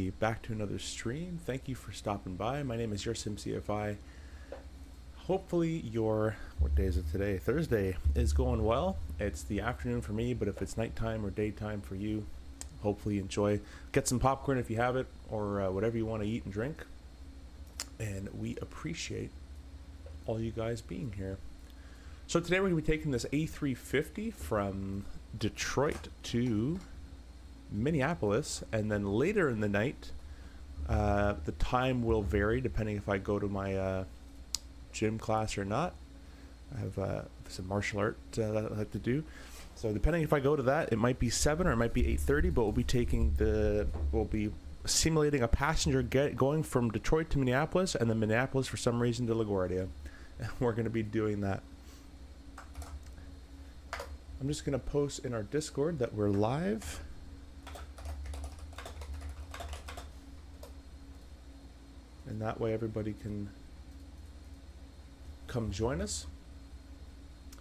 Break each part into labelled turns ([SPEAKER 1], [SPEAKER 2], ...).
[SPEAKER 1] Back to another stream. Thank you for stopping by. My name is your SimCFI. Hopefully your, what day is it today? Thursday is going well. It's the afternoon for me, but if it's nighttime or daytime for you, hopefully enjoy. Get some popcorn if you have it, or whatever you want to eat and drink. And we appreciate all you guys being here. So today we're going to be taking this A350 from Detroit to Minneapolis, and then later in the night the time will vary depending if I go to my gym class or not. I have some martial art that I like to do, so depending if I go to that, it might be 7 or it might be 8:30, but we'll be simulating a passenger going from Detroit to Minneapolis, and then Minneapolis for some reason to LaGuardia. We're going to be doing that. I'm just going to post in our Discord that we're live. And that way everybody can come join us.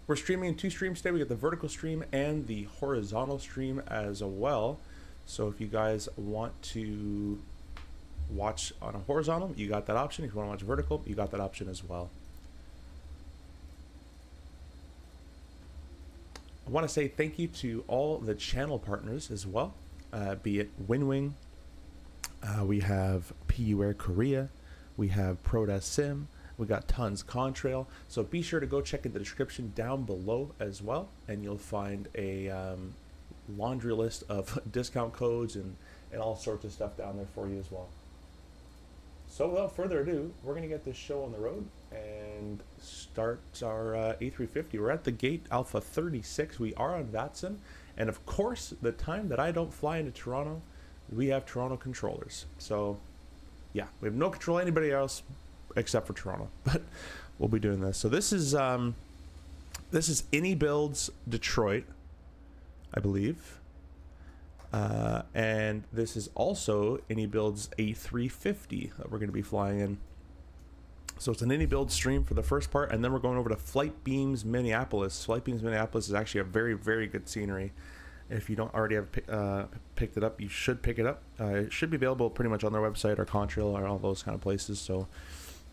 [SPEAKER 1] We're streaming in 2 streams today. We got the vertical stream and the horizontal stream as well. So if you guys want to watch on a horizontal, you got that option. If you want to watch vertical, you got that option as well. I want to say thank you to all the channel partners as well, be it Winwing, we have PU Air Korea, we have Prodas Sim, we got tons Contrail, so be sure to go check in the description down below as well, and you'll find a laundry list of discount codes and all sorts of stuff down there for you as well. So without further ado, we're going to get this show on the road and start our A350. We're at the gate Alpha 36. We are on VATSIM, and of course, the time that I don't fly into Toronto, we have Toronto controllers. So yeah, we have no control anybody else except for Toronto, but we'll be doing this. So this is AnyBuilds Detroit, I believe, and this is also AnyBuilds A350 that we're going to be flying in. So it's an AnyBuild stream for the first part, and then we're going over to Flight Beams Minneapolis. Flight Beams Minneapolis is actually a very, very good scenery. If you don't already have picked it up, you should pick it up. It should be available pretty much on their website or Contrail or all those kind of places. So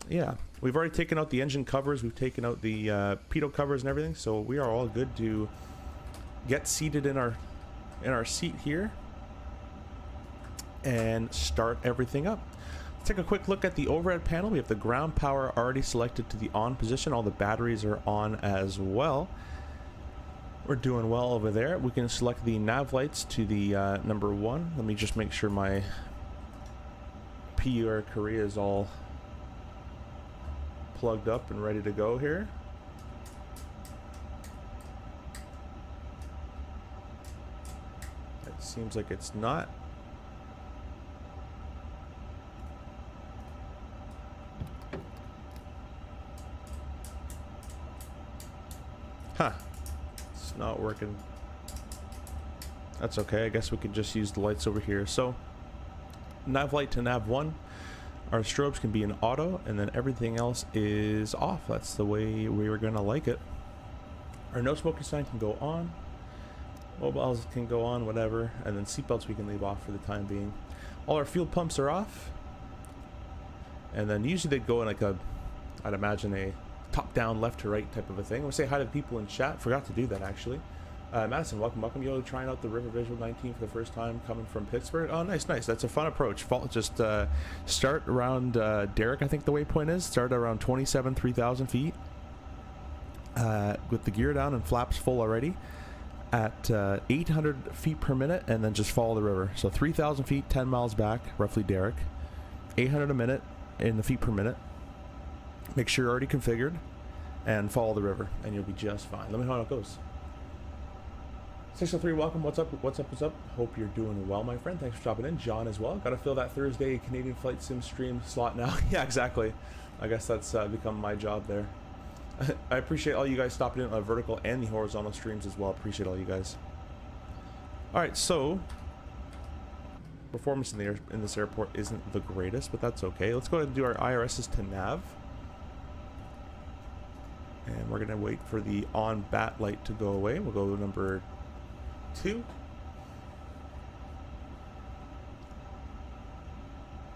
[SPEAKER 1] yeah, we've already taken out the engine covers, we've taken out the pitot covers and everything, so we are all good to get seated in our seat here and start everything up. Let's take a quick look at the overhead panel. We have the ground power already selected to the on position. All the batteries are on as well. We're doing well over there. We can select the nav lights to the number 1. Let me just make sure my PU Air Korea is all plugged up and ready to go here. It seems like it's not. Huh. Not working. That's okay. I guess we could just use the lights over here. So nav light to nav 1, our strobes can be in auto, and then everything else is off. That's the way we were gonna like it. Our no smoking sign can go on, mobiles can go on, whatever, and then seatbelts we can leave off for the time being. All our fuel pumps are off, and then usually they'd go in like a, I'd imagine a top down, left to right type of a thing. We'll say hi to the people in chat. Forgot to do that actually. Madison, welcome. You're trying out the River Visual 19 for the first time, coming from Pittsburgh. Oh, nice. That's a fun approach. Just start around Derek, I think the waypoint is. Start around 3,000 feet with the gear down and flaps full already at 800 feet per minute, and then just follow the river. So 3,000 feet, 10 miles back, roughly Derek. 800 a minute in the feet per minute. Make sure you're already configured and follow the river, and you'll be just fine. Let me know how it goes. 603, welcome. What's up? Hope you're doing well, my friend. Thanks for stopping in. John as well. Gotta fill that Thursday Canadian Flight Sim stream slot now. Yeah, exactly. I guess that's become my job there. I appreciate all you guys stopping in on the vertical and the horizontal streams as well. Appreciate all you guys. All right, so performance in this airport isn't the greatest, but that's okay. Let's go ahead and do our IRSs to nav. And we're gonna wait for the on bat light to go away. We'll go to number 2.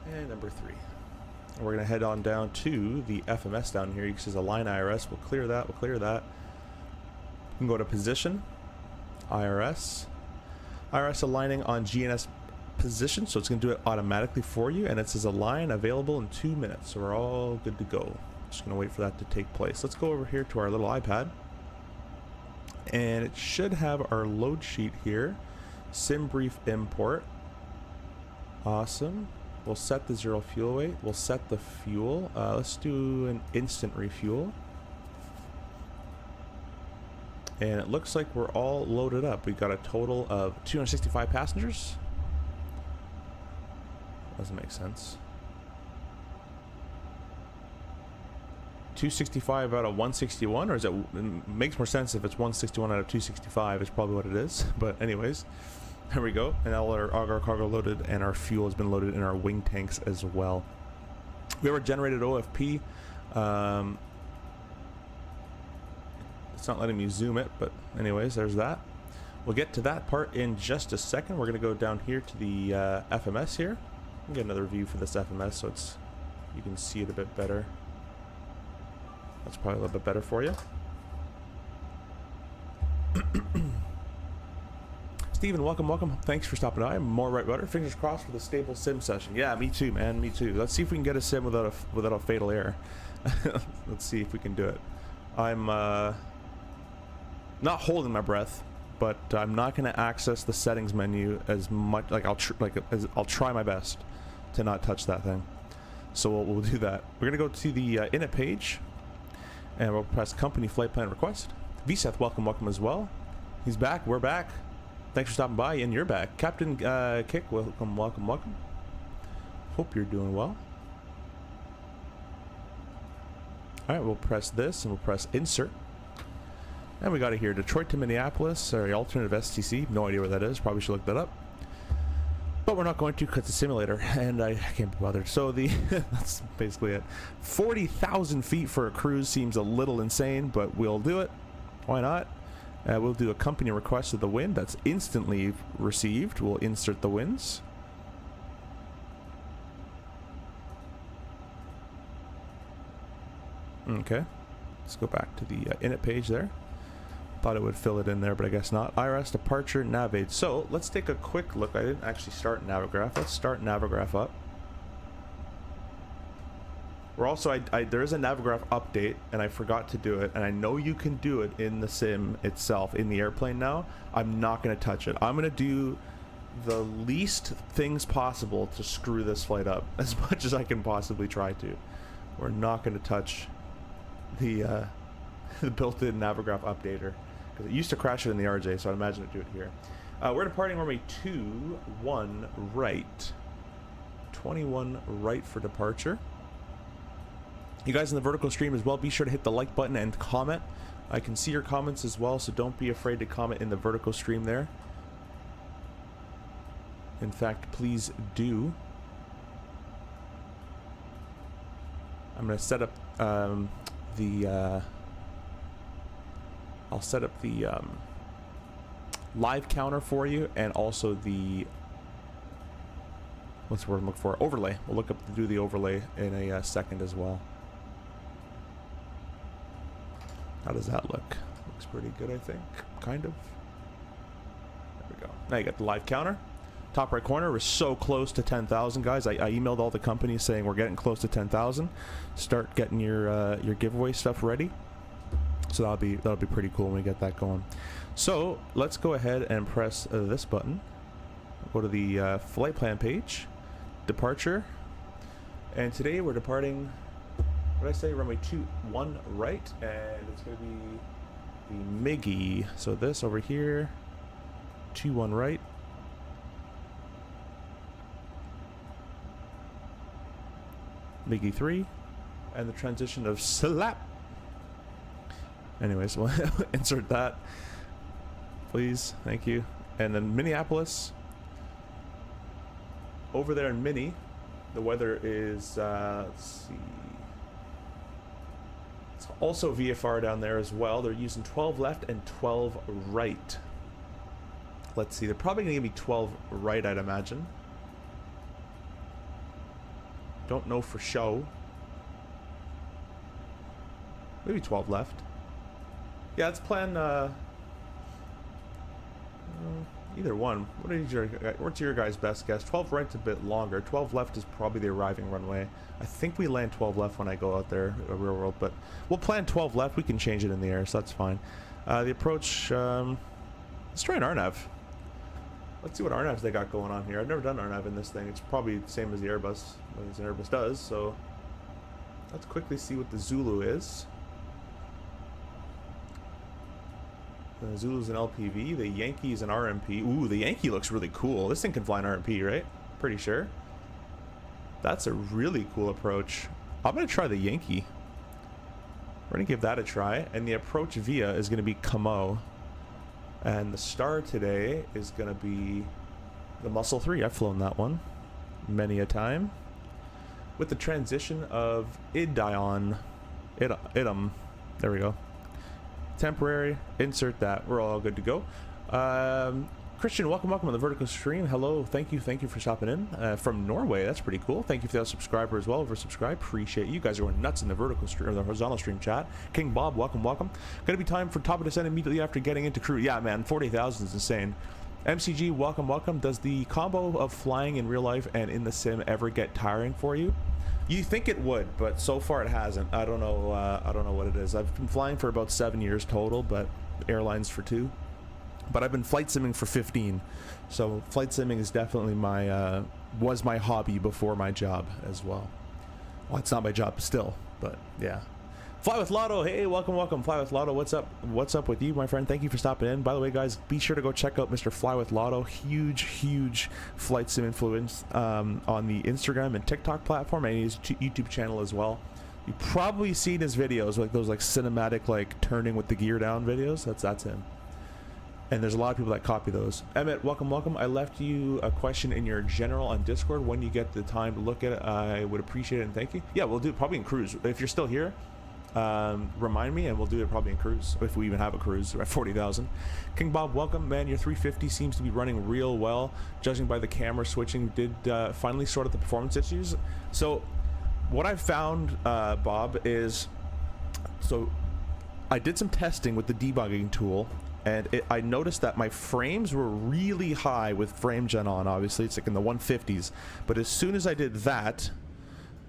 [SPEAKER 1] And number 3. And we're going to head on down to the FMS down here. You can see there's a line IRS. We'll clear that. We'll clear that. We can go to position, IRS. IRS aligning on GNS position, so it's going to do it automatically for you, and it says align available in 2 minutes, so we're all good to go. Just going to wait for that to take place. Let's go over here to our little iPad, and it should have our load sheet here. Sim brief import. Awesome. We'll set the 0 fuel weight. We'll set the fuel. Let's do an instant refuel. And it looks like we're all loaded up. We've got a total of 265 passengers. Doesn't make sense. 265 out of 161, or is it makes more sense if it's 161 out of 265 is probably what it is. But anyways, there we go. And all our cargo loaded, and our fuel has been loaded in our wing tanks as well. We have our generated OFP. It's not letting me zoom it, but anyways, there's that. We'll get to that part in just a second. We're going to go down here to the FMS here. Get another view for this FMS so it's you can see it a bit better. That's probably a little bit better for you. Steven, welcome. Thanks for stopping by. More right rudder. Fingers crossed for the stable sim session. Yeah, me too, man. Me too. Let's see if we can get a sim without a fatal error. Let's see if we can do it. I'm not holding my breath, but I'm not going to access the settings menu as much. Like I'll try my best to not touch that thing. So we'll do that. We're going to go to the init page, and we'll press company flight plan request. VSeth, welcome as well. He's back. We're back. Thanks for stopping by, and you're back. Captain Kick, welcome. Hope you're doing well. Alright, we'll press this, and we'll press insert. And we got it here, Detroit to Minneapolis, or alternative STC. No idea what that is. Probably should look that up. But we're not going to, because it's a simulator, and I can't be bothered. So that's basically it. 40,000 feet for a cruise seems a little insane, but we'll do it. Why not? We'll do a company request of the wind. That's instantly received. We'll insert the winds. Okay. Let's go back to the init page there. Thought it would fill it in there, but I guess not. IRS departure navigate. So let's take a quick look. I didn't actually start Navigraph. Let's start Navigraph up. We're also, there is a Navigraph update, and I forgot to do it, and I know you can do it in the sim itself, in the airplane now. I'm not going to touch it. I'm going to do the least things possible to screw this flight up, as much as I can possibly try to. We're not going to touch the built-in Navigraph updater, because it used to crash it in the RJ, so I imagine it do it here. We're departing runway 21 right. 21 right for departure. You guys in the vertical stream as well, be sure to hit the like button and comment. I can see your comments as well, so don't be afraid to comment in the vertical stream there. In fact, please do. I'm going to set up I'll set up the live counter for you, and also the, what's the word I'm looking for? Overlay. We'll look up to do the overlay in a second as well. How does that look? Looks pretty good, I think. Kind of. There we go. Now you got the live counter. Top right corner, we're so close to 10,000, guys. I emailed all the companies saying we're getting close to 10,000. Start getting your giveaway stuff ready. So that'll be pretty cool when we get that going. So let's go ahead and press this button. Go to the flight plan page, departure, and today we're departing. What did I say? Runway 21 right, and it's going to be the Miggy. So this over here, 21 right. Miggy 3, and the transition of slap. Anyways, we'll insert that, please. Thank you. And then Minneapolis. Over there in Minnie, the weather is, let's see. It's also VFR down there as well. They're using 12 left and 12 right. Let's see. They're probably going to give me 12 right, I'd imagine. Don't know for show. Maybe 12 left. Yeah, let's plan either one. What's your guys' best guess? 12 right's a bit longer. 12 left is probably the arriving runway. I think we land 12 left when I go out there, real world, but we'll plan 12 left. We can change it in the air, so that's fine. The approach, let's try an RNAV. Let's see what RNAVs they got going on here. I've never done RNAV in this thing. It's probably the same as the Airbus, as an Airbus does, so let's quickly see what the Zulu is. The Zulu's an LPV, the Yankee's an RMP. Ooh, the Yankee looks really cool. This thing can fly an RMP, right? Pretty sure. That's a really cool approach. I'm gonna try the Yankee. We're gonna give that a try. And the approach via is gonna be Camo. And the star today is gonna be the Muscle 3. I've flown that one many a time. With the transition of idum. There we go. Temporary, insert that. We're all good to go. Christian, welcome to the vertical stream. Hello, thank you for stopping in from Norway. That's pretty cool. Thank you for that subscriber as well. Oversubscribe, appreciate you guys are going nuts in the vertical stream or the horizontal stream chat. King Bob, welcome. Gonna be time for top of descent immediately after getting into crew. Yeah, man, 40,000 is insane. MCG, welcome. Does the combo of flying in real life and in the sim ever get tiring for you? You think it would, but so far it hasn't. I don't know what it is. I've been flying for about 7 years total, but airlines for 2. But I've been flight simming for 15. So flight simming is definitely my was my hobby before my job as well. Well, it's not my job still, but yeah. Fly with Lotto, hey, welcome. Fly with Lotto, what's up with you, my friend? Thank you for stopping in. By the way, guys, be sure to go check out Mr. Fly with Lotto. Huge flight sim influence on the Instagram and TikTok platform, and his YouTube channel as well. You've probably seen his videos, like those like cinematic, like turning with the gear down videos. That's him. And there's a lot of people that copy those. Emmett, welcome. I left you a question in your general on Discord. When you get the time to look at it, I would appreciate it and thank you. Yeah, we'll do it probably in cruise. If you're still here, remind me and we'll do it probably in cruise, if we even have a cruise at 40,000. King Bob, welcome, man. Your 350 seems to be running real well, judging by the camera switching. Did finally sort out the performance issues. So what I've found, Bob, is so I did some testing with the debugging tool, and I noticed that my frames were really high with frame gen on. Obviously it's like in the 150s, but as soon as I did that,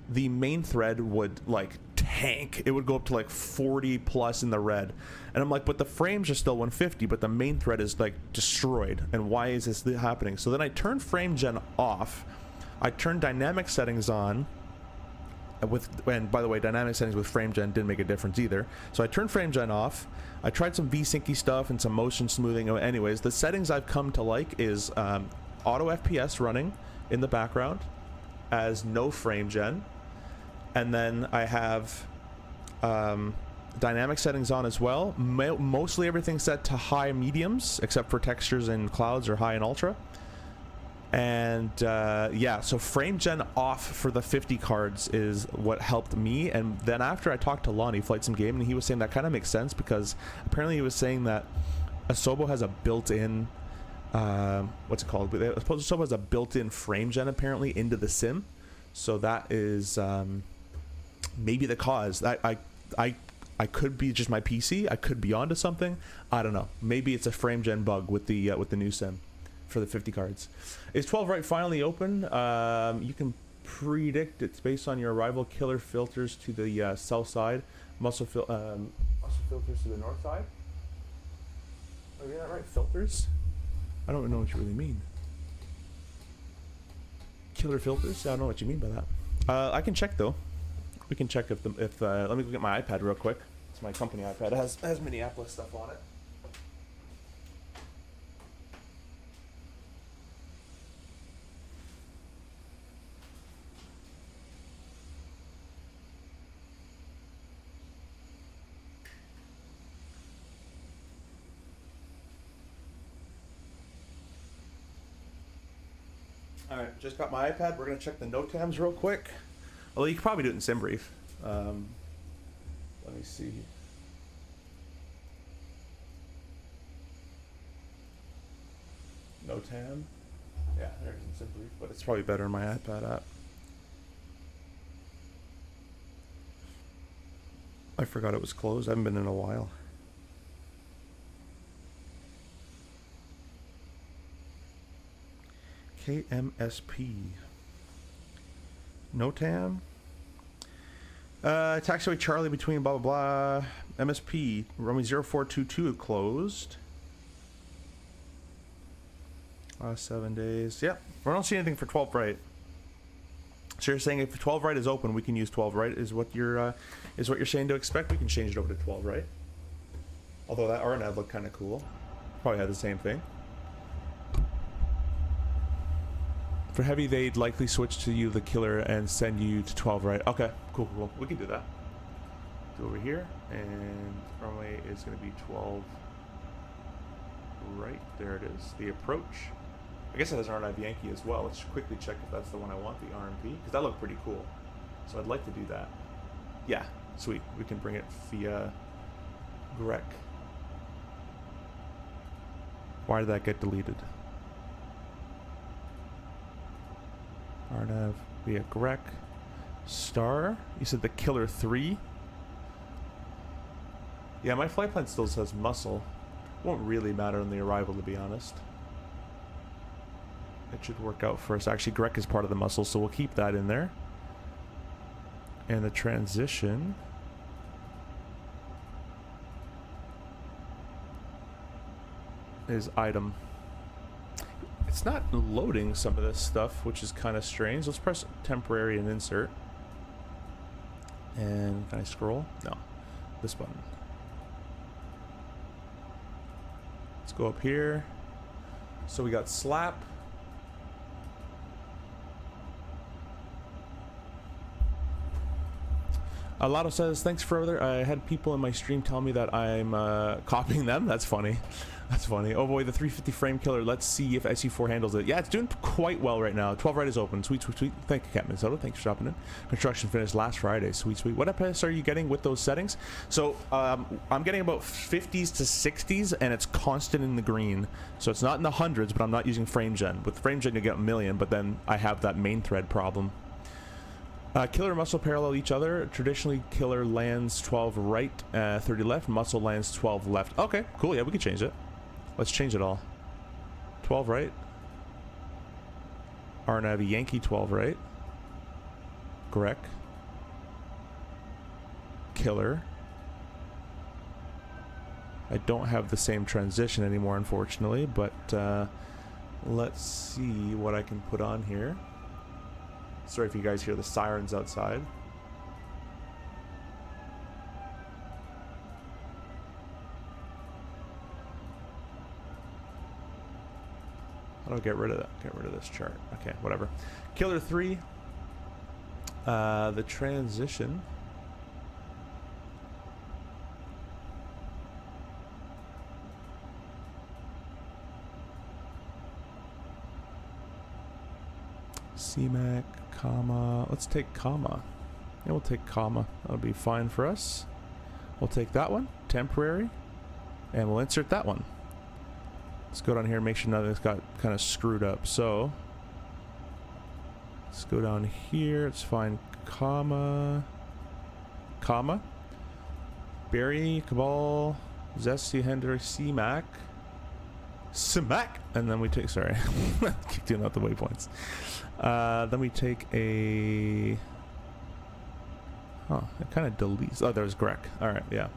[SPEAKER 1] the main thread would like tank. It would go up to like 40 plus in the red, and I'm like, but the frames are still 150, but the main thread is like destroyed, and why is this happening? So then I turned frame gen off, I turned dynamic settings on and by the way, dynamic settings with frame gen didn't make a difference either. So I turned frame gen off, I tried some V-syncy stuff and some motion smoothing. Anyways, the settings I've come to like is auto FPS running in the background as no frame gen, and then I have dynamic settings on as well. Mostly everything set to high mediums, except for textures and clouds are high and ultra. And yeah, so frame gen off for the 50 cards is what helped me. And then after I talked to Lonnie, Flight Sim Game, and he was saying that kind of makes sense, because apparently he was saying that Asobo has a built-in what's it called? Asobo has a built-in frame gen apparently into the sim, so that is maybe the cause. I could be just my PC. I could be onto something. I don't know. Maybe it's a frame gen bug with the new sim for the 50 cards. Is 12 right finally open? You can predict it's based on your arrival. Killer filters to the south side, muscle filters to the north side. Oh, yeah, right. Filters. I don't know what you really mean. Killer filters. I don't know what you mean by that. I can check though. We can check if let me go get my iPad real quick. It's my company iPad. It has Minneapolis stuff on it. Alright, just got my iPad. We're going to check the NOTAMs real quick. Although you could probably do it in SimBrief. Let me see. NOTAM. Yeah, there's in SimBrief, but it's probably better in my iPad app. I forgot it was closed. I haven't been in a while. KMSP. NOTAM. Taxiway Charlie between blah blah blah. MSP. Runway 0422 closed. 7 days. Yep. I don't see anything for 12 right. So you're saying if 12 right is open, we can use 12 right is what you're saying to expect. We can change it over to 12 right. Although that RNAV looked kind of cool. Probably had the same thing. For heavy, they'd likely switch to you the killer and send you to 12 right. Okay, cool, cool. We can do that. Go over here, and runway is going to be 12 right. There it is. The approach. I guess it has RNAV Yankee as well. Let's quickly check if that's the one I want, the RMP, because that looked pretty cool. So I'd like to do that. Yeah, sweet. We can bring it via Grec. Why did that get deleted? RNAV via Grec. Star. You said the Killer 3. Yeah, my flight plan still says muscle. Won't really matter on the arrival, to be honest. It should work out for us. Actually, Grec is part of the muscle, so we'll keep that in there. And the transition is item. It's not loading some of this stuff, which is kind of strange. Let's press temporary and insert. And can I scroll? No. This button. Let's go up here. So we got slap. Lotto says, thanks further. I had people in my stream tell me that I'm copying them. That's funny. That's funny. Oh boy, the 350 frame killer. Let's see if SU4 handles it. Yeah, it's doing quite well right now. 12 right is open. Sweet, sweet, sweet. Thank you, Cat Minnesota. Thanks for stopping in. Construction finished last Friday. Sweet, sweet. What FPS are you getting with those settings? So I'm getting about 50s to 60s, and it's constant in the green. So it's not in the hundreds, but I'm not using frame gen. With frame gen, you get a million, but then I have that main thread problem. Killer and muscle parallel each other. Traditionally, killer lands 12 right, 30 left. Muscle lands 12 left. Okay, cool. Yeah, we can change it. Let's change it all. 12 right. RNAV Yankee 12 right. Grec. Killer. I don't have the same transition anymore, unfortunately, but let's see what I can put on here. Sorry if you guys hear the sirens outside. How do I get rid of that? Get rid of this chart. Okay, whatever. Killer 3. The transition. CMAC, comma. Let's take comma. Yeah, we'll take comma. That'll be fine for us. We'll take that one, temporary, and we'll insert that one. Let's go down here and make sure nothing's got kind of screwed up. So let's go down here. It's fine. Comma, comma. Barry, Cabal, Zesty, Hender, CMAC. Smack, and then we take, sorry, keep doing out the waypoints. Then we take a, it kind of deletes, oh, there's Grec. All right, yeah,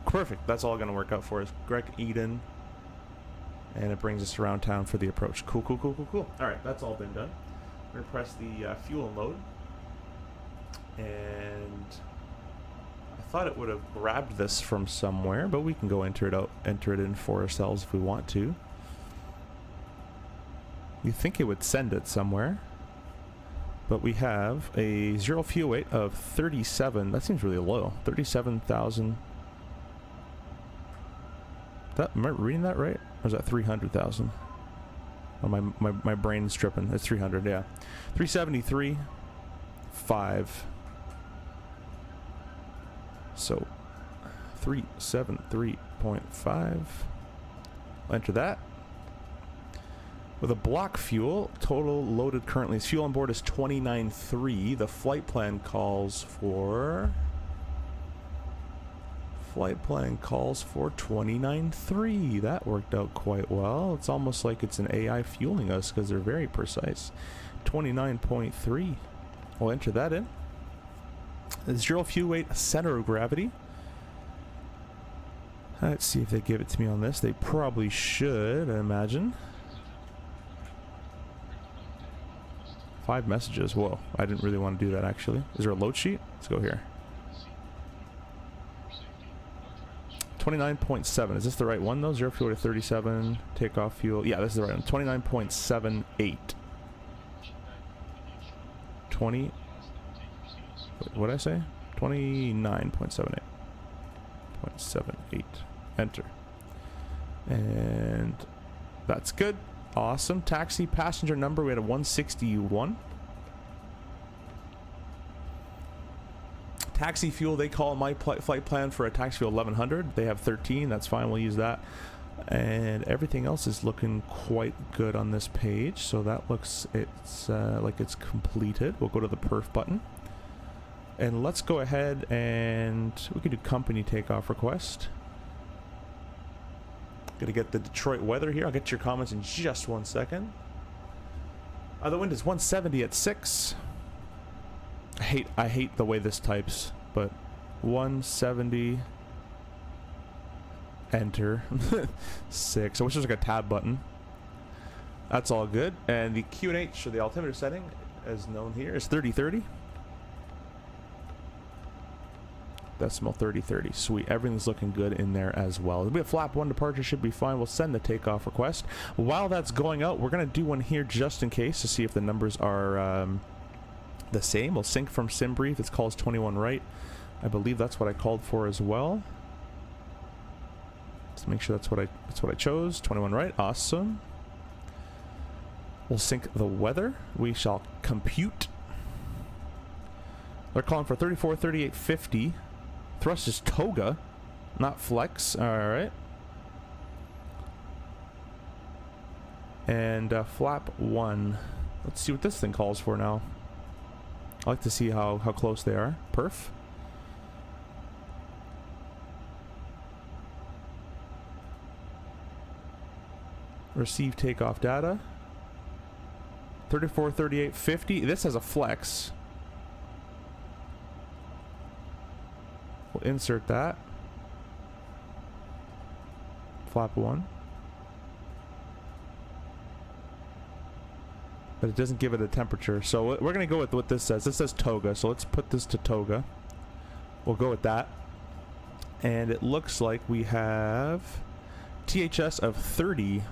[SPEAKER 1] perfect. That's all gonna work out for us. Grec, Eden, and it brings us around town for the approach. Cool, cool, cool, cool, cool. All right, that's all been done. We're gonna press the fuel and load, and I thought it would have grabbed this from somewhere, but we can go enter it in for ourselves if we want to. You think it would send it somewhere, but we have a zero fuel weight of 37. That seems really low. 37,000. Am I reading that right? Or is that 300,000? Oh, my brain's tripping. It's 300. Yeah, 373. 5. So 373.5. Enter that. With a block fuel, total loaded currently, fuel on board is 29.3. The flight plan calls for flight plan calls for 29.3. That worked out quite well. It's almost like it's an AI fueling us because they're very precise. 29.3. We'll enter that in. 0 fuel weight, center of gravity. Let's see if they give it to me on this. They probably should, I imagine. 5 messages. Whoa, I didn't really want to do that actually. Is there a load sheet? Let's go here. 29.7. Is this the right one though? 0 fuel to 37. Takeoff fuel. Yeah, this is the right one. 29.78. 20. What did I say? 29.78. 0.78. Enter. And that's good. Awesome. Taxi passenger number, we had a 161. Taxi fuel, they call my flight plan for a taxi fuel 1100. They have 13. That's fine. We'll use that. And everything else is looking quite good on this page. So that looks, it's like it's completed. We'll go to the perf button. And let's go ahead and we can do company takeoff request. Gonna get the Detroit weather here. I'll get your comments in just 1 second. The wind is 170 at 6. I hate the way this types, but 170 enter 6. I wish there was like a tab button. That's all good. And the QNH, or the altimeter setting, as known here, is 3030. Decimal 3030. Sweet. Everything's looking good in there as well. It'll be a flap 1 departure, should be fine. We'll send the takeoff request. While that's going out, we're going to do one here just in case to see if the numbers are the same. We'll sync from SimBrief. It's calls 21 right. I believe that's what I called for as well. Let's make sure that's what I chose. 21 right. Awesome. We'll sync the weather. We shall compute. They're calling for 34, 38, 50. Thrust is toga, not flex. All right. And flap 1. Let's see what this thing calls for now. I like to see how close they are. Perf. Receive takeoff data. 34, 38, 50. This has a flex. We'll insert that. Flap 1. But it doesn't give it a temperature. So we're going to go with what this says. This says toga. So let's put this to toga. We'll go with that. And it looks like we have THS of 30.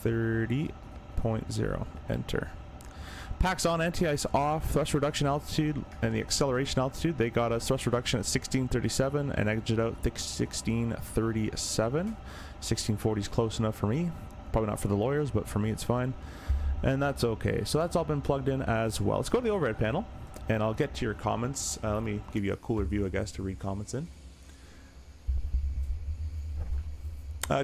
[SPEAKER 1] 30.0. Enter. Packs on, anti-ice off, thrust reduction altitude, and the acceleration altitude. They got us thrust reduction at 1637 and exit out 1637. 1640 is close enough for me. Probably not for the lawyers, but for me it's fine. And that's okay. So that's all been plugged in as well. Let's go to the overhead panel, and I'll get to your comments. Let me give you a cooler view, I guess, to read comments in.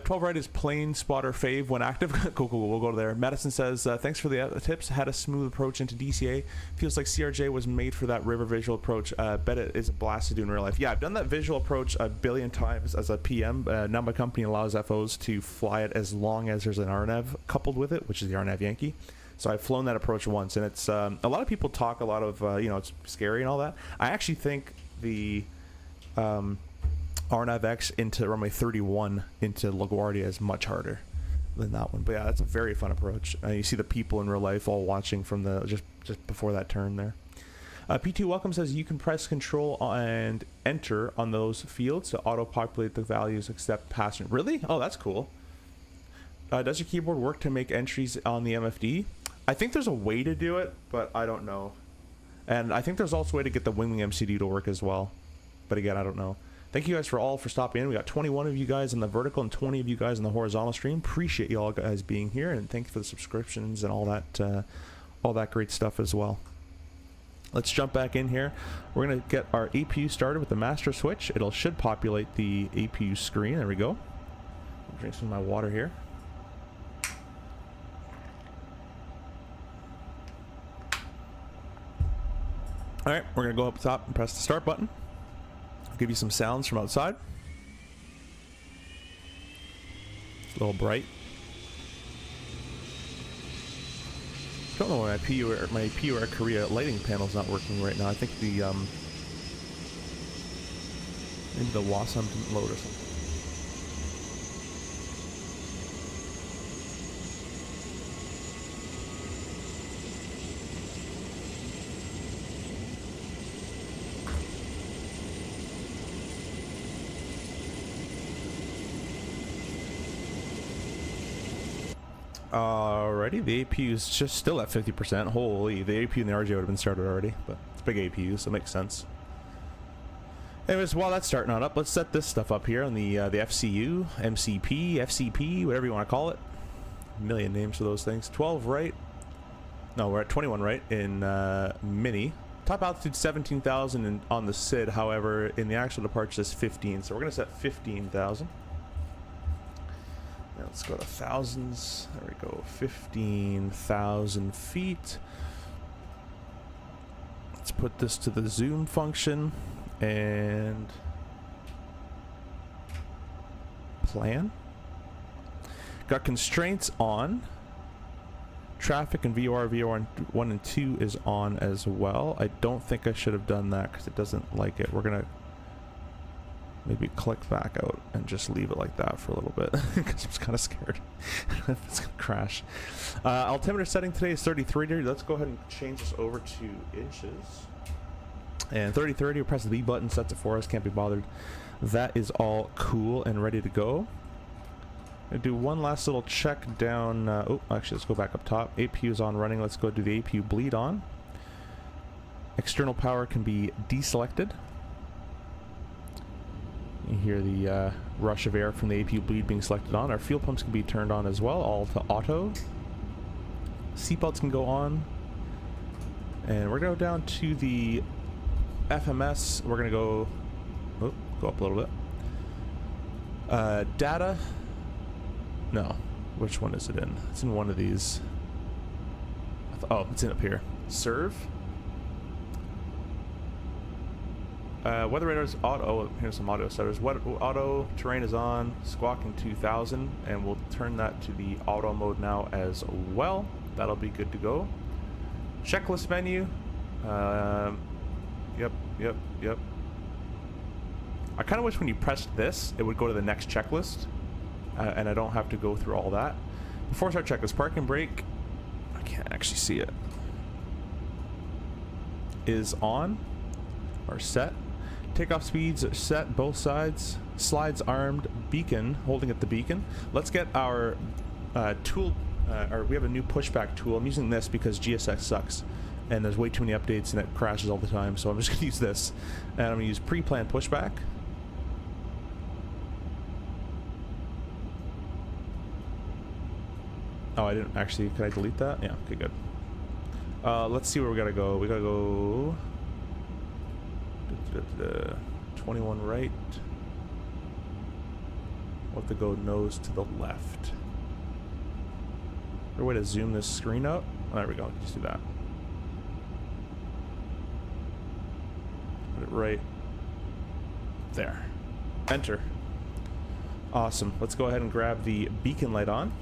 [SPEAKER 1] 12 right is plane spotter fave when active. Cool. We'll go there. Madison says, thanks for the tips. Had a smooth approach into DCA. Feels like CRJ was made for that river visual approach. Bet it is a blast to do in real life. Yeah, I've done that visual approach a billion times as a PM. Now my company allows FOs to fly it as long as there's an RNAV coupled with it, which is the RNAV Yankee. So I've flown that approach once, and it's a lot of people talk a lot of, it's scary and all that. I actually think the RNAV-X into runway 31 into LaGuardia is much harder than that one. But yeah, that's a very fun approach. You see the people in real life all watching from the just before that turn there. P2 Welcome says you can press control and enter on those fields to auto-populate the values except passenger. Really? Oh, that's cool. Does your keyboard work to make entries on the MFD? I think there's a way to do it, but I don't know. And I think there's also a way to get the Winwing MCD to work as well. But again, I don't know. Thank you guys for stopping in. We got 21 of you guys in the vertical and 20 of you guys in the horizontal stream. Appreciate you all guys being here, and thanks for the subscriptions and all that great stuff as well. Let's jump back in here. We're gonna get our APU started with the master switch. Should populate the APU screen. There we go. I'll drink some of my water here. All right, we're gonna go up top and press the start button. I'll give you some sounds from outside. It's a little bright. Don't know why my PUR Korea lighting panel's not working right now. I think the maybe the Wasam didn't load or something. Alrighty, the APU is just still at 50%. Holy, the APU and the RJ would have been started already, but it's big APU, so it makes sense. Anyways, while that's starting on up, let's set this stuff up here on the FCU, MCP, FCP, whatever you want to call it. A million names for those things. 12 right. No, we're at 21 right in Mini. Top altitude 17,000 on the SID, however, in the actual departure is 15, so we're going to set 15,000. Now let's go to thousands. There we go. 15,000 feet. Let's put this to the zoom function and plan. Got constraints on. Traffic and VOR 1 and 2 is on as well. I don't think I should have done that because it doesn't like it. We're going to maybe click back out and just leave it like that for a little bit because I'm kind of scared it's gonna crash. Altimeter setting today is 3030. Let's go ahead and change this over to inches. And 3030, press the B button, sets it for us, can't be bothered. That is all cool and ready to go. I'm gonna do one last little check down. Oh, actually, let's go back up top. APU is on running. Let's go do the APU bleed on. External power can be deselected. You hear the rush of air from the APU bleed being selected on. Our fuel pumps can be turned on as well, all to auto. Seatbelts can go on. And we're going to go down to the FMS. We're going to go... Oh, go up a little bit. Data. No. Which one is it in? It's in one of these. Oh, it's in up here. Serve. Weather radar is auto. Oh, here's some auto setters. Auto terrain is on, squawking 2000, and we'll turn that to the auto mode now as well. That'll be good to go. Checklist menu. Yep. I kind of wish when you pressed this, it would go to the next checklist, and I don't have to go through all that. Before start checklist, park and brake. I can't actually see it. Is on or set. Takeoff speeds set, both sides. Slides armed, beacon, holding at the beacon. Let's get our tool, or we have a new pushback tool. I'm using this because GSX sucks, and there's way too many updates and it crashes all the time, so I'm just going to use this. And I'm going to use pre-planned pushback. Oh, I didn't actually, can I delete that? Yeah, okay, good. Let's see where we got to go. We got to go... 21 right. We'll have to go nose to the left. Is there a way to zoom this screen out? Oh, there we go. Just do that. Put it right there. Enter. Awesome. Let's go ahead and grab the beacon light on.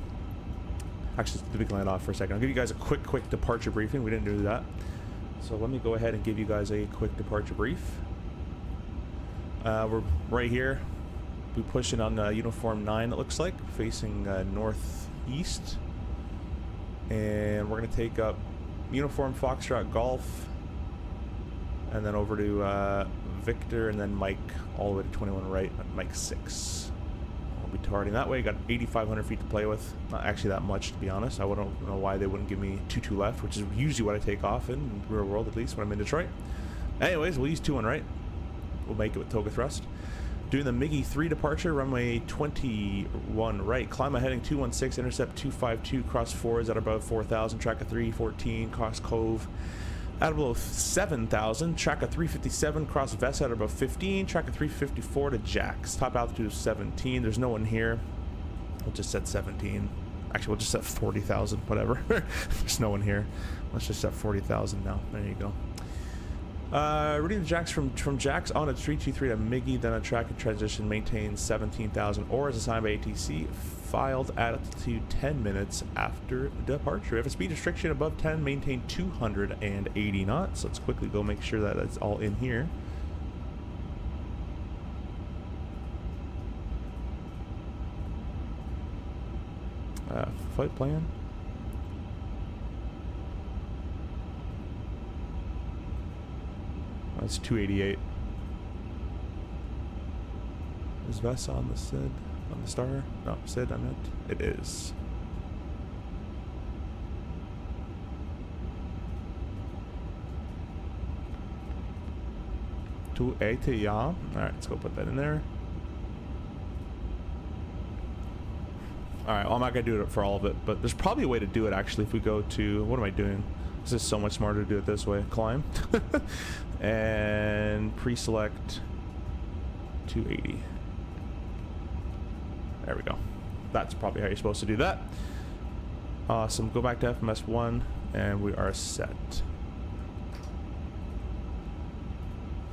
[SPEAKER 1] Actually, let's put the beacon light off for a second. I'll give you guys a quick departure briefing. We didn't do that. So let me go ahead and give you guys a quick departure brief. We're right here. We push in on uniform 9, it looks like, facing northeast. And we're going to take up uniform Foxtrot Golf, and then over to Victor, and then Mike, all the way to 21 right, Mike 6. We'll be departing that way. Got 8,500 feet to play with. Not actually that much, to be honest. I don't know why they wouldn't give me 2-2 left, which is usually what I take off in the real world, at least when I'm in Detroit. Anyways, we'll use 2-1 right. We'll make it with toga thrust. Doing the MiGi 3 departure, runway 21 right. Climb a heading 216, intercept 252, cross 4 is at about 4,000, track a 314, cross Cove at below 7,000, track a 357, cross Vest at about 15, track a 354 to Jax. Top altitude of 17. There's no one here. We'll just set 17. Actually, we'll just set 40,000, whatever. There's no one here. Let's just set 40,000 now. There you go. Reading the jacks from jacks on a 323 to Miggy, then a track and transition maintains 17,000 ores assigned by ATC, filed at altitude 10 minutes after departure. If a speed restriction above 10, maintain 280 knots. Let's quickly go make sure that that's all in here. Flight plan. That's 288. Is Vess on the SID? On the star? No, SID I meant. It is. To 80, yeah. Alright, let's go put that in there. Alright, well, I'm not going to do it for all of it, but there's probably a way to do it actually if we go to... What am I doing? This is so much smarter to do it this way. Climb. And pre-select 280. There we go. That's probably how you're supposed to do that. Awesome. Go back to FMS1 and we are set.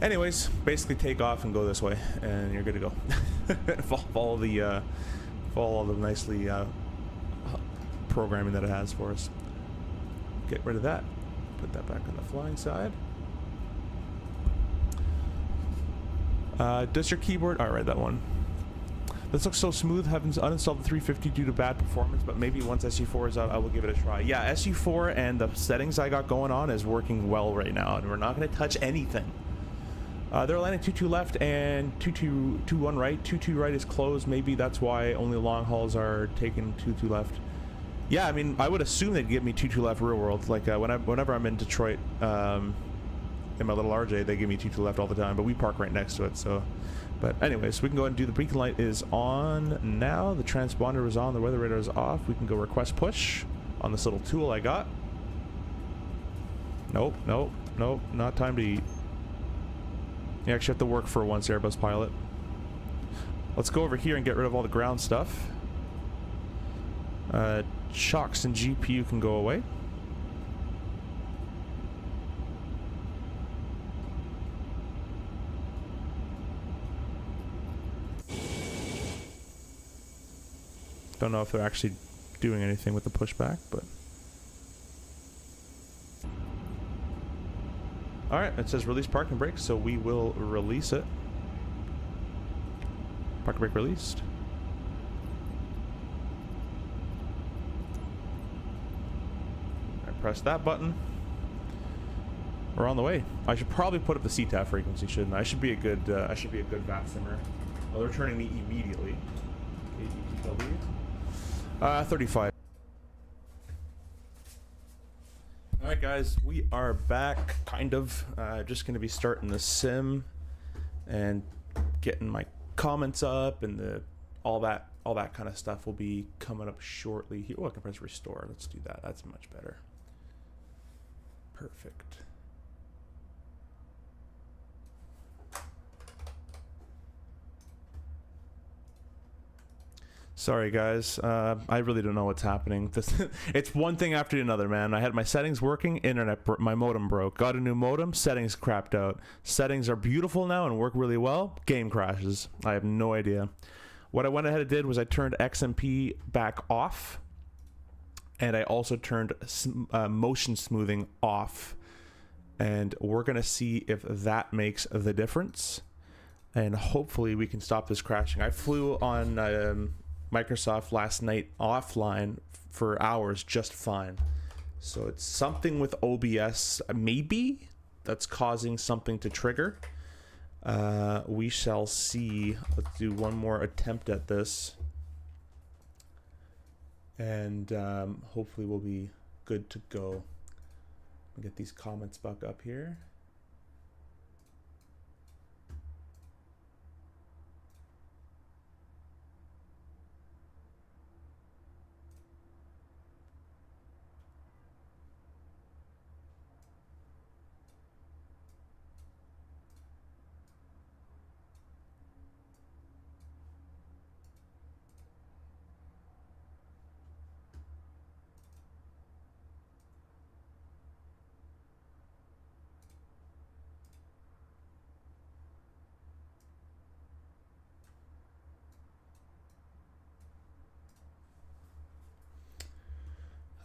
[SPEAKER 1] Anyways, basically take off and go this way and you're good to go. follow all the nicely programming that it has for us. Get rid of that. Put that back on the flying side. Does your keyboard... Alright, that one. This looks so smooth. Haven't uninstalled the 350 due to bad performance, but maybe once SU4 is out, I will give it a try. Yeah, SU4 and the settings I got going on is working well right now, and we're not going to touch anything. They're landing 22 left and 21 right. 22 right is closed. Maybe that's why only long hauls are taking 22 left. Yeah, I mean, I would assume they'd give me 22 left real world. Like whenever I'm in Detroit, in my little RJ, they give me 22 left all the time, but we park right next to it. So, but anyways, we can go ahead and do the beacon light is on now. The transponder is on. The weather radar is off. We can go request push on this little tool I got. Nope, nope, nope. Not time to eat. You actually have to work for once, Airbus pilot. Let's go over here and get rid of all the ground stuff. Shocks and GPU can go away. Don't know if they're actually doing anything with the pushback, but... Alright, it says release parking brake, so we will release it. Parking brake released. Press that button. We're on the way. I should probably put up the CTAF frequency, shouldn't I? I should be a good VAT simmer. Oh, they're turning me immediately. DTW. 35. Alright guys, we are back, kind of. Just gonna be starting the sim and getting my comments up and all that kind of stuff will be coming up shortly. Here, oh, I can press restore. Let's do that. That's much better. Perfect. Sorry guys, I really don't know what's happening. It's one thing after another, man. I had my settings working, my modem broke. Got a new modem, settings crapped out. Settings are beautiful now and work really well. Game crashes. I have no idea. What I went ahead and did was I turned XMP back off. And I also turned motion smoothing off. And we're going to see if that makes the difference. And hopefully we can stop this crashing. I flew on Microsoft last night offline for hours just fine. So it's something with OBS maybe that's causing something to trigger. We shall see. Let's do one more attempt at this. And hopefully we'll be good to go. Get these comments back up here.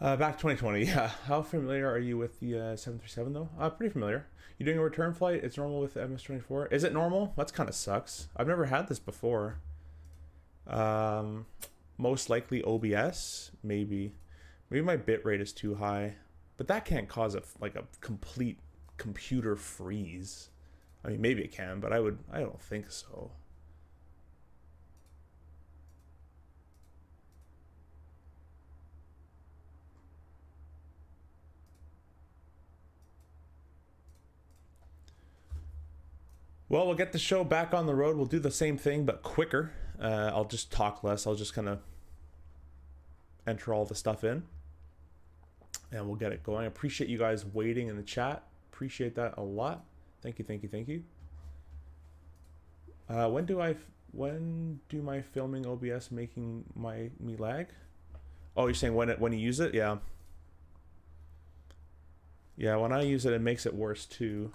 [SPEAKER 1] Back to 2020. Yeah. How familiar are you with the 737 though? Pretty familiar. You doing a return flight? It's normal with the MS-24. Is it normal? That's kind of sucks. I've never had this before. Most likely OBS, maybe. Maybe my bit rate is too high, but that can't cause a complete computer freeze. I mean, maybe it can, but I don't think so. Well, we'll get the show back on the road. We'll do the same thing, but quicker. I'll just talk less. I'll just kind of enter all the stuff in, and we'll get it going. I appreciate you guys waiting in the chat. Appreciate that a lot. Thank you, thank you, thank you. When do my filming OBS making me lag? Oh, you're saying when you use it? Yeah. Yeah, when I use it, it makes it worse too.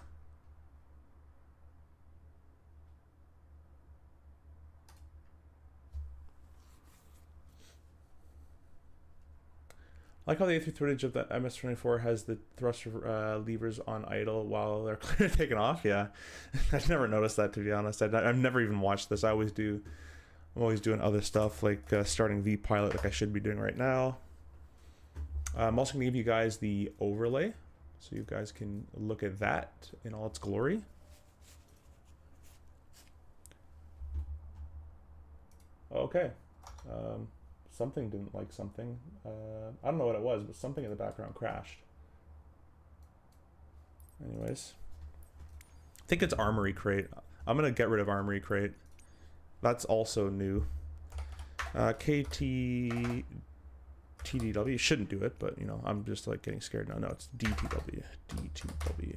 [SPEAKER 1] I like how the A3 footage of the MS-24 has the thruster levers on idle while they're clearly taken off. Yeah, I've never noticed that, to be honest. I've never even watched this. I'm always doing other stuff like starting VPilot, like I should be doing right now. I'm also going to give you guys the overlay so you guys can look at that in all its glory. Okay. Something didn't like something. I don't know what it was, but something in the background crashed. Anyways. I think it's Armory Crate. I'm going to get rid of Armory Crate. That's also new. TDW shouldn't do it, but you know, I'm just like getting scared now. No, it's DTW. D2W.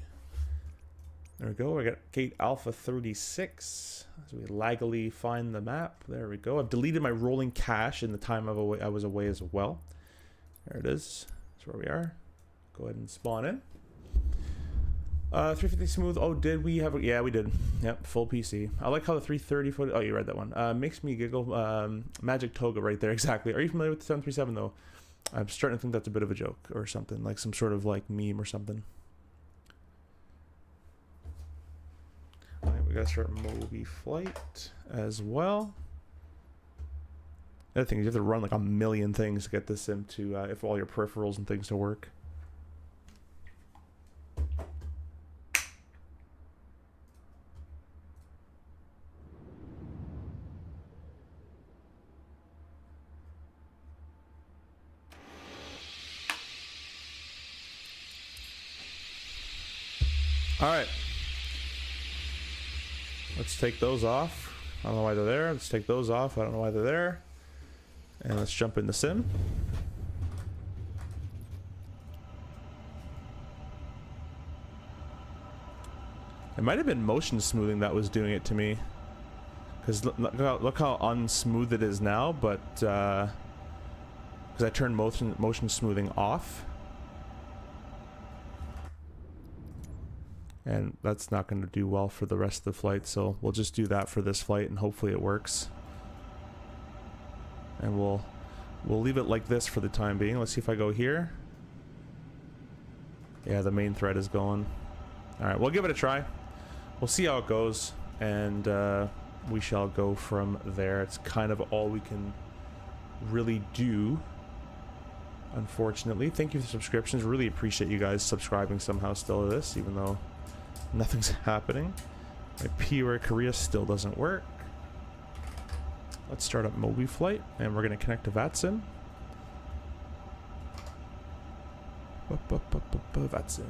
[SPEAKER 1] There we go. I got gate Alpha 36. So we laggily find the map. There we go. I've deleted my rolling cache in the time I was away as well. There it is. That's where we are. Go ahead and spawn in. 350 smooth. Oh, did we have a... Yeah, we did. Yep, full PC. I like how the 330 footage... Oh, you read that one. Makes me giggle. Magic Toga right there, exactly. Are you familiar with the 737 though? I'm starting to think that's a bit of a joke or something. Like some sort of like meme or something. We gotta start Moby flight as well. Another thing is you have to run like a million things to get this into if all your peripherals and things to work. All right. Let's take those off. I don't know why they're there. Let's take those off. I don't know why they're there. And let's jump in the sim. It might have been motion smoothing that was doing it to me. Because look how unsmooth it is now, but because I turned motion smoothing off. And that's not going to do well for the rest of the flight, so we'll just do that for this flight and hopefully it works. And we'll leave it like this for the time being. Let's see if I go here. Yeah, the main thread is going. Alright, we'll give it a try. We'll see how it goes, and we shall go from there. It's kind of all we can really do, unfortunately. Thank you for the subscriptions. Really appreciate you guys subscribing somehow still to this, even though nothing's happening. My PUR Korea still doesn't work. Let's start up Moby flight, and we're going to connect to VATSIM. VATSIM,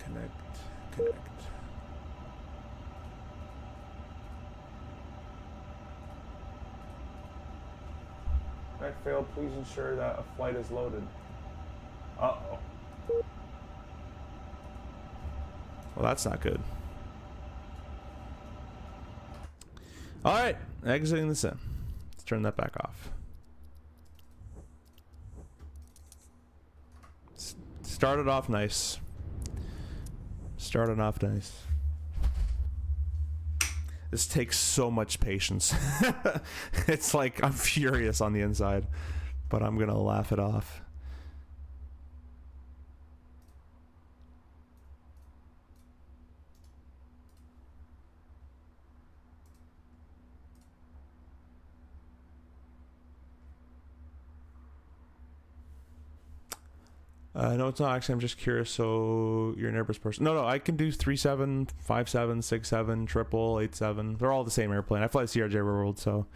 [SPEAKER 1] connect. Connect failed. Please ensure that a flight is loaded. Uh-oh. Well, that's not good. All right, exiting the sim. Let's turn that back off. Started off nice. This takes so much patience. It's like I'm furious on the inside, but I'm gonna laugh it off. No, it's not actually. I'm just curious. So you're an Airbus person? No, I can do 37, 57, 67, triple, 87. They're all the same airplane. I fly CRJ World, so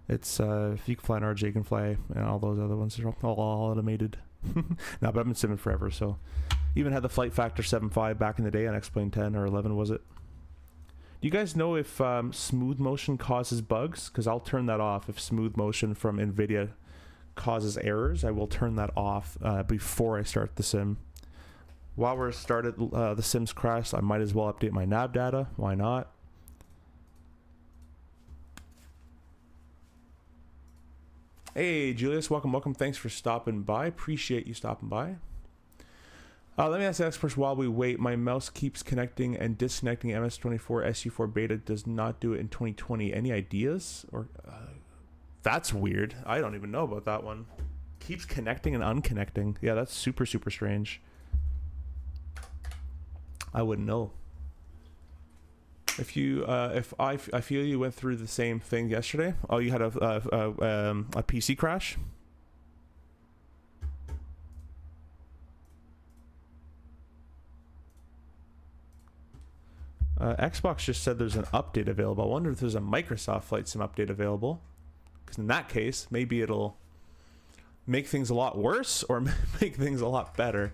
[SPEAKER 1] it's if you can fly an RJ, you can fly, and all those other ones are all automated. No, but I've been simming forever, so even had the flight factor 7.5 back in the day on X-Plane 10 or 11, was it? Do you guys know if smooth motion causes bugs? Because I'll turn that off if smooth motion from NVIDIA causes errors. I will turn that off before I start the sim. While we're started, the sim's crashed. I might as well update my nav data. Why not? Hey, Julius, welcome. Thanks for stopping by. Appreciate you stopping by. Let me ask the experts while we wait. My mouse keeps connecting and disconnecting. MS24 SU4 beta does not do it in 2020. Any ideas? Or that's weird. I don't even know about that one. Keeps connecting and unconnecting. Yeah, that's super strange. I wouldn't know. If you, if I feel you went through the same thing yesterday. Oh, you had a PC crash. Xbox just said there's an update available. I wonder if there's a Microsoft Flight Sim update available. Because in that case, maybe it'll make things a lot worse or make things a lot better.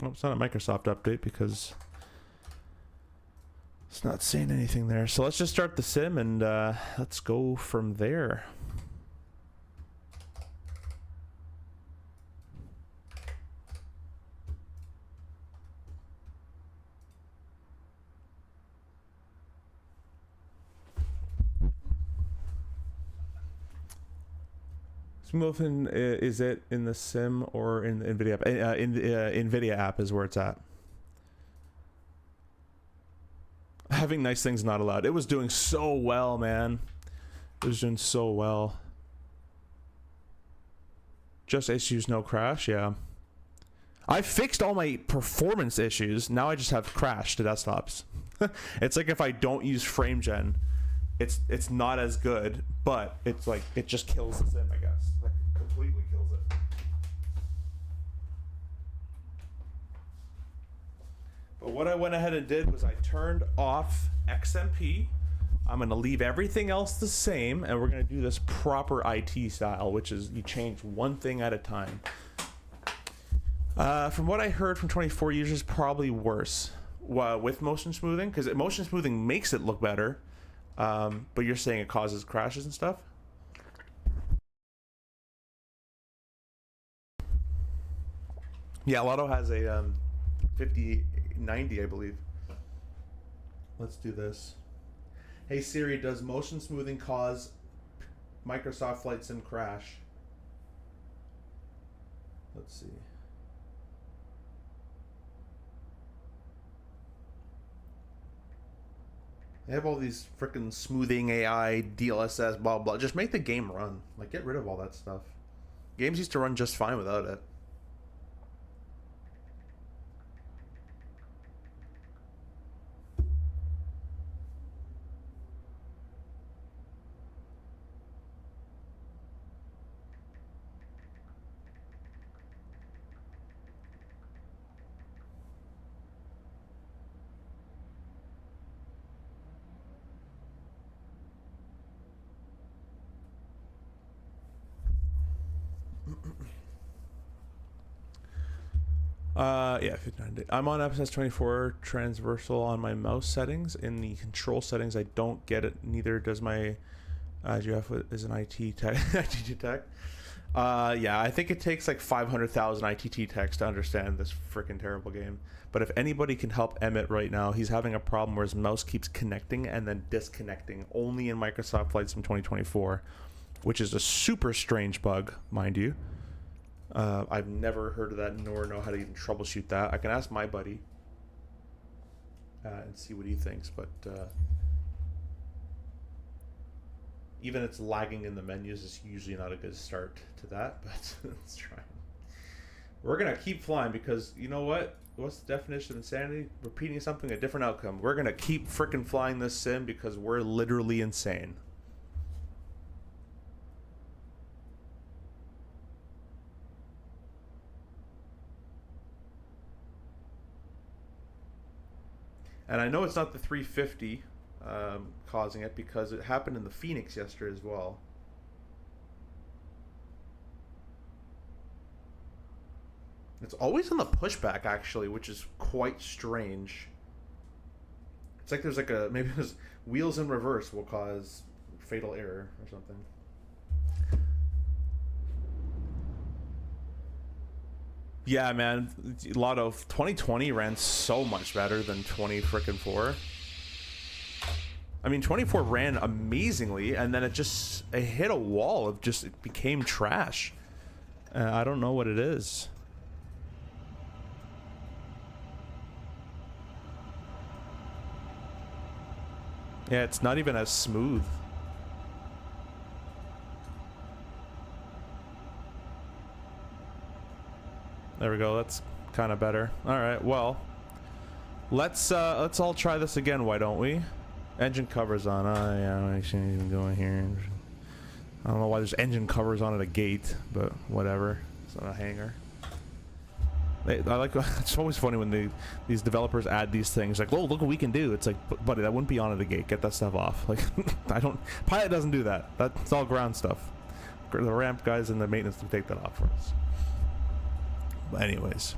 [SPEAKER 1] Oh, it's not a Microsoft update because it's not saying anything there. So let's just start the sim and let's go from there. Smoothing, is it in the sim or in the NVIDIA app? In the NVIDIA app is where it's at. Having nice things not allowed. It was doing so well, man. It was doing so well. Just issues, no crash, yeah. I fixed all my performance issues. Now I just have crash to desktops. It's like if I don't use FrameGen, it's not as good, but it's like it just kills the sim, I guess. Like completely kills it. But what I went ahead and did was I turned off XMP. I'm gonna leave everything else the same, and we're gonna do this proper IT style, which is you change one thing at a time. From what I heard from 24 users, probably worse with motion smoothing, because motion smoothing makes it look better. But you're saying it causes crashes and stuff? Yeah, Lotto has a 5090, I believe. Let's do this. Hey Siri, does motion smoothing cause Microsoft Flight Sim crash? Let's see. They have all these freaking smoothing AI, DLSS, blah, blah. Just make the game run. Like, get rid of all that stuff. Games used to run just fine without it. Yeah, 59. I'm on MSFS 24 transversal on my mouse settings. In the control settings, I don't get it. Neither does my Jeff is an IT tech. ITT tech. Yeah, I think it takes like 500,000 ITT techs to understand this freaking terrible game. But if anybody can help Emmett right now, he's having a problem where his mouse keeps connecting and then disconnecting only in Microsoft Flight Sim 2024, which is a super strange bug, mind you. I've never heard of that, nor know how to even troubleshoot that. I can ask my buddy and see what he thinks, but Even it's lagging in the menus is usually not a good start to that, but let's try. We're gonna keep flying because you know what? What's the definition of insanity? Repeating something, a different outcome. We're gonna keep frickin' flying this sim because we're literally insane. And I know it's not the 350 causing it because it happened in the Phoenix yesterday as well. It's always on the pushback actually, which is quite strange. It's like there's like a, maybe there's wheels in reverse will cause fatal error or something. Yeah, man, a lot of 2020 ran so much better than 20 I mean, 24 ran amazingly, and then it hit a wall of just, it became trash. I don't know what it is. Yeah, it's not even as smooth. There we go. That's kind of better. All right. Well, let's all try this again. Why don't we? Engine covers on. Oh yeah, I shouldn't even go in here. I don't know why there's engine covers on at a gate, but whatever. It's not a hangar. I like. It's always funny when these developers add these things. Like, oh, look what we can do. It's like, buddy, that wouldn't be on at the gate. Get that stuff off. Like, Pilot doesn't do that. That's all ground stuff. The ramp guys and the maintenance to take that off for us. But anyways,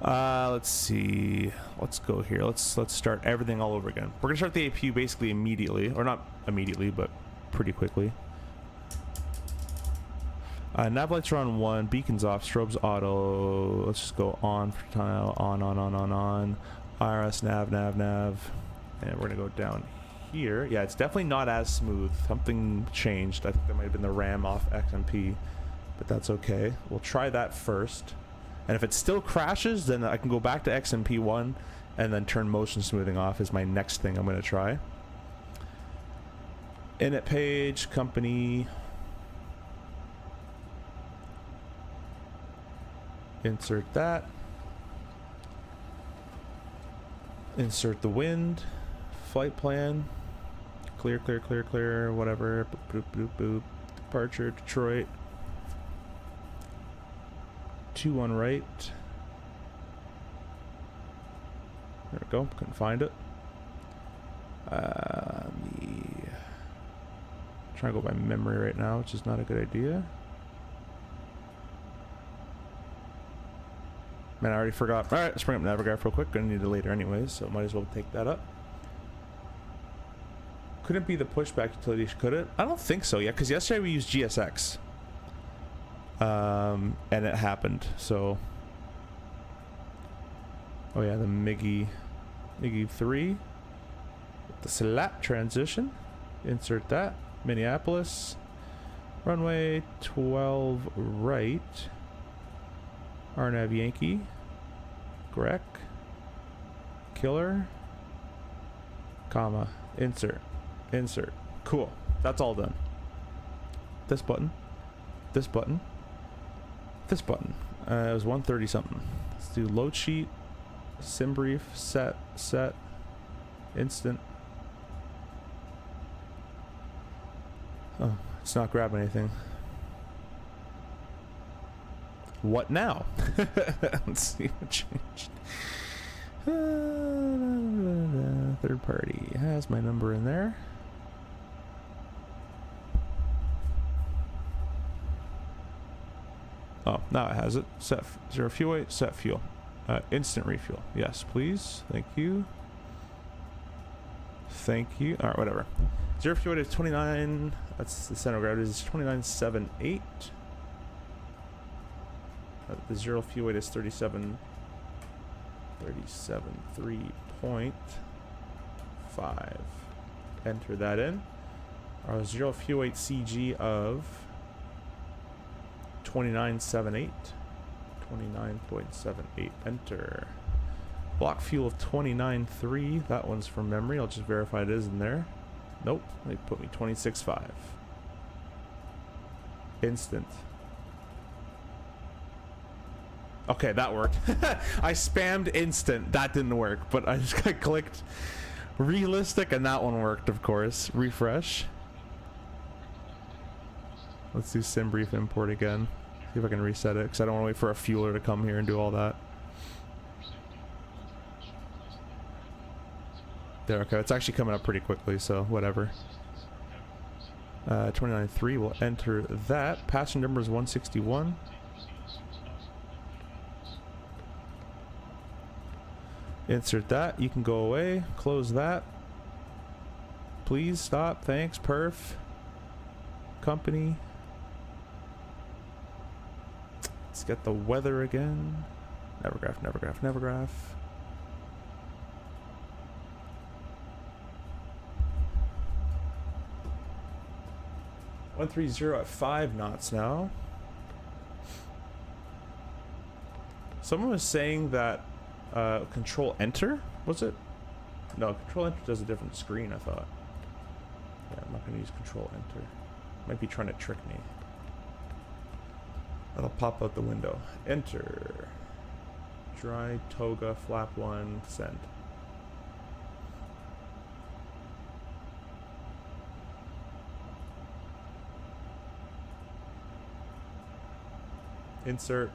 [SPEAKER 1] let's see. Let's go here. Let's start everything all over again. We're gonna start the APU basically immediately, or not immediately, but pretty quickly. Nav lights are on 1, beacons off, strobes auto. Let's just go on for time. On. IRS nav, and we're gonna go down here. Yeah, it's definitely not as smooth. Something changed. I think that might have been the RAM off XMP, but that's okay. We'll try that first. And if it still crashes, then I can go back to XMP1 and then turn motion smoothing off is my next thing I'm going to try. Init page, company. Insert that. Insert the wind. Flight plan. Clear, whatever. Boop, boop, boop, boop. Departure, Detroit. 21 right. There we go. Couldn't find it. Trying to go by memory right now, which is not a good idea. Man, I already forgot. All right, let's bring up Navigraph real quick. Gonna need it later anyways, so might as well take that up. Couldn't be the pushback utility, could it? I don't think so. Yeah, because yesterday we used GSX. And it happened, so oh yeah, the MIGI 3, the slap transition, insert that. Minneapolis, runway 12 right, RNAV Yankee, Grec, killer, comma, insert, cool. That's all done. This button, this button, this button. It was 130 something. Let's do load sheet, sim brief, set, instant. Oh, it's not grabbing anything. What now? Let's see what changed. Third party has my number in there. Oh, now it has it. Set zero fuel weight, set fuel. Instant refuel. Yes, please. Thank you. Thank you. All right, whatever. Zero fuel weight is 29. That's the center of gravity is 29.78. The zero fuel weight is 37.3.5. Enter that in. Our zero fuel weight CG of 29.78. 29.78. Enter. Block fuel of 29.3. That one's from memory. I'll just verify it is in there. Nope. They put me 26.5. Instant. Okay, that worked. I spammed instant. That didn't work, but I just got clicked realistic and that one worked, of course. Refresh. Let's do sim brief import again. See if I can reset it, because I don't want to wait for a fueler to come here and do all that. There, okay, it's actually coming up pretty quickly, so whatever. 29.3, we'll enter that. Passenger number is 161. Insert that. You can go away. Close that. Please stop. Thanks. Perf. Company. Let's get the weather again. Nevergraph, nevergraph, nevergraph. (130) at 5 knots now. Someone was saying that Control Enter, was it? No, Control Enter does a different screen, I thought. Yeah, I'm not going to use Control Enter. Might be trying to trick me. That'll pop out the window. Enter. Dry, toga, flap 1, send. Insert.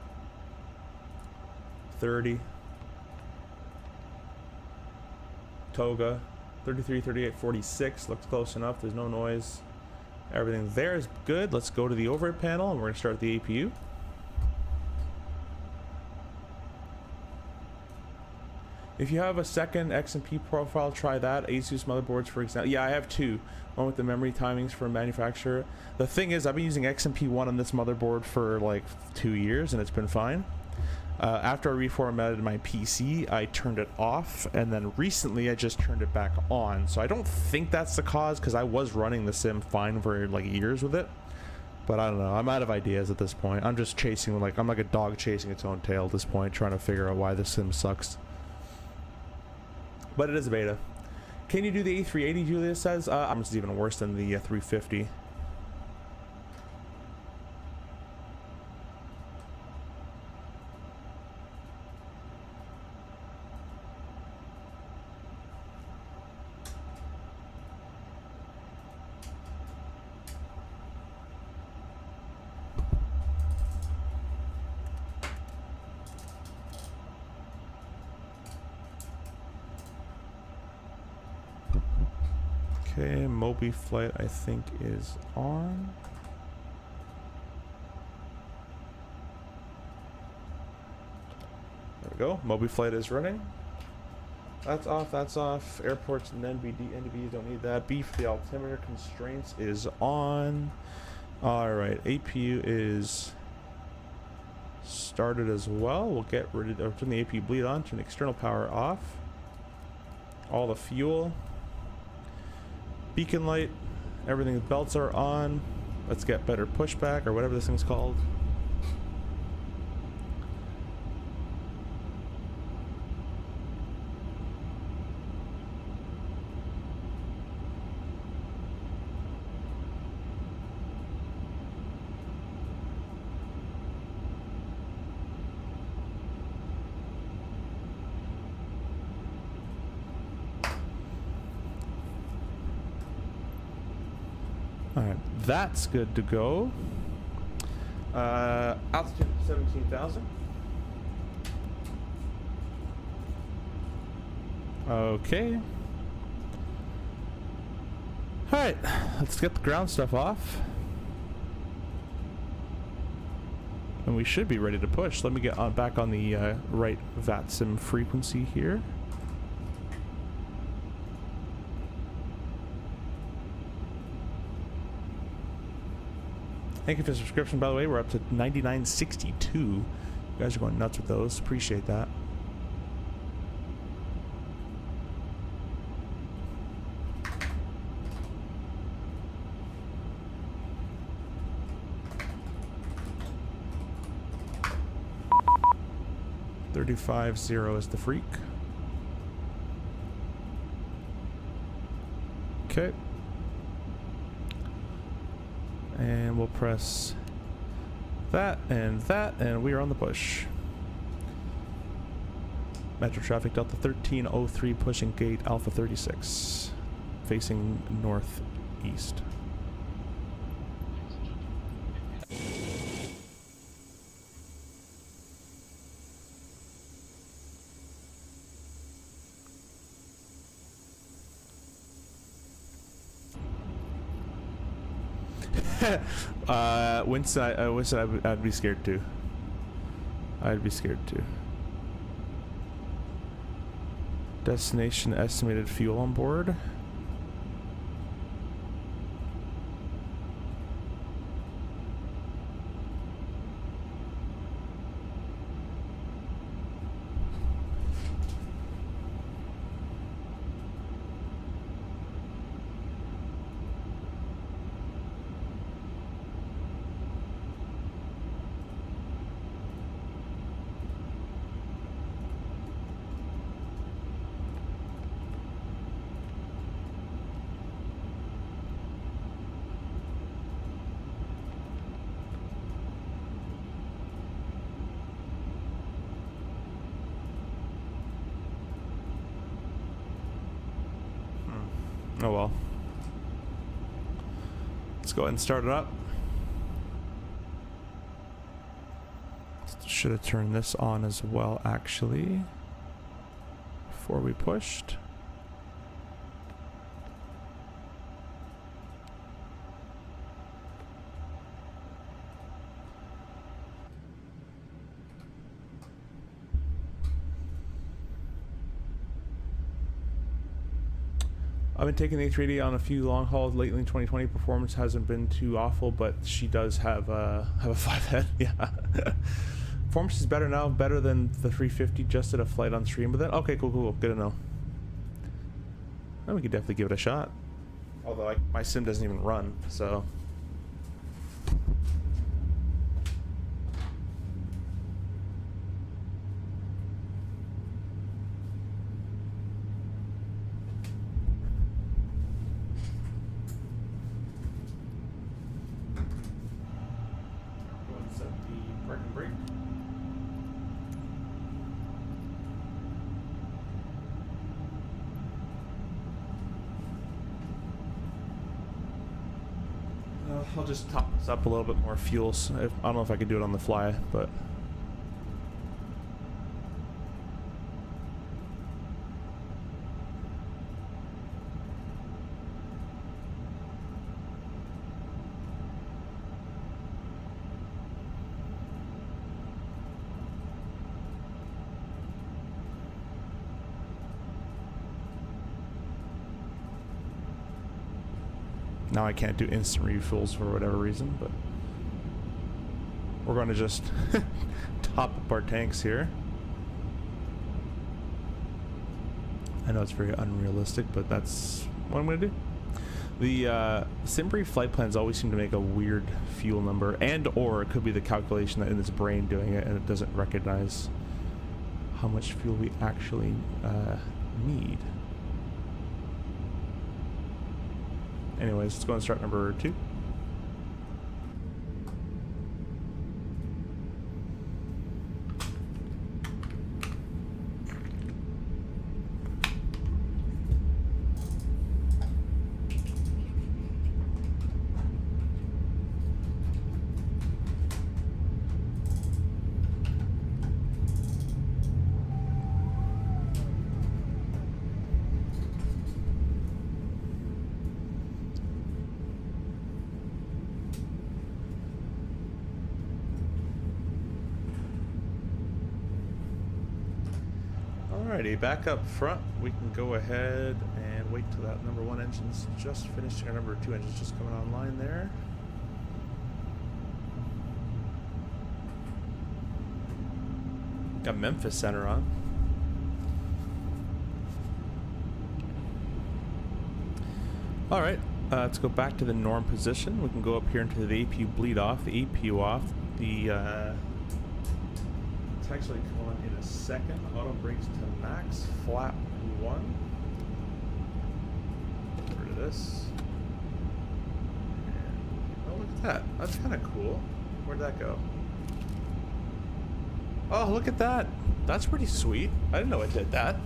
[SPEAKER 1] 30. Toga. 33, 38, 46. Looks close enough. There's no noise. Everything there is good. Let's go to the overhead panel and we're going to start the APU. If you have a second XMP profile, try that. Asus motherboards, for example. Yeah, I have two. One with the memory timings for manufacturer. The thing is, I've been using XMP1 on this motherboard for like 2 years and it's been fine. After I reformatted my PC, I turned it off, and then recently I just turned it back on. So I don't think that's the cause, because I was running the sim fine for like years with it. But I don't know. I'm out of ideas at this point. I'm just chasing, like, I'm like a dog chasing its own tail at this point, trying to figure out why the sim sucks. But it is a beta. Can you do the A380, Julia says? I'm just even worse than the 350. Okay, Moby flight I think is on. There we go. Moby flight is running. That's off, that's off. Airports and NBDs don't need that. B for the altimeter constraints is on. Alright, APU is started as well. We'll get rid of, turn the APU bleed on, turn external power off. All the fuel. Beacon light, everything, belts are on. Let's get better pushback or whatever this thing's called. Alright, that's good to go. Altitude 17,000. Okay. Alright, let's get the ground stuff off. And we should be ready to push. Let me get on back on the right VATSIM frequency here. Thank you for the subscription, by the way. We're up to 99.62. You guys are going nuts with those. Appreciate that. $35.0 is the freak. Okay. And we'll press that, and we are on the push. Metro traffic Delta 1303 pushing gate Alpha 36, facing northeast. Winston, I'd be scared too. I'd be scared too. Destination estimated fuel on board. Oh well. Let's go ahead and start it up. Should have turned this on as well, actually, before we pushed. I've been taking the A380 on a few long hauls lately in 2020. Performance hasn't been too awful, but she does have a 5 head. Yeah. Performance is better now, better than the 350. Just did a flight on stream, but then okay, cool, good to know. Well, we could definitely give it a shot. Although my sim doesn't even run, so. I'll just top this up a little bit more fuel. So I don't know if I can do it on the fly, but now I can't do instant refuels for whatever reason, but we're going to just top up our tanks here. I know it's very unrealistic, but that's what I'm going to do. The SimBrief flight plans always seem to make a weird fuel number, and or it could be the calculation that in its brain doing it and it doesn't recognize how much fuel we actually need. Anyways, let's go and start number 2. Alrighty, back up front, we can go ahead and wait till that number 1 engine's just finished, our number 2 engine's just coming online there. Got Memphis Center on. Alright, let's go back to the norm position. We can go up here into the APU bleed off, the APU off, the it's actually come on in a second. Auto brakes to max, flap 1. Get rid of this. And, oh, look at that. That's kind of cool. Where'd that go? Oh, look at that. That's pretty sweet. I didn't know it did that.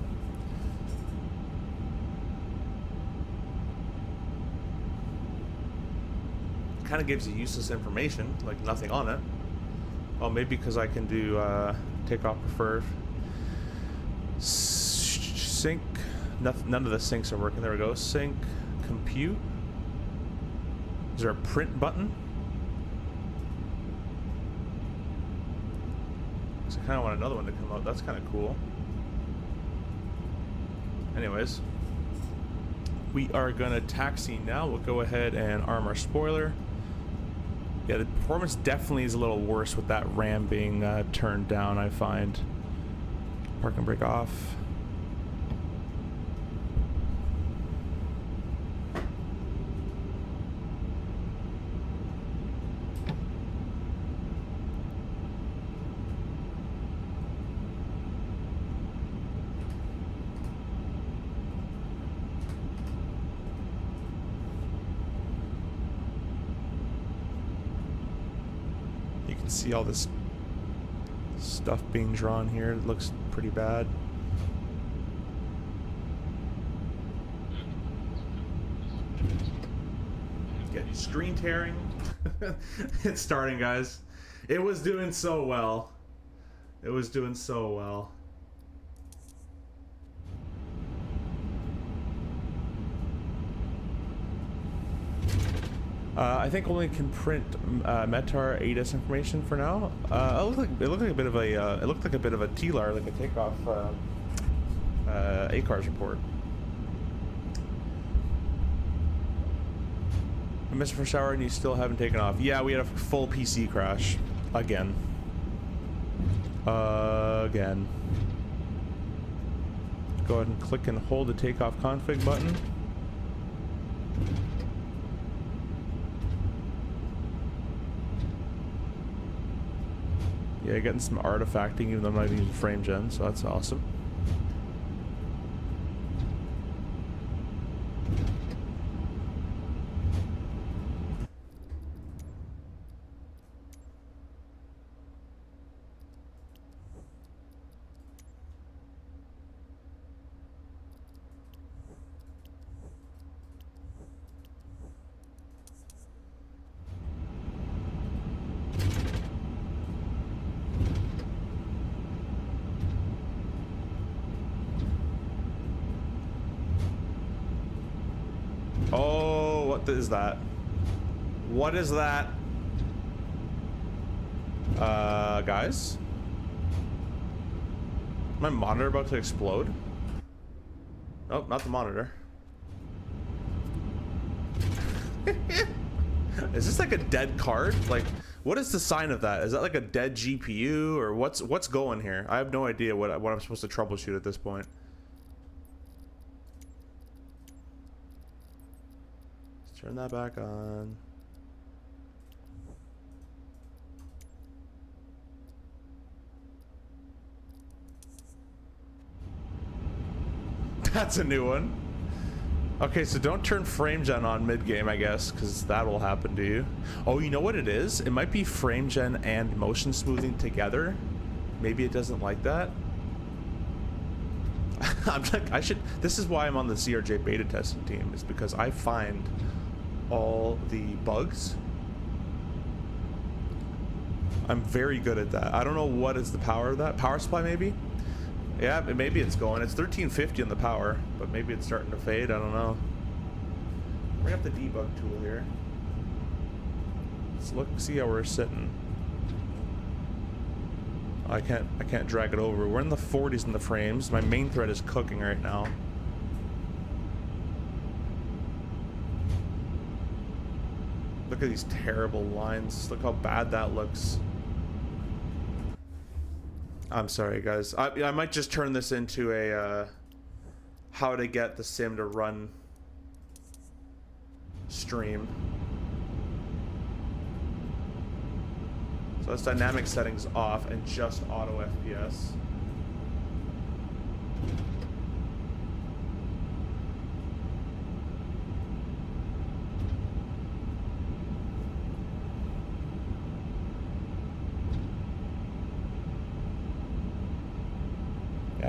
[SPEAKER 1] Kind of gives you useless information, like nothing on it. Oh, maybe because I can do takeoff preferred. Sync. None of the syncs are working. There we go. Sync. Compute. Is there a print button? So I kind of want another one to come out. That's kind of cool. Anyways, we are going to taxi now. We'll go ahead and arm our spoiler. Yeah, the performance definitely is a little worse with that RAM being turned down, I find. Park and brake off. See all this stuff being drawn here. It looks pretty bad. Getting screen tearing. It's starting, guys. It was doing so well. It was doing so well. I think only can print Metar ADAS information for now. It looked like a bit of a TLAR, like a takeoff ACARS report. I missed for shower and you still haven't taken off. Yeah, we had a full PC crash again. Again. Go ahead and click and hold the takeoff config button. Yeah, getting some artifacting even though I'm not using frame gen, so that's awesome. Oh, what is that? What is that? Guys? My monitor about to explode? Nope, not the monitor. Is this like a dead card? Like, what is the sign of that? Is that like a dead GPU or what's going here? I have no idea what I'm supposed to troubleshoot at this point. Turn that back on. That's a new one. Okay, so don't turn frame gen on mid-game, I guess, because that will happen to you. Oh, you know what it is? It might be frame gen and motion smoothing together. Maybe it doesn't like that. I'm like, this is why I'm on the CRJ beta testing team, is because I find all the bugs. I'm very good at that. I don't know what is the power of that. Power supply maybe? Yeah, maybe it's going. It's 1350 on the power, but maybe it's starting to fade. I don't know. Bring up the debug tool here. Let's look, see how we're sitting. I can't drag it over. We're in the 40s in the frames. My main thread is cooking right now. Look at these terrible lines. Look how bad that looks. I'm sorry, guys. I might just turn this into a how to get the sim to run stream. So that's dynamic settings off and just auto FPS.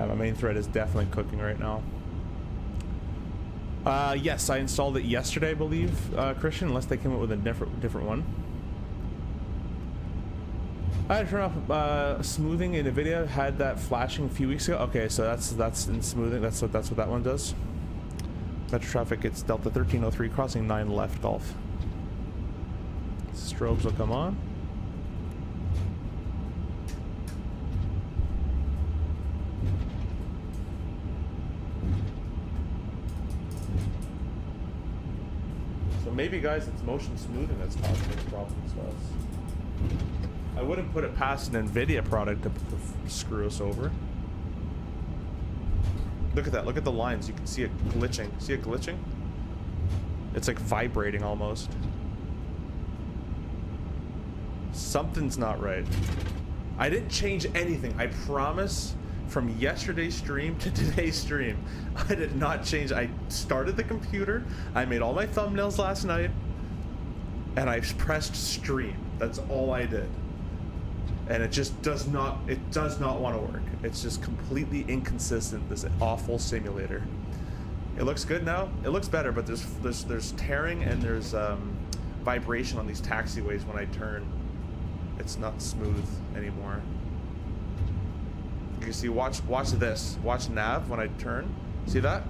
[SPEAKER 1] My main thread is definitely cooking right now. Yes, I installed it yesterday, I believe, Christian, unless they came up with a different one. I had to turn off smoothing in NVIDIA. Had that flashing a few weeks ago. Okay, so that's in smoothing. That's what that one does. Metro traffic. It's Delta 1303 crossing 9 left Golf. Strobes will come on. So maybe, guys, it's motion smoothing that's causing these problems to us. I wouldn't put it past an NVIDIA product to screw us over. Look at that. Look at the lines. You can see it glitching. See it glitching? It's like vibrating almost. Something's not right. I didn't change anything. I promise. From yesterday's stream to today's stream, I did not change. I started the computer. I made all my thumbnails last night. And I pressed stream. That's all I did. And it just does not want to work. It's just completely inconsistent, this awful simulator. It looks good now. It looks better, but there's tearing and there's vibration on these taxiways when I turn. It's not smooth anymore. You can see, watch this. Watch nav when I turn. See that?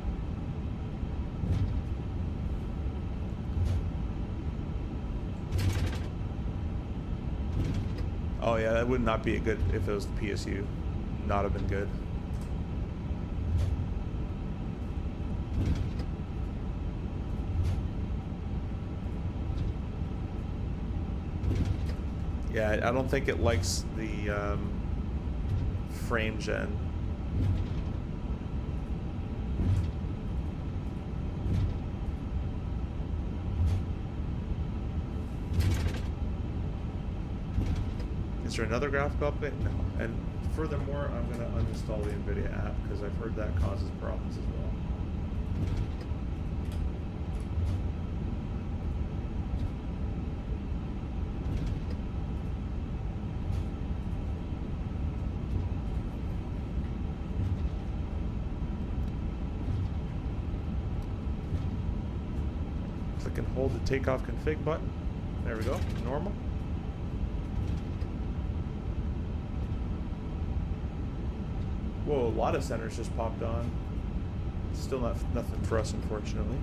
[SPEAKER 1] Oh yeah, that would not be a good if it was the PSU. Not have been good. Yeah, I don't think it likes the frame gen. Is there another graphical update? No. And furthermore, I'm going to uninstall the NVIDIA app because I've heard that causes problems as well. Click and hold the takeoff config button. There we go. Normal. Whoa, a lot of centers just popped on. Still nothing for us, unfortunately.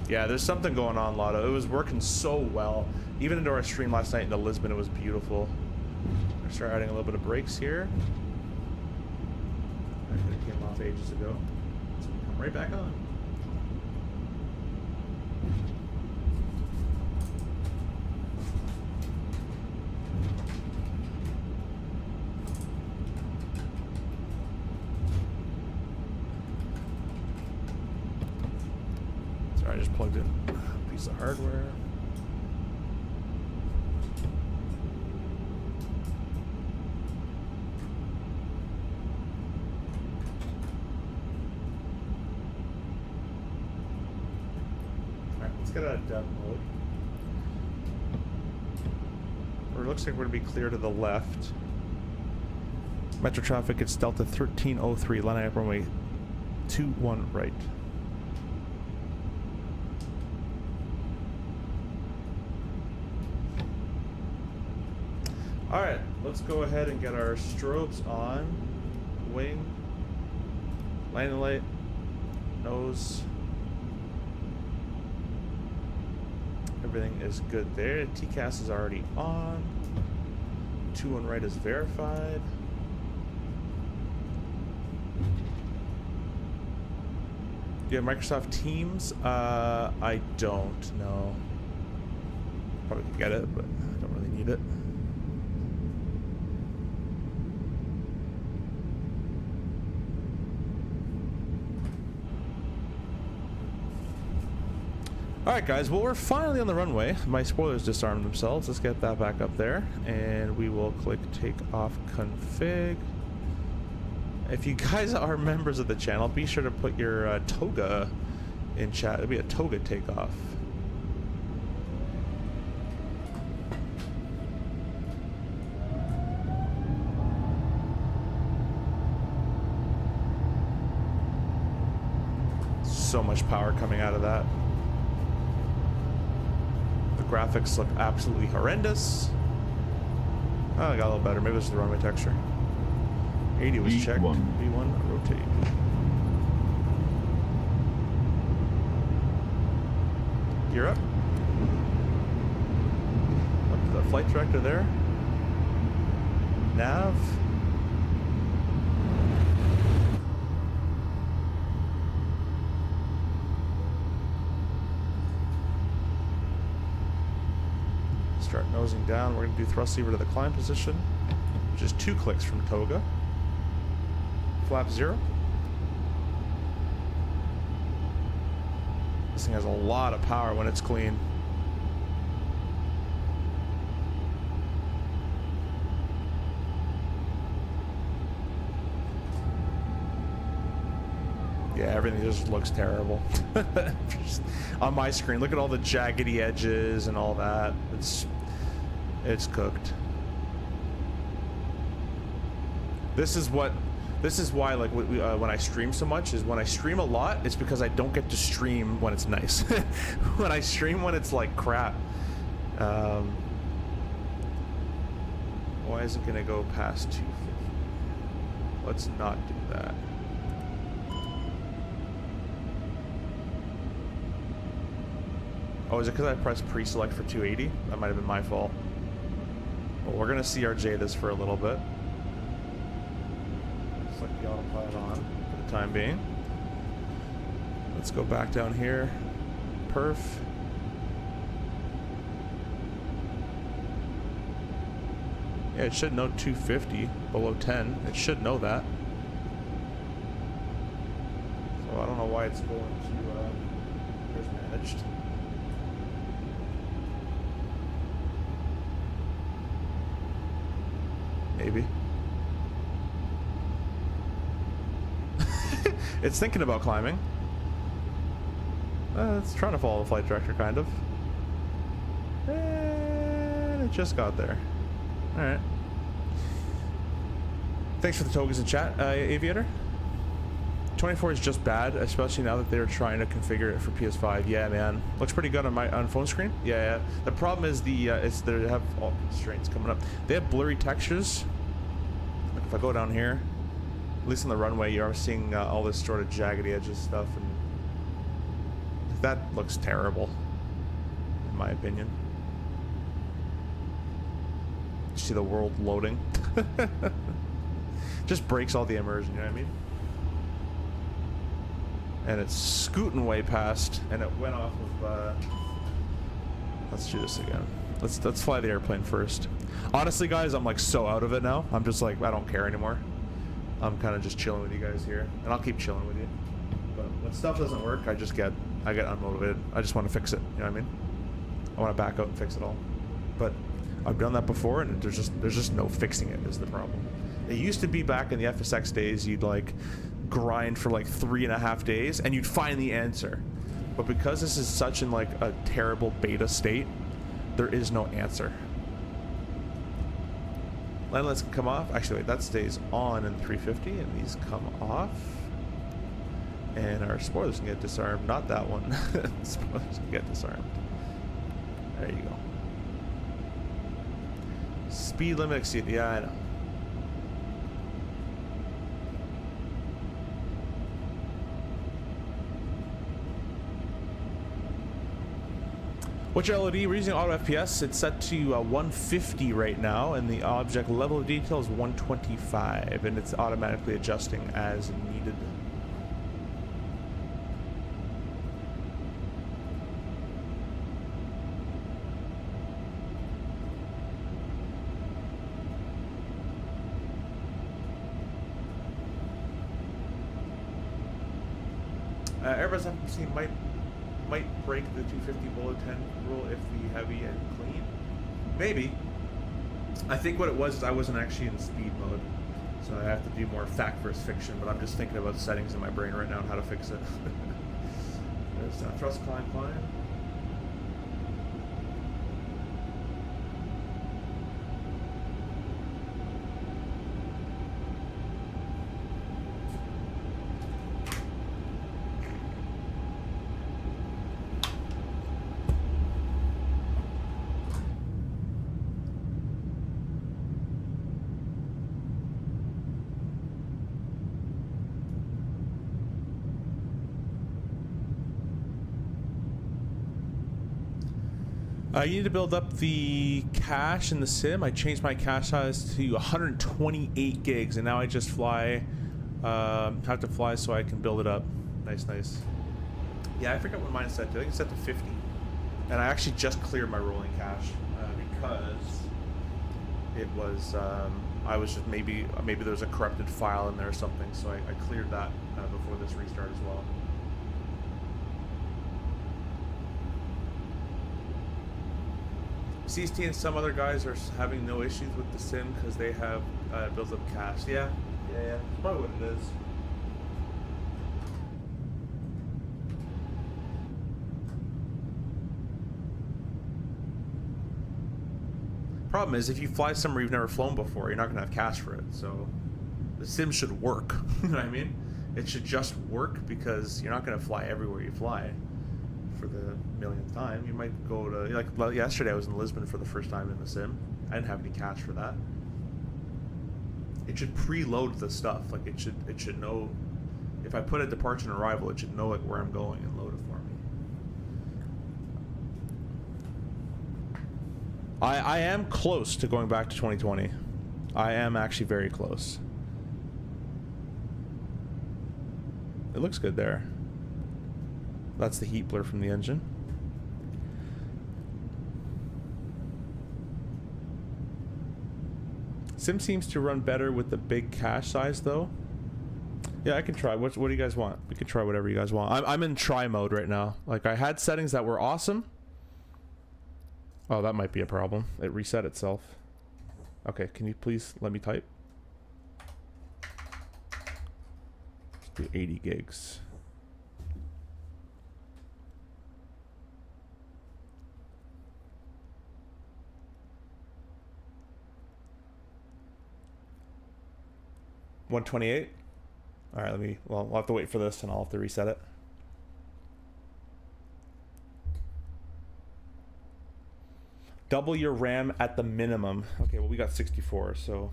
[SPEAKER 1] Yeah, there's something going on, Lotto. It was working so well. Even into our stream last night into Lisbon, it was beautiful. I'm gonna start adding a little bit of brakes here. It came off ages ago. So we come right back on. I just plugged in a piece of hardware. Alright, let's get out of dev mode. Or it looks like we're going to be clear to the left. Metro traffic, it's Delta 1303, line up runway 21 right. Alright, let's go ahead and get our strobes on. Wing, landing light, nose. Everything is good there. TCAS is already on. 2 on right is verified. Do you have Microsoft Teams? I don't know. Probably could get it, but I don't really need it. Alright guys, well we're finally on the runway. My spoilers disarmed themselves. Let's get that back up there. And we will click takeoff config. If you guys are members of the channel, be sure to put your toga in chat. It'll be a toga takeoff. so much power coming out of that. The graphics look absolutely horrendous. Oh, I got a little better. Maybe this is the runway texture. 80 was checked. V1, rotate. Gear up. Up to the flight director there. Nav. Start nosing down. We're going to do thrust lever to the climb position, which is 2 clicks from toga. Flap 0. This thing has a lot of power when it's clean. Yeah, everything just looks terrible. Just on my screen, look at all the jaggedy edges and all that. It's cooked. This is why, like, when I stream so much, is when I stream a lot, it's because I don't get to stream when it's nice. When I stream when it's like crap. Why is it gonna go past 250? Let's not do that. Oh, is it because I pressed pre-select for 280? That might have been my fault. Well, we're gonna CRJ this for a little bit. Select the autopilot on for the time being. Let's go back down here. Perf. Yeah, it should know 250 below 10. It should know that. So I don't know why it's going to there's managed. Maybe. It's thinking about climbing. It's trying to follow the flight director, kind of. And it just got there. Alright. Thanks for the tokens in chat, Aviator. 24 is just bad, especially now that they're trying to configure it for PS5. Yeah, man. Looks pretty good on my phone screen. Yeah. The problem is they have constraints coming up. They have blurry textures. Like if I go down here, at least on the runway, you are seeing all this sort of jaggedy edges stuff, and that looks terrible, in my opinion. You see the world loading. Just breaks all the immersion, you know what I mean? And it's scooting way past, and it went off of let's do this again. Let's fly the airplane first. Honestly, guys, I'm like so out of it now. I'm just like, I don't care anymore. I'm kind of just chilling with you guys here, and I'll keep chilling with you. But when stuff doesn't work, I get unmotivated. I just want to fix it, you know what I mean? I want to back out and fix it all. But I've done that before, and there's just no fixing it is the problem. It used to be back in the FSX days, you'd like grind for like 3.5 days and you'd find the answer. But because this is such in like a terrible beta state, there is no answer. Landlets can come off. Actually, wait, that stays on in 350, and these come off. And our spoilers can get disarmed. Not that one. Spoilers can get disarmed. There you go. Speed limit exceed. Yeah, I know. What's your LOD? We're using auto FPS. It's set to 150 right now, and the object level of detail is 125, and it's automatically adjusting as needed. Airbus FMC might break the 250 below 10 rule if the heavy and clean. Maybe. I think what it was is I wasn't actually in speed mode, so I have to do more fact versus fiction, but I'm just thinking about settings in my brain right now and how to fix it. There's thrust climb. You need to build up the cache in the sim. I changed my cache size to 128 gigs, and now I just fly. Have to fly so I can build it up. Nice, nice. Yeah, I forgot what mine is set to. I think it's set to 50. And I actually just cleared my rolling cache because it was. I was just maybe there was a corrupted file in there or something, so I cleared that before this restart as well. CST and some other guys are having no issues with the sim because they have built up cache. Yeah, that's probably what it is. Problem is, if you fly somewhere you've never flown before, you're not going to have cache for it. So the sim should work. You know what I mean? It should just work because you're not going to fly everywhere you fly for the millionth time. You might go to, like yesterday I was in Lisbon for the first time in the sim. I didn't have any cache for that. It should preload the stuff. Like it should know, if I put a departure and arrival, it should know like where I'm going and load it for me. I am close to going back to 2020. I am actually very close. It looks good there. That's the heat blur from the engine. Sim seems to run better with the big cache size though. Yeah, I can try. What do you guys want? We can try whatever you guys want. I'm in try mode right now. Like I had settings that were awesome. Oh, that might be a problem. It reset itself. Okay, can you please let me type? Let's do 80 gigs. $128? All right, well, we'll have to wait for this and I'll have to reset it. Double your RAM at the minimum. Okay, well, we got 64, so. All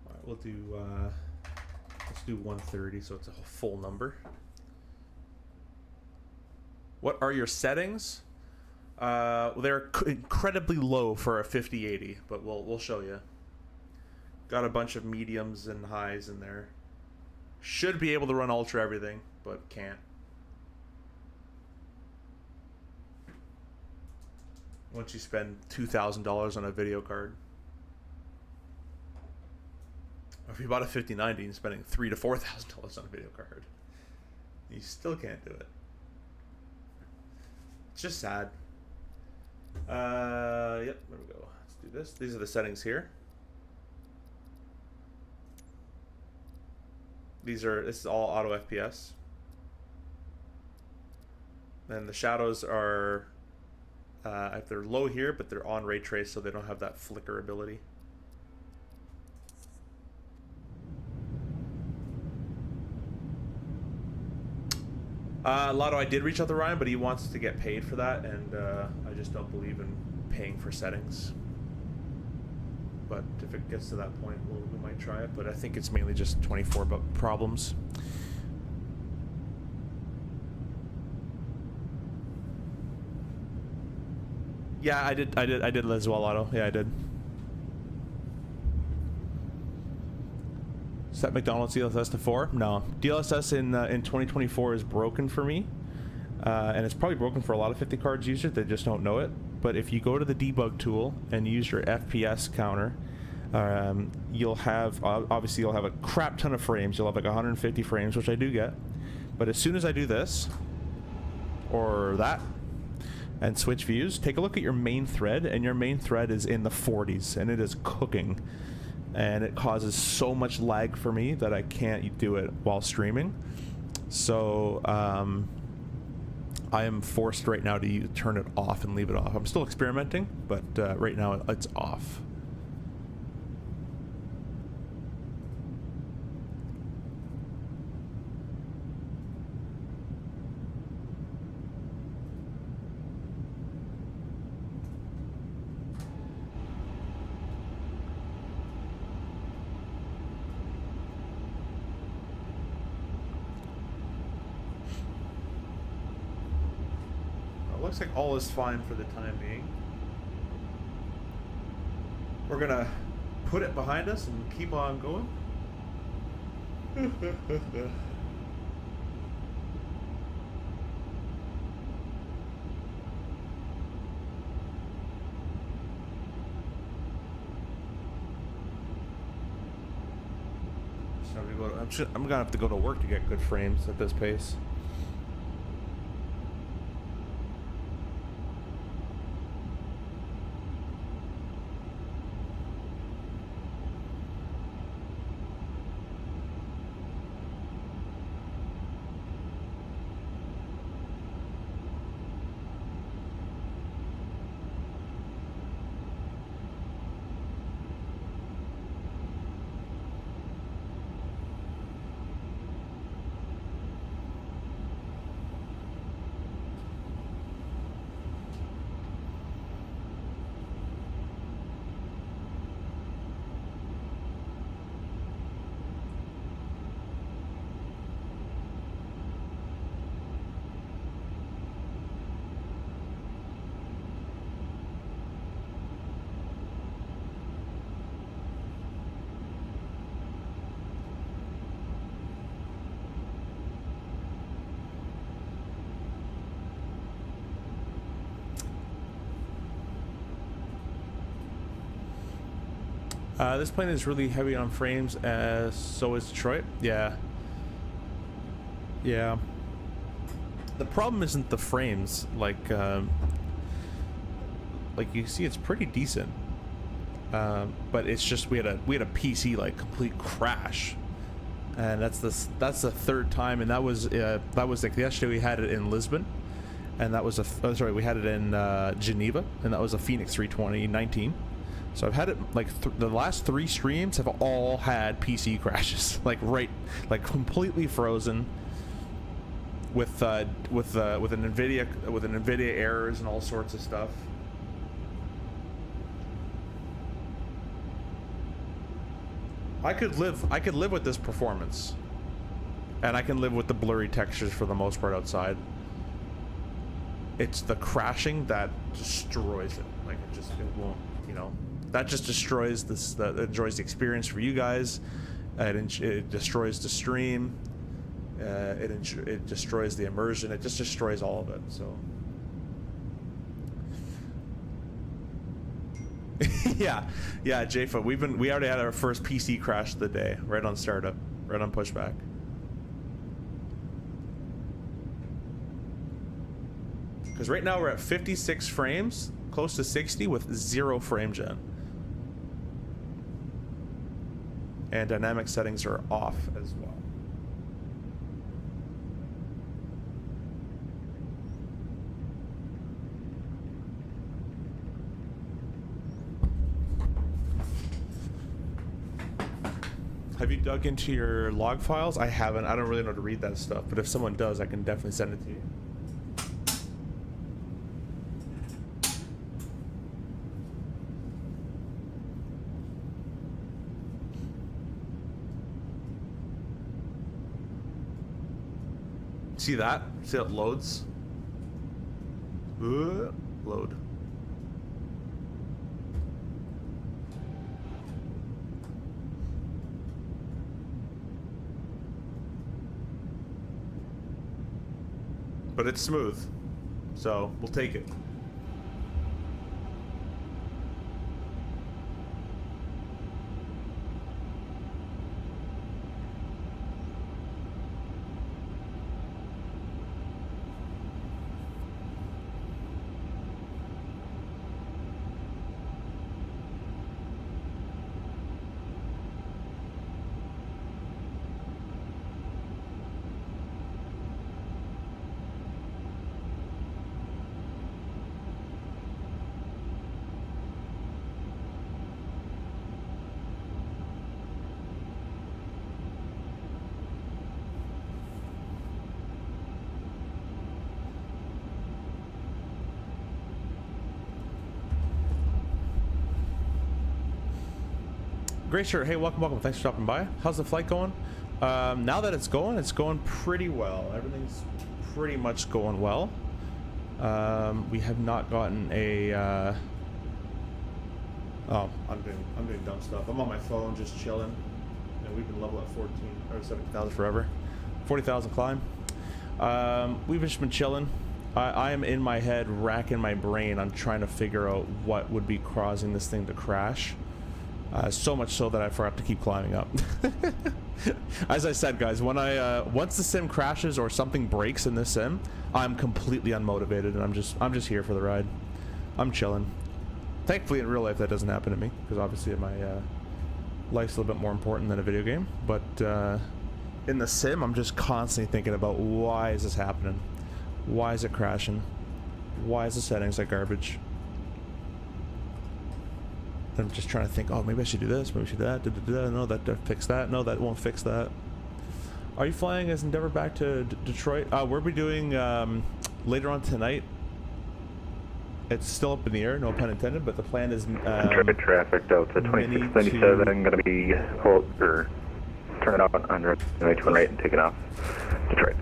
[SPEAKER 1] right, we'll do, let's do 130, so it's a full number. What are your settings? They're incredibly low for a 5080, but we'll show you. Got a bunch of mediums and highs in there. Should be able to run ultra everything, but can't. Once you spend $2,000 on a video card. Or if you bought a 5090 and spending $3,000 to $4,000 on a video card, you still can't do it. It's just sad. Yep, there we go. Let's do this. These are the settings here. This is all auto FPS. And the shadows are, if they're low here, but they're on ray trace, so they don't have that flicker ability. Lotto, I did reach out to Ryan, but he wants to get paid for that, and I just don't believe in paying for settings. But if it gets to that point, we might try it, but I think it's mainly just 24 problems. Yeah, I did as well, Lotto. Yeah, I did. Set McDonald's DLSS to 4? No. DLSS in 2024 is broken for me. And it's probably broken for a lot of 50 cards users that just don't know it. But if you go to the debug tool and use your FPS counter, you'll have, obviously you'll have a crap ton of frames. You'll have like 150 frames, which I do get. But as soon as I do this, or that, and switch views, take a look at your main thread, and your main thread is in the 40s, and it is cooking. And it causes so much lag for me that I can't do it while streaming. So I am forced right now to turn it off and leave it off. I'm still experimenting, but right now it's off. looks like all is fine for the time being. We're gonna put it behind us and keep on going. I'm gonna have to go to work to get good frames at this pace. This plane is really heavy on frames, as so is Detroit. Yeah. Yeah. The problem isn't the frames. Like you see, it's pretty decent. But it's just we had a PC like complete crash, and that's the third time, and that was like yesterday we had it in Lisbon, and that was sorry, we had it in Geneva, and that was a Phoenix 320-19. So I've had it like the last 3 streams have all had PC crashes, like completely frozen with an NVIDIA errors and all sorts of stuff. I could live with this performance, and I can live with the blurry textures for the most part outside. It's the crashing that destroys it. Like it won't, you know. That just destroys this. That destroys the experience for you guys. It destroys the stream. It destroys the immersion. It just destroys all of it. So, yeah, Jafa. We already had our first PC crash of the day, right on startup, right on pushback. Because right now we're at 56 frames, close to 60 with 0 frame gen. And dynamic settings are off as well. Have you dug into your log files? I haven't. I don't really know how to read that stuff, but if someone does, I can definitely send it to you. See that? See how it loads? Load. But it's smooth, so we'll take it. Great shirt. Hey, welcome. Thanks for stopping by. How's the flight going? Now that it's going pretty well. Everything's pretty much going well. We have not gotten a, oh, I'm doing dumb stuff. I'm on my phone just chilling. And we've been level at 14, or 70,000 forever. 40,000 climb. We've just been chilling. I am in my head racking my brain on trying to figure out what would be causing this thing to crash. So much so that I forgot to keep climbing up. As I said, guys, when once the sim crashes or something breaks in this sim, I'm completely unmotivated and I'm just here for the ride. I'm chilling. Thankfully, in real life, that doesn't happen to me because obviously my life's a little bit more important than a video game. But in the sim, I'm just constantly thinking about why is this happening? Why is it crashing? Why is the settings like garbage? I'm just trying to think, oh, maybe I should do this, maybe I should do that. No, that fix that. No, that won't fix that. Are you flying as Endeavor back to Detroit? We'll be doing later on tonight. It's still up in the air, no pun intended, but the plan is
[SPEAKER 2] Detroit traffic Delta 2697 going to be hold or turn it on under to right and take it off. Detroit.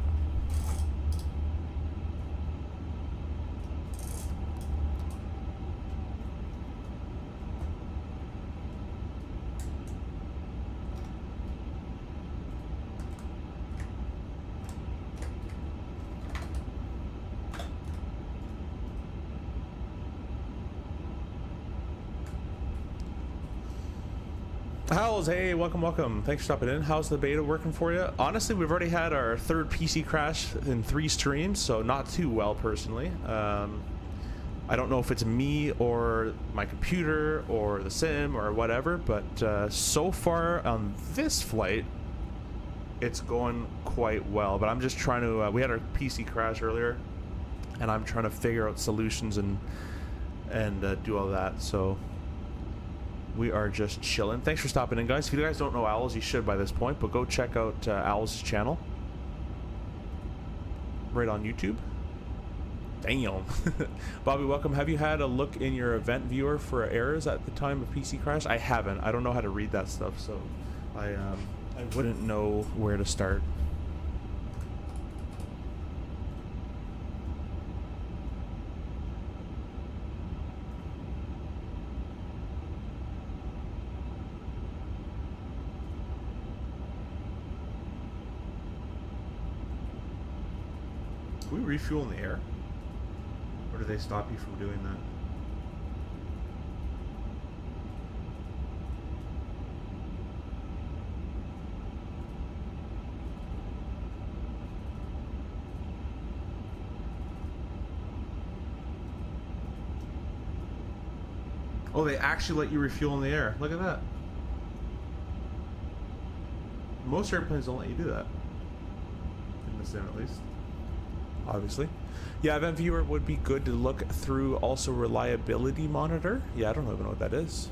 [SPEAKER 1] Howls, hey, welcome. Thanks for stopping in. How's the beta working for you? Honestly, we've already had our third PC crash in 3 streams, so not too well personally. I don't know if it's me or my computer or the sim or whatever, but so far on this flight, it's going quite well. But I'm just trying to, we had our PC crash earlier, and I'm trying to figure out solutions and do all that, so we are just chilling. Thanks for stopping in, guys. If you guys don't know Owls, you should by this point, but go check out Owls' channel right on YouTube. Damn. Bobby, welcome. Have you had a look in your event viewer for errors at the time of PC crash? I haven't. I don't know how to read that stuff, so I wouldn't know where to start. Can we refuel in the air? Or do they stop you from doing that? Oh, they actually let you refuel in the air. Look at that. Most airplanes don't let you do that. In the sim, at least. Obviously. Yeah, event viewer would be good to look through. Also reliability monitor. Yeah, I don't even know what that is.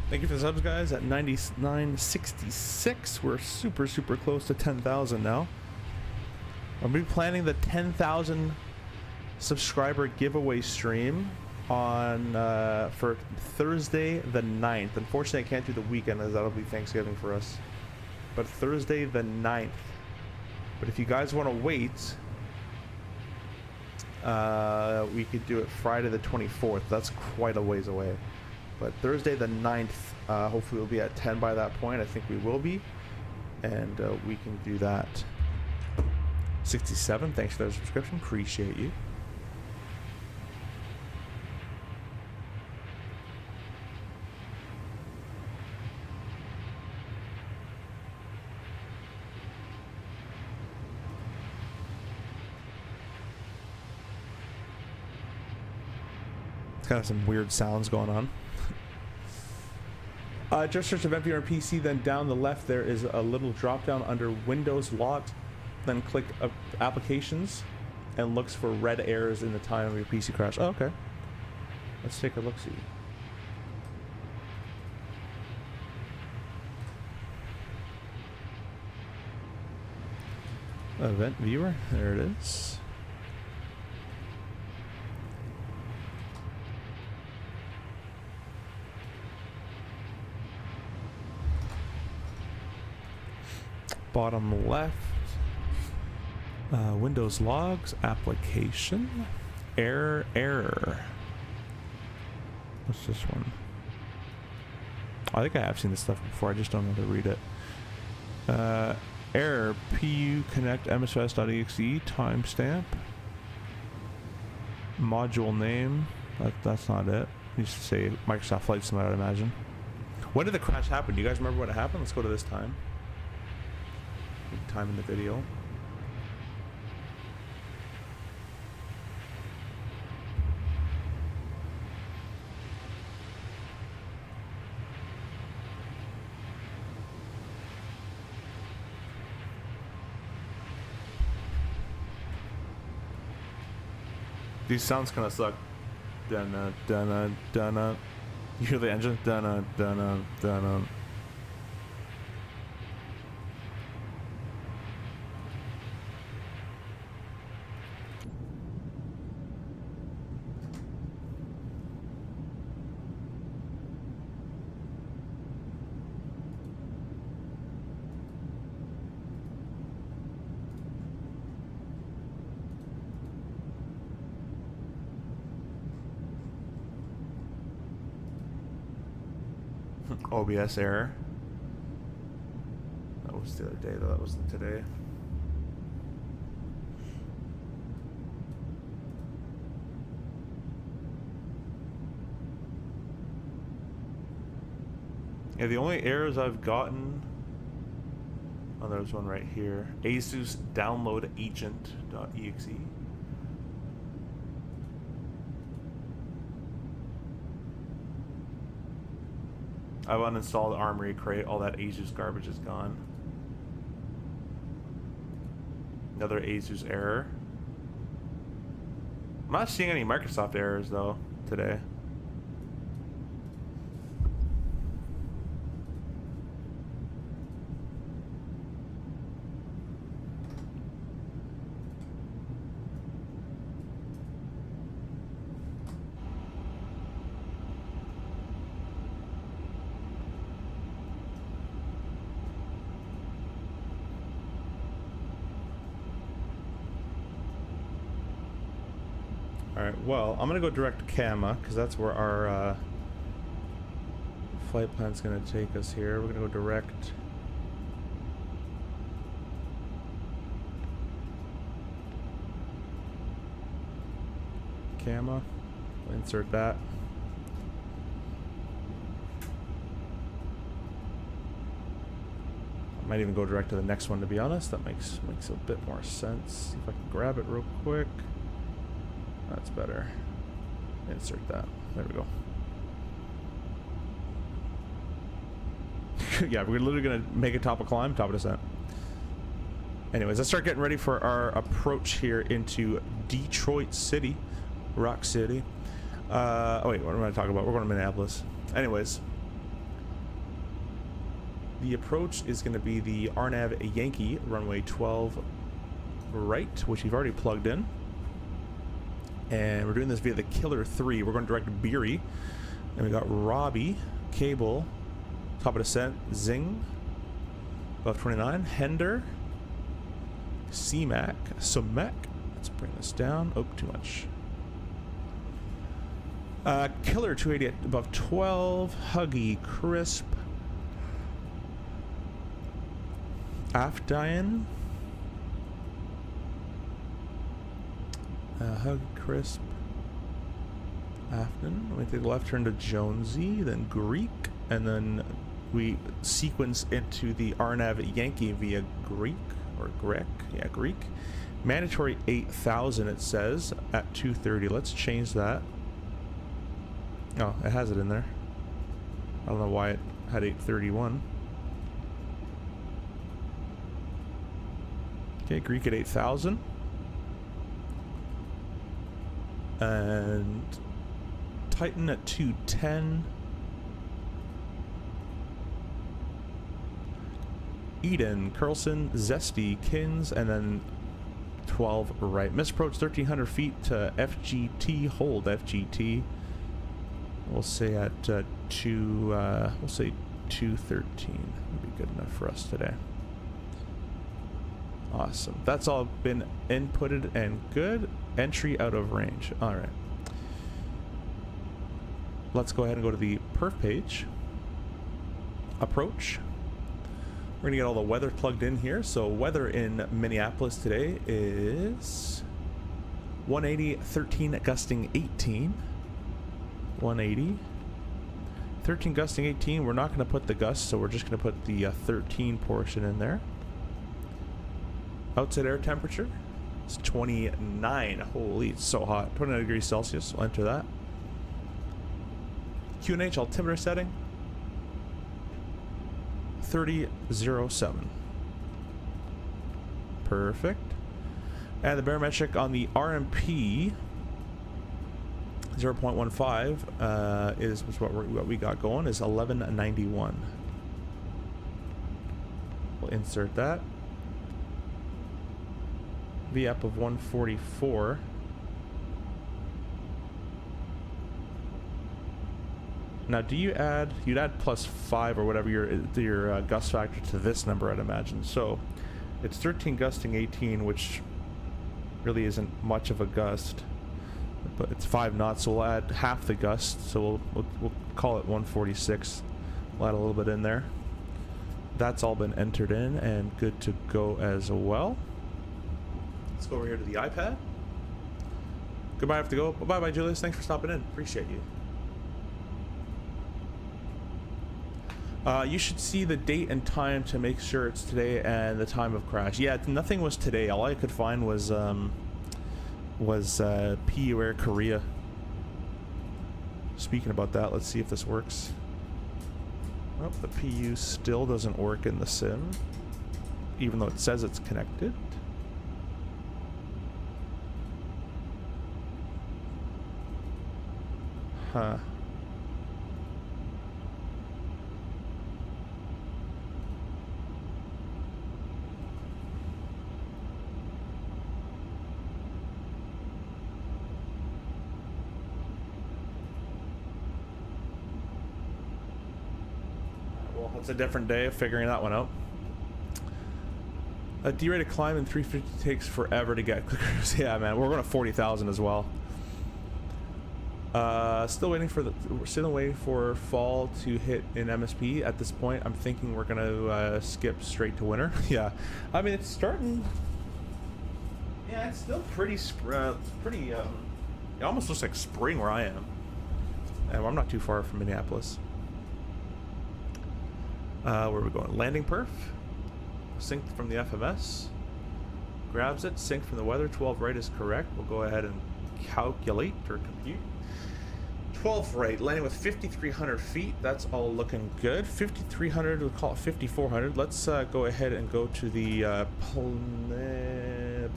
[SPEAKER 1] Thank you for the subs, guys. At 9966, we're super close to 10,000 now. I'll be planning the 10,000 subscriber giveaway stream on for Thursday the 9th. Unfortunately, I can't do the weekend as that'll be Thanksgiving for us. But Thursday the 9th. But if you guys want to wait, we could do it Friday the 24th. That's quite a ways away. But Thursday the 9th, hopefully we'll be at 10 by that point. I think we will be. And we can do that. 67, thanks for the subscription. Appreciate you. It's kind of some weird sounds going on. Just search event viewer on PC, then down the left there is a little drop down under Windows locked, then click applications and looks for red errors in the time of your PC crash. Oh, okay. Let's take a look-see. Event viewer, there it is. Bottom left, Windows logs, application, error. What's this one? I think I have seen this stuff before, I just don't know how to read it. Error, pu connect MSFS.exe, timestamp, module name, that's not it. It needs to say Microsoft Flight Sim, I'd imagine. When did the crash happen? Do you guys remember when it happened? Let's go to this time. Time in the video. These sounds kind of suck. Dun dun dun. You hear the engine? Dun dun dun. OBS error. That was the other day, though. That wasn't today. Yeah, the only errors I've gotten. Oh, there's one right here. ASUS download agent.exe. I've uninstalled Armory Crate. All that ASUS garbage is gone. Another ASUS error. I'm not seeing any Microsoft errors though today. Alright, well, I'm going to go direct to Kama, because that's where our flight plan's going to take us here. We're going to go direct. Kama. Insert that. I might even go direct to the next one, to be honest. That makes a bit more sense. See if I can grab it real quick. That's better. Insert that. There we go. Yeah, we're literally gonna make a top of climb, top of descent. Anyways, let's start getting ready for our approach here into Detroit City, Rock City. Oh wait, what am I talking about? We're going to Minneapolis. Anyways, the approach is going to be the RNAV Yankee runway 12 right, which we've already plugged in. And we're doing this via the Killer 3. We're going direct to Beery. And we got Robbie, Cable, top of descent, Zing, above 29, Hender, CMAC, Sumac. Let's bring this down. Oh, too much. Killer 280 at above 12, Huggy, Crisp, Afdian, Hug, Crisp, Afton. We take the left turn to Jonesy, then Greek, and then we sequence into the RNAV Yankee via Greek, or Grek, yeah, Greek. Mandatory 8,000 it says, at 2:30. Let's change that. Oh, it has it in there. I don't know why it had 831. Okay, Greek at 8,000. And Titan at 210. Eden, Carlson, Zesty, Kins, and then 12 right. Misapproach 1,300 feet to FGT. Hold FGT. We'll say at we'll say 213 would be good enough for us today. Awesome. That's all been inputted and good. Entry out of range. All right. Let's go ahead and go to the perf page. Approach. We're gonna get all the weather plugged in here. So weather in Minneapolis today is 180, 13 gusting 18. 180, 13 gusting 18. We're not going to put the gust, so we're just going to put the 13 portion in there. Outside air temperature is 29. Holy, it's so hot. 29 degrees Celsius. We'll enter that. QNH altimeter setting 3007. Perfect. And the barometric on the RMP 0.15 is what we got going is 1191. We'll insert that. VAP of 144. Now, do you add? You'd add +5 or whatever your gust factor to this number, I'd imagine. So it's 13 gusting 18, which really isn't much of a gust. But it's 5 knots, so we'll add half the gust, so we'll call it 146. We'll add a little bit in there. That's all been entered in and good to go as well. Let's go over here to the iPad. Goodbye, I have to go. Bye-bye, Julius. Thanks for stopping in. Appreciate you. You should see the date and time to make sure it's today and the time of crash. Yeah, nothing was today. All I could find was PU Air Korea. Speaking about that, let's see if this works. Oh, the PU still doesn't work in the sim, even though it says it's connected. Huh. It's a different day of figuring that one out. A D-rated climb in 350 takes forever to get clickers. Yeah, man, we're going to 40,000 as well. Still waiting for fall to hit in MSP. At this point, I'm thinking we're going to skip straight to winter. Yeah, I mean it's starting. Yeah, it's still pretty. It almost looks like spring where I am, and I'm not too far from Minneapolis. Where are we going? Landing perf. Synced from the FMS. Grabs it. Synced from the weather. 12 right is correct. We'll go ahead and calculate or compute. 12 right. Landing with 5,300 feet. That's all looking good. 5,300. We'll call it 5,400. Let's go ahead and go to the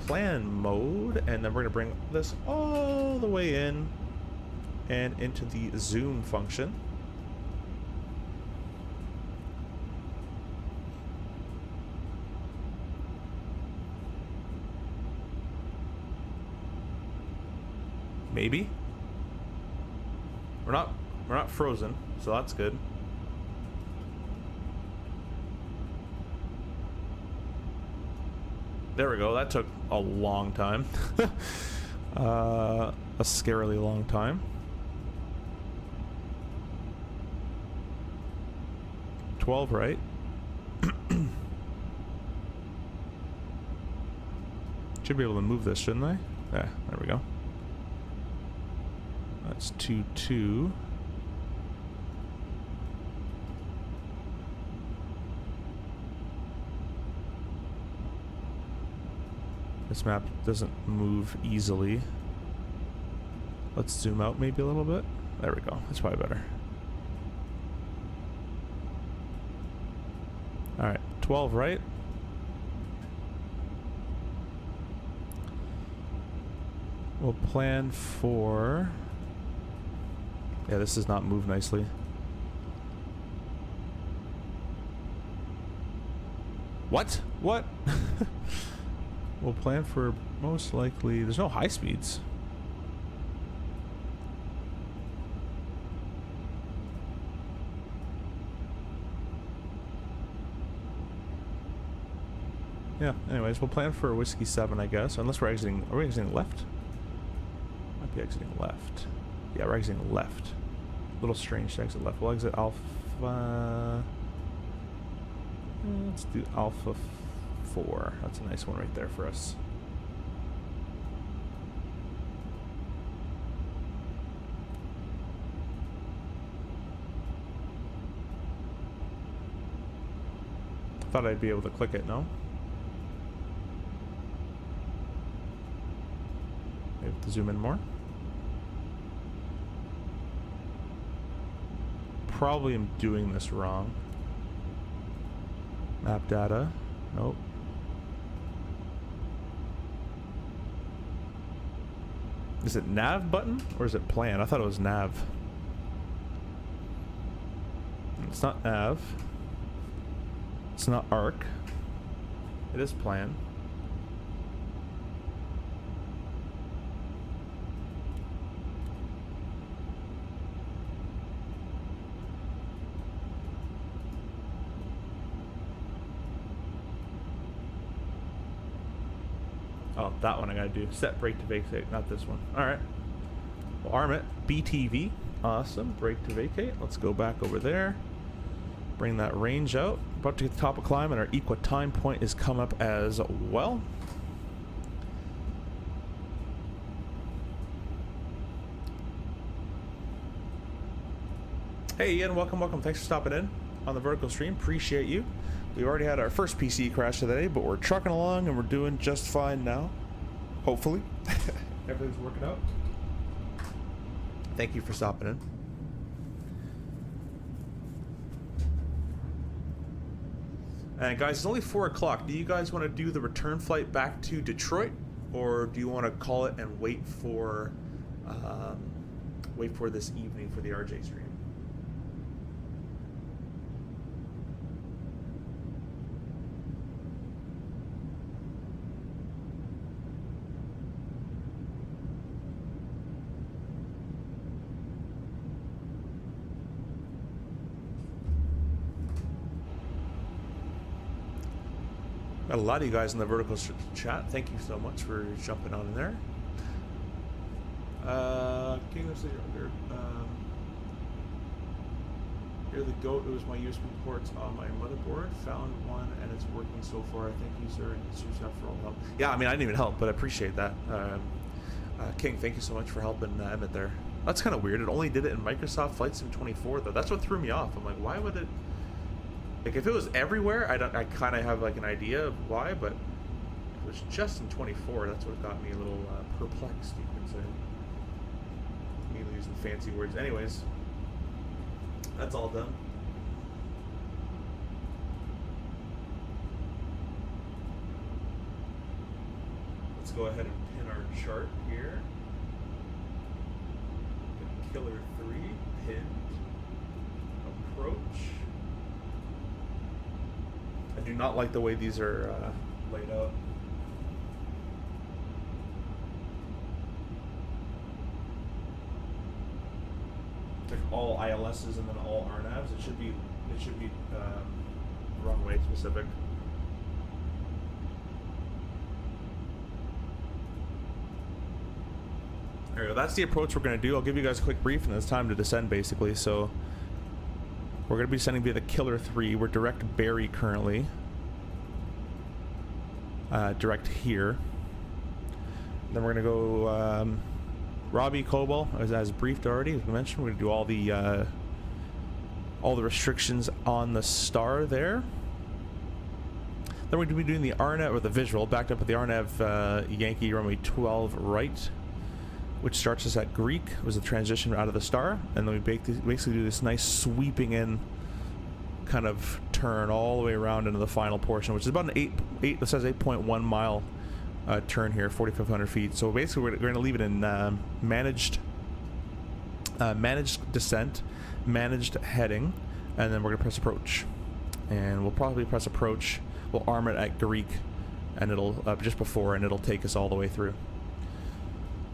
[SPEAKER 1] plan mode. And then we're going to bring this all the way in and into the zoom function. Maybe. We're not frozen, so that's good. There we go. That took a long time. A scarily long time. 12 right. Should be able to move this, shouldn't I? Yeah, there we go. That's 2-2. This map doesn't move easily. Let's zoom out maybe a little bit. There we go. That's probably better. All right, 12 right. We'll plan for... Yeah, this does not move nicely. What? What? We'll plan for most likely... There's no high speeds. Yeah, anyways, we'll plan for a Whiskey 7, I guess. Unless we're exiting... Are we exiting left? Might be exiting left. Yeah, we're exiting left. A little strange to exit left. We'll exit Alpha... Let's do Alpha 4. That's a nice one right there for us. Thought I'd be able to click it, no? Maybe have to zoom in more. Probably am doing this wrong. Map data. Nope. Is it nav button or is it plan? I thought it was nav. It's not nav. It's not arc. It is plan. Oh, that one I gotta do. Set brake to vacate, not this one. Alright. We'll arm it. BTV. Awesome. Brake to vacate. Let's go back over there. Bring that range out. About to get to the top of climb, and our equa time point is come up as well. Hey Ian, welcome, welcome. Thanks for stopping in on the vertical stream. Appreciate you. We already had our first PC crash today, but we're trucking along and we're doing just fine now. Hopefully. Everything's working out. Thank you for stopping in. And guys, it's only 4 o'clock. Do you guys want to do the return flight back to Detroit, or do you want to call it and wait for this evening for the RJ stream? Got a lot of you guys in the vertical chat. Thank you so much for jumping on in there. Kingdom City Under. You're the GOAT. It was my USB ports on my motherboard. Found one and it's working so far. Thank you, sir, and seriously for all the help. Yeah, I mean, I didn't even help, but I appreciate that. King, thank you so much for helping Emmett there. That's kind of weird. It only did it in Microsoft Flight Sim 24, though. That's what threw me off. I'm like, why would it... Like, if it was everywhere, I kind of have, like, an idea of why, but if it was just in 24, that's what got me a little perplexed, you can say. Me using fancy words. Anyways, that's all done. Let's go ahead and pin our chart here. Killer 3, pinned, approach. I do not like the way these are laid out. Like all ILSs and then all RNAVs. It should be runway specific. There we go. That's the approach we're going to do. I'll give you guys a quick brief, and it's time to descend, basically. So we're going to be descending via the Killer 3. We're direct Barry currently. Direct here. Then we're going to go Robbie Coble, as briefed already, as we mentioned. We're going to do all the restrictions on the star there. Then we're going to be doing the RNAV, or the visual, backed up with the RNAV Yankee runway 12 right. which starts us at Greek. It was a transition out of the star, and then we basically do this nice sweeping in kind of turn all the way around into the final portion, which is about an it says 8.1 mile turn here, 4,500 feet. So basically we're going to leave it in managed descent, managed heading, and then we're going to press approach. And we'll probably press approach, we'll arm it at Greek, and it'll just before, and it'll take us all the way through.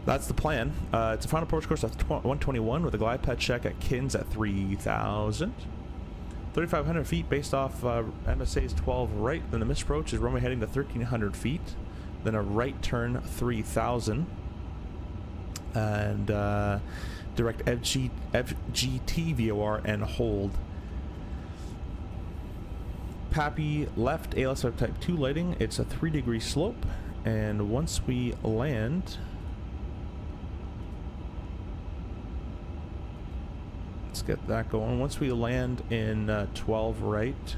[SPEAKER 1] That's the plan. It's a final approach course at 121 with a glide path check at Kins at 3,000. 3,500 feet based off MSA's 12 right. Then the missed approach is runway heading to 1,300 feet. Then a right turn 3,000. And direct FGT VOR and hold. Pappy left, ALS type 2 lighting. It's a 3-degree slope. And once we land... Let's get that going. Once we land in 12 right,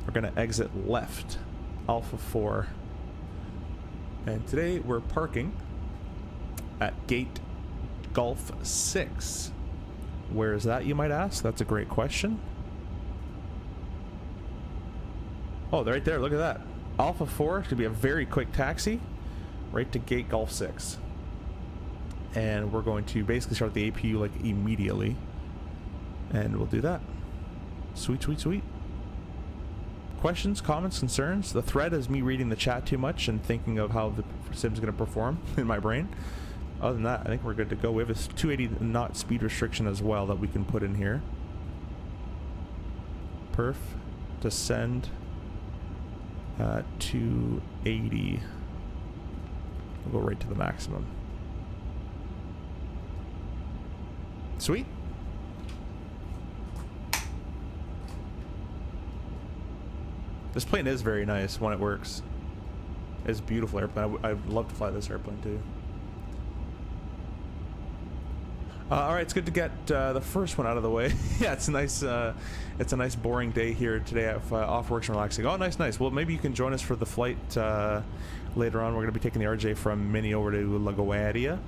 [SPEAKER 1] we're going to exit left, Alpha 4. And today we're parking at gate Golf 6. Where is that, you might ask? That's a great question. Oh, they're right there. Look at that. Alpha 4 should be a very quick taxi right to gate Golf 6. And we're going to basically start the APU like immediately, and we'll do that. Sweet, sweet, sweet. Questions, comments, concerns? The thread is me reading the chat too much and thinking of how the sim's going to perform in my brain. Other than that, I think we're good to go. We have a 280 knot speed restriction as well that we can put in here. Perf, descend, 280. We'll go right to the maximum. Sweet. This plane is very nice when it works. It's a beautiful airplane. I'd love to fly this airplane too. Alright, it's good to get the first one out of the way. Yeah, it's a nice boring day here today. Off works and relaxing. Oh, nice, nice. Well, maybe you can join us for the flight later on. We're going to be taking the RJ from Mini over to LaGuardia.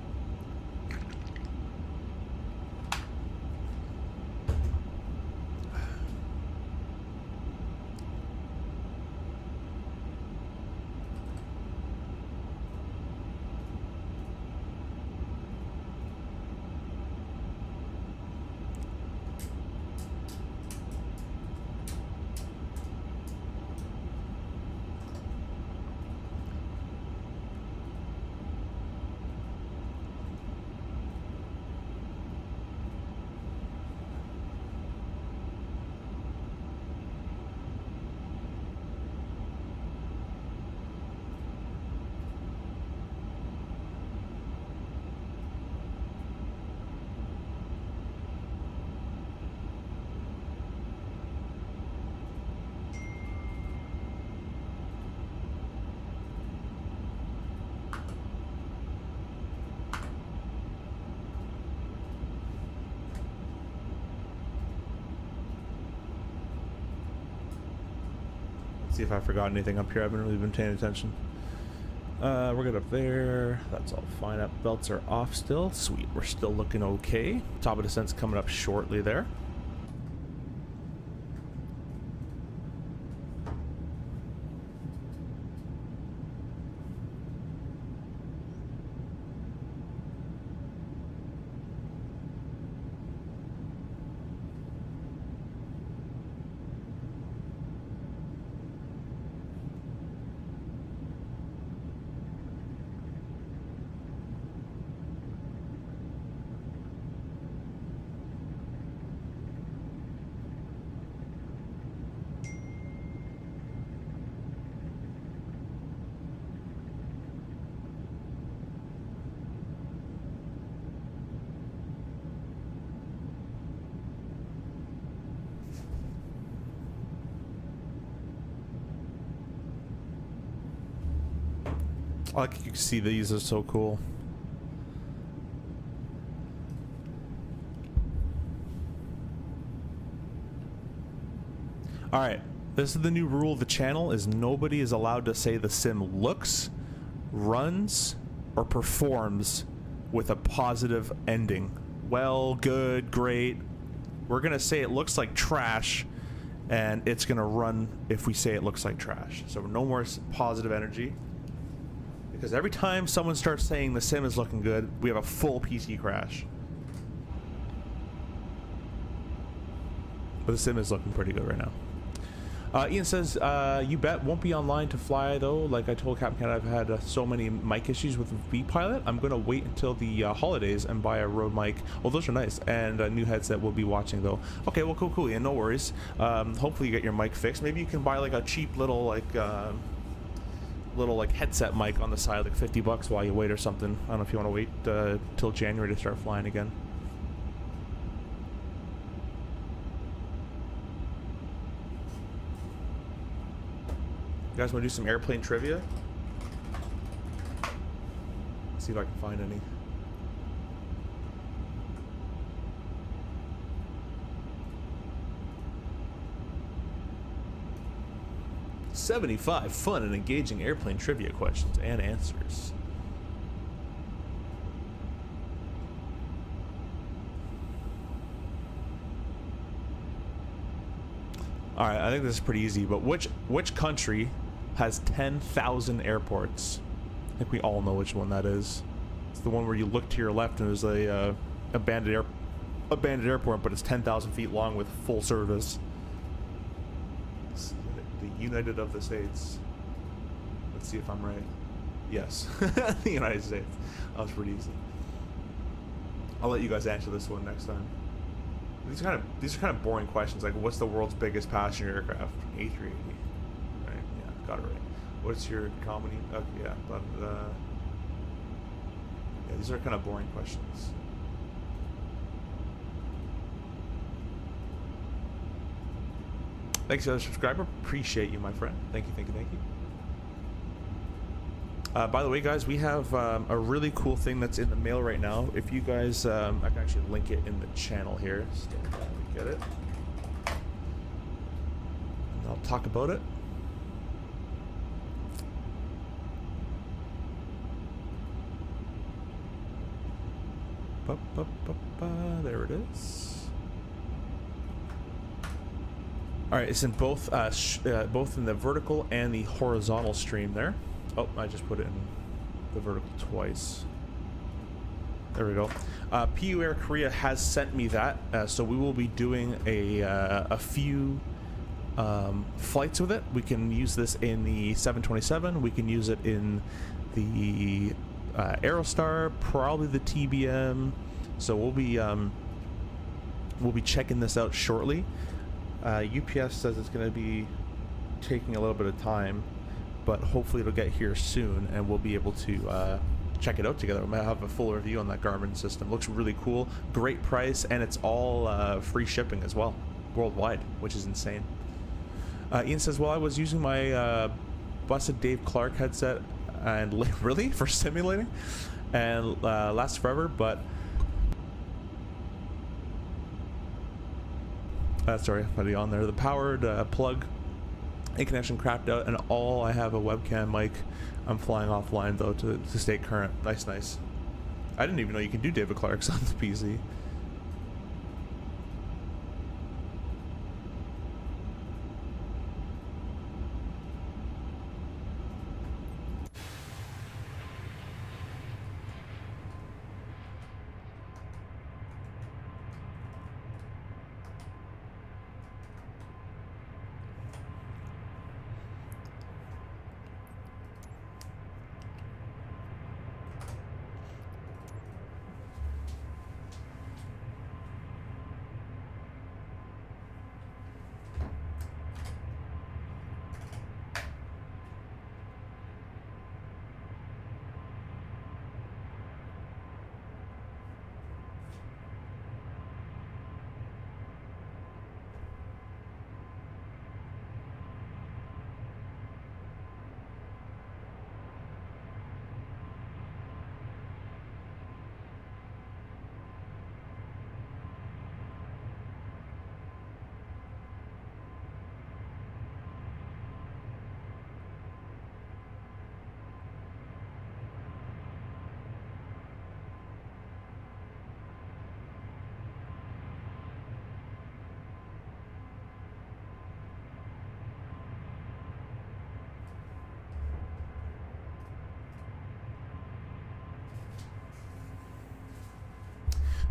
[SPEAKER 1] See if I forgot anything up here. I haven't really been paying attention. We're good up there. That's all fine up. Belts are off still. Sweet. We're still looking okay. Top of descent's coming up shortly there. Like you can see, these are so cool. Alright, this is the new rule of the channel, is nobody is allowed to say the sim looks runs or performs with a positive ending. Well, good, great. We're going to say it looks like trash, and it's going to run if we say it looks like trash. So no more positive energy. Because every time someone starts saying the sim is looking good, we have a full PC crash. But the sim is looking pretty good right now. Ian says, you bet won't be online to fly though. Like I told Captain Canada, I've had so many mic issues with V-Pilot. I'm going to wait until the holidays and buy a Rode mic. Well, those are nice. And a new headset we'll be watching though. Okay, well, cool, Ian, no worries. Hopefully you get your mic fixed. Maybe you can buy like a cheap little like headset mic on the side, like $50 while you wait or something. I don't know if you want to wait till January to start flying again. You guys want to do some airplane trivia? Let's see if I can find any. "75 fun and engaging airplane trivia questions and answers." All right, I think this is pretty easy. But which country has 10,000 airports? I think we all know which one that is. It's the one where you look to your left and there's a abandoned airport, but it's 10,000 feet long with full service. It's the United of the States. Let's see if I'm right. Yes, the United States. That was pretty easy. I'll let you guys answer this one next time. These are kind of boring questions. Like, what's the world's biggest passenger aircraft? A380. Right? Yeah, got it right. What's your comedy? Okay, yeah, but yeah, these are kind of boring questions. Thanks for the subscriber. Appreciate you, my friend. Thank you. By the way, guys, we have a really cool thing that's in the mail right now. If you guys, I can actually link it in the channel here. Stand by, we get it. And I'll talk about it. There it is. All right, it's in both in the vertical and the horizontal stream there. Oh, I just put it in the vertical twice. There we go. PU Air Korea has sent me that, so we will be doing a few flights with it. We can use this in the 727. We can use it in the Aerostar, probably the TBM. So we'll be checking this out shortly. UPS says it's going to be taking a little bit of time, but hopefully it'll get here soon and we'll be able to check it out together. We might have a full review on that Garmin system. Looks really cool, great price, and it's all free shipping as well, worldwide, which is insane. Ian says, well, I was using my busted Dave Clark headset and really for simulating and lasts forever, but sorry, buddy, on there. The powered plug in connection crapped out, and all I have a webcam mic. I'm flying offline though to stay current. Nice. I didn't even know you can do David Clark's on the PC.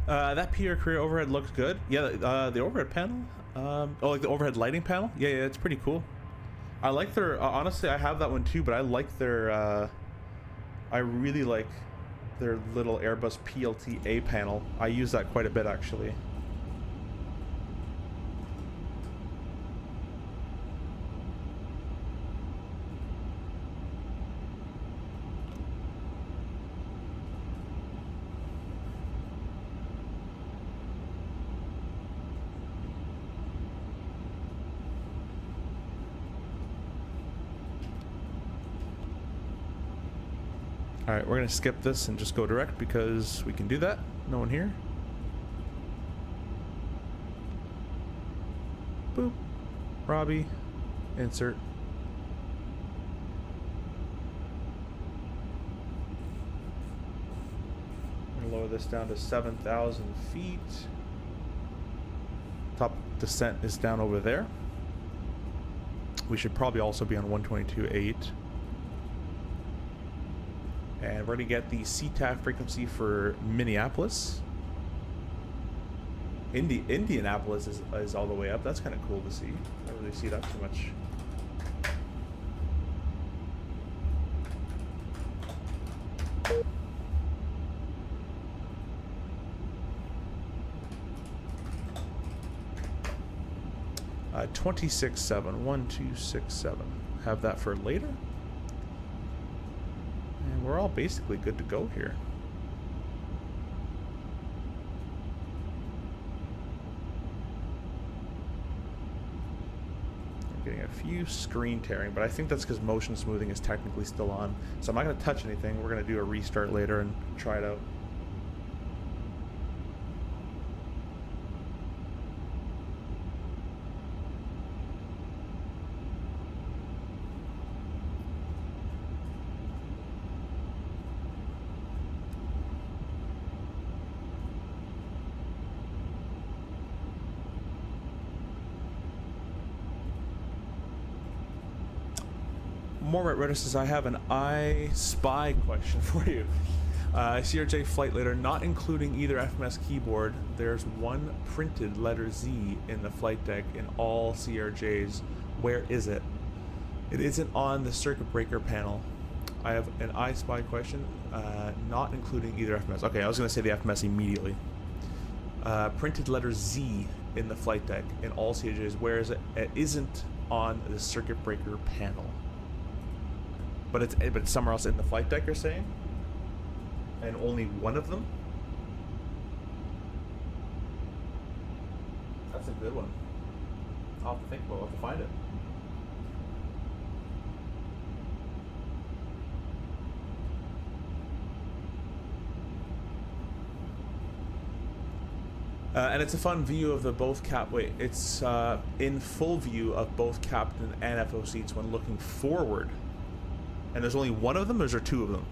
[SPEAKER 1] That Peter Career overhead looks good. Yeah, the overhead panel. Oh, like the overhead lighting panel. Yeah, it's pretty cool. I like their. Honestly, I have that one too, but I like their. I really like their little Airbus PLT-A panel. I use that quite a bit actually. Alright, we're gonna skip this and just go direct because we can do that. No one here. Boop. Robbie. Insert. I'm gonna lower this down to 7,000 feet. Top descent is down over there. We should probably also be on 122.8. And we're going to get the CTAF frequency for Minneapolis. Indianapolis is all the way up. That's kind of cool to see. I don't really see that too much. Uh, 26.7, 1267. Have that for later. And we're all basically good to go here. I'm getting a few screen tearing, but I think that's because motion smoothing is technically still on. So I'm not going to touch anything. We're going to do a restart later and try it out. More Redder says, I have an I Spy question for you. CRJ flight leader, not including either FMS keyboard, there's one printed letter Z in the flight deck in all CRJs. Where is it? It isn't on the circuit breaker panel. I have an I Spy question, not including either FMS. Okay, I was going to say the FMS immediately. Printed letter Z in the flight deck in all CRJs. Where is it? It isn't on the circuit breaker panel. But it's somewhere else in the flight deck, you're saying? And only one of them? That's a good one. I'll have to think about it. I'll have to find it. And it's a fun view of the both it's in full view of both captain and FO seats when looking forward. And there's only one of them, or is there two of them?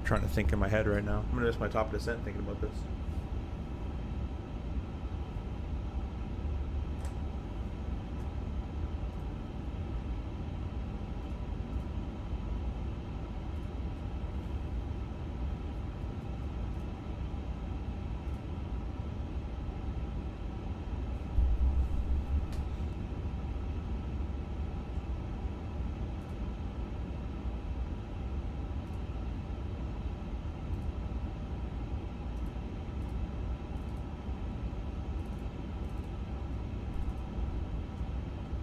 [SPEAKER 1] Trying to think in my head right now. I'm gonna miss my top of descent thinking about this.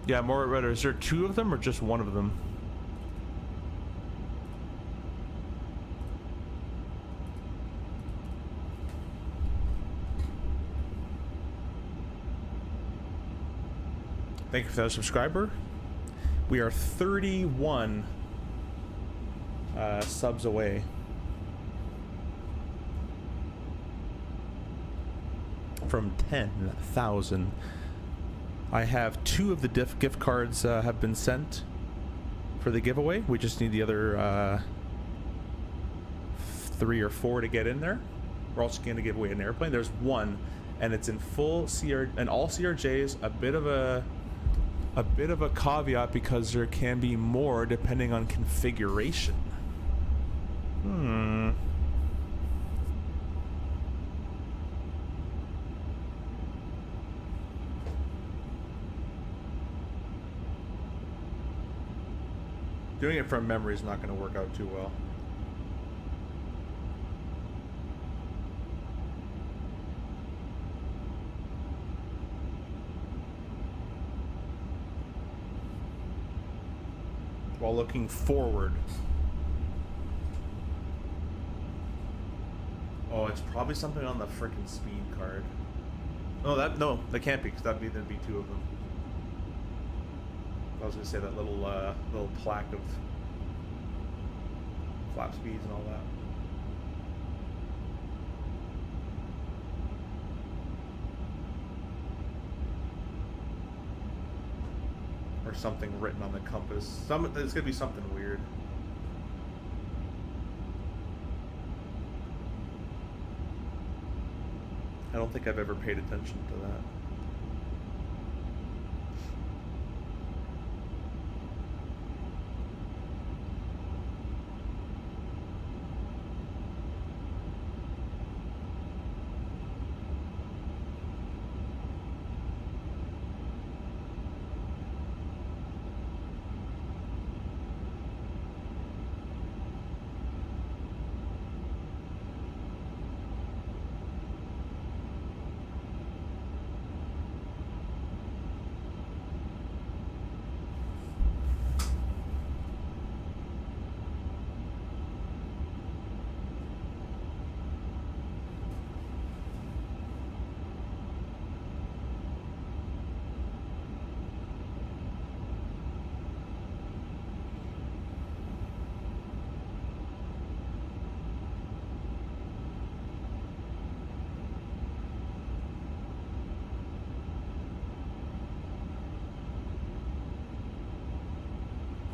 [SPEAKER 1] Yeah, more Redder. Is there two of them or just one of them? Thank you for that subscriber. We are 31 subs away from 10,000. I have 2 of the gift cards have been sent for the giveaway. We just need the other 3 or 4 to get in there. We're also going to give away an airplane. There's 1, and it's in full CR and all CRJs. A bit of a caveat because there can be more depending on configuration. Doing it from memory is not going to work out too well. While looking forward. Oh, it's probably something on the frickin' speed card. Oh, that can't be, because there'd be 2 of them. I was gonna say that little plaque of flap speeds and all that. Or something written on the compass. There's gonna be something weird. I don't think I've ever paid attention to that.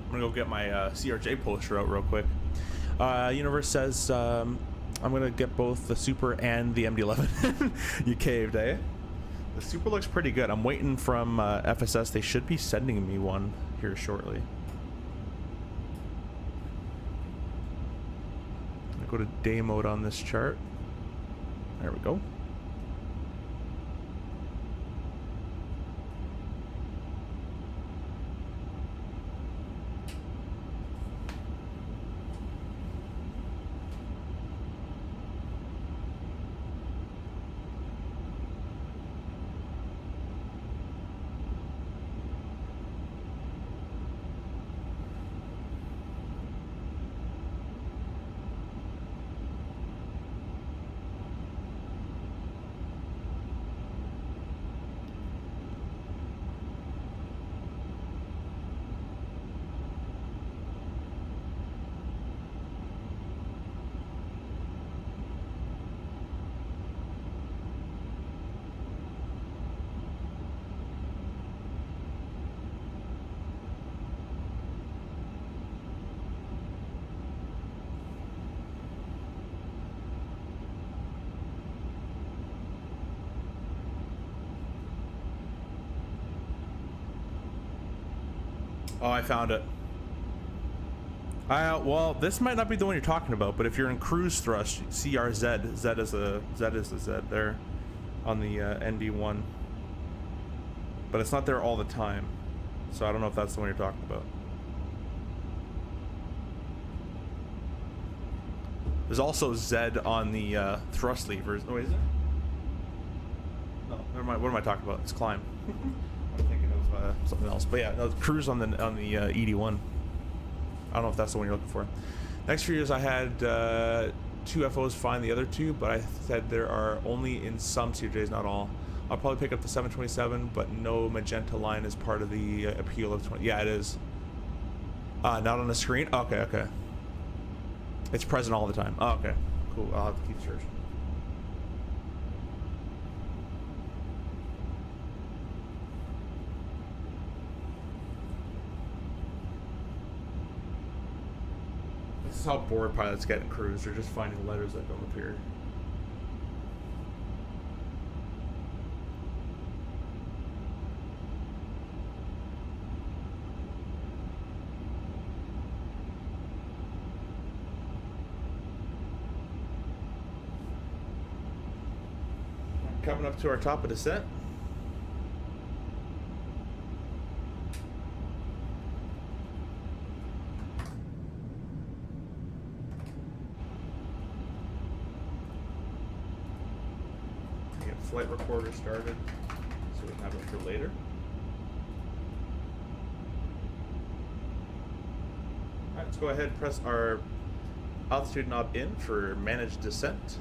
[SPEAKER 1] I'm gonna go get my CRJ poster out real quick. Universe says I'm gonna get both the Super and the MD-11. You caved, eh? The Super looks pretty good. I'm waiting from FSS. They should be sending me one here shortly. I go to day mode on this chart. There we go. Oh, I found it. Well, this might not be the one you're talking about, but if you're in cruise thrust, CRZ, Z is the Z there on the ND1. But it's not there all the time, so I don't know if that's the one you're talking about. There's also Z on the thrust levers. Oh, is it? No, never mind. What am I talking about? It's climb. I'm thinking of something else. But yeah, no, cruise on the ED1. I don't know if that's the one you're looking for. Next few years I had 2 FOs find the other 2, but I said there are only in some CRJs, not all. I'll probably pick up the 727, but no magenta line is part of the appeal of 20. Yeah, it is. Not on the screen? Okay, okay. It's present all the time. Oh, okay. Cool. I'll have to keep searching. This is how bored pilots get in cruise. They're just finding letters that don't appear. Coming up to our top of descent. Get flight recorder started so we can have it for later. Alright, let's go ahead and press our altitude knob in for managed descent.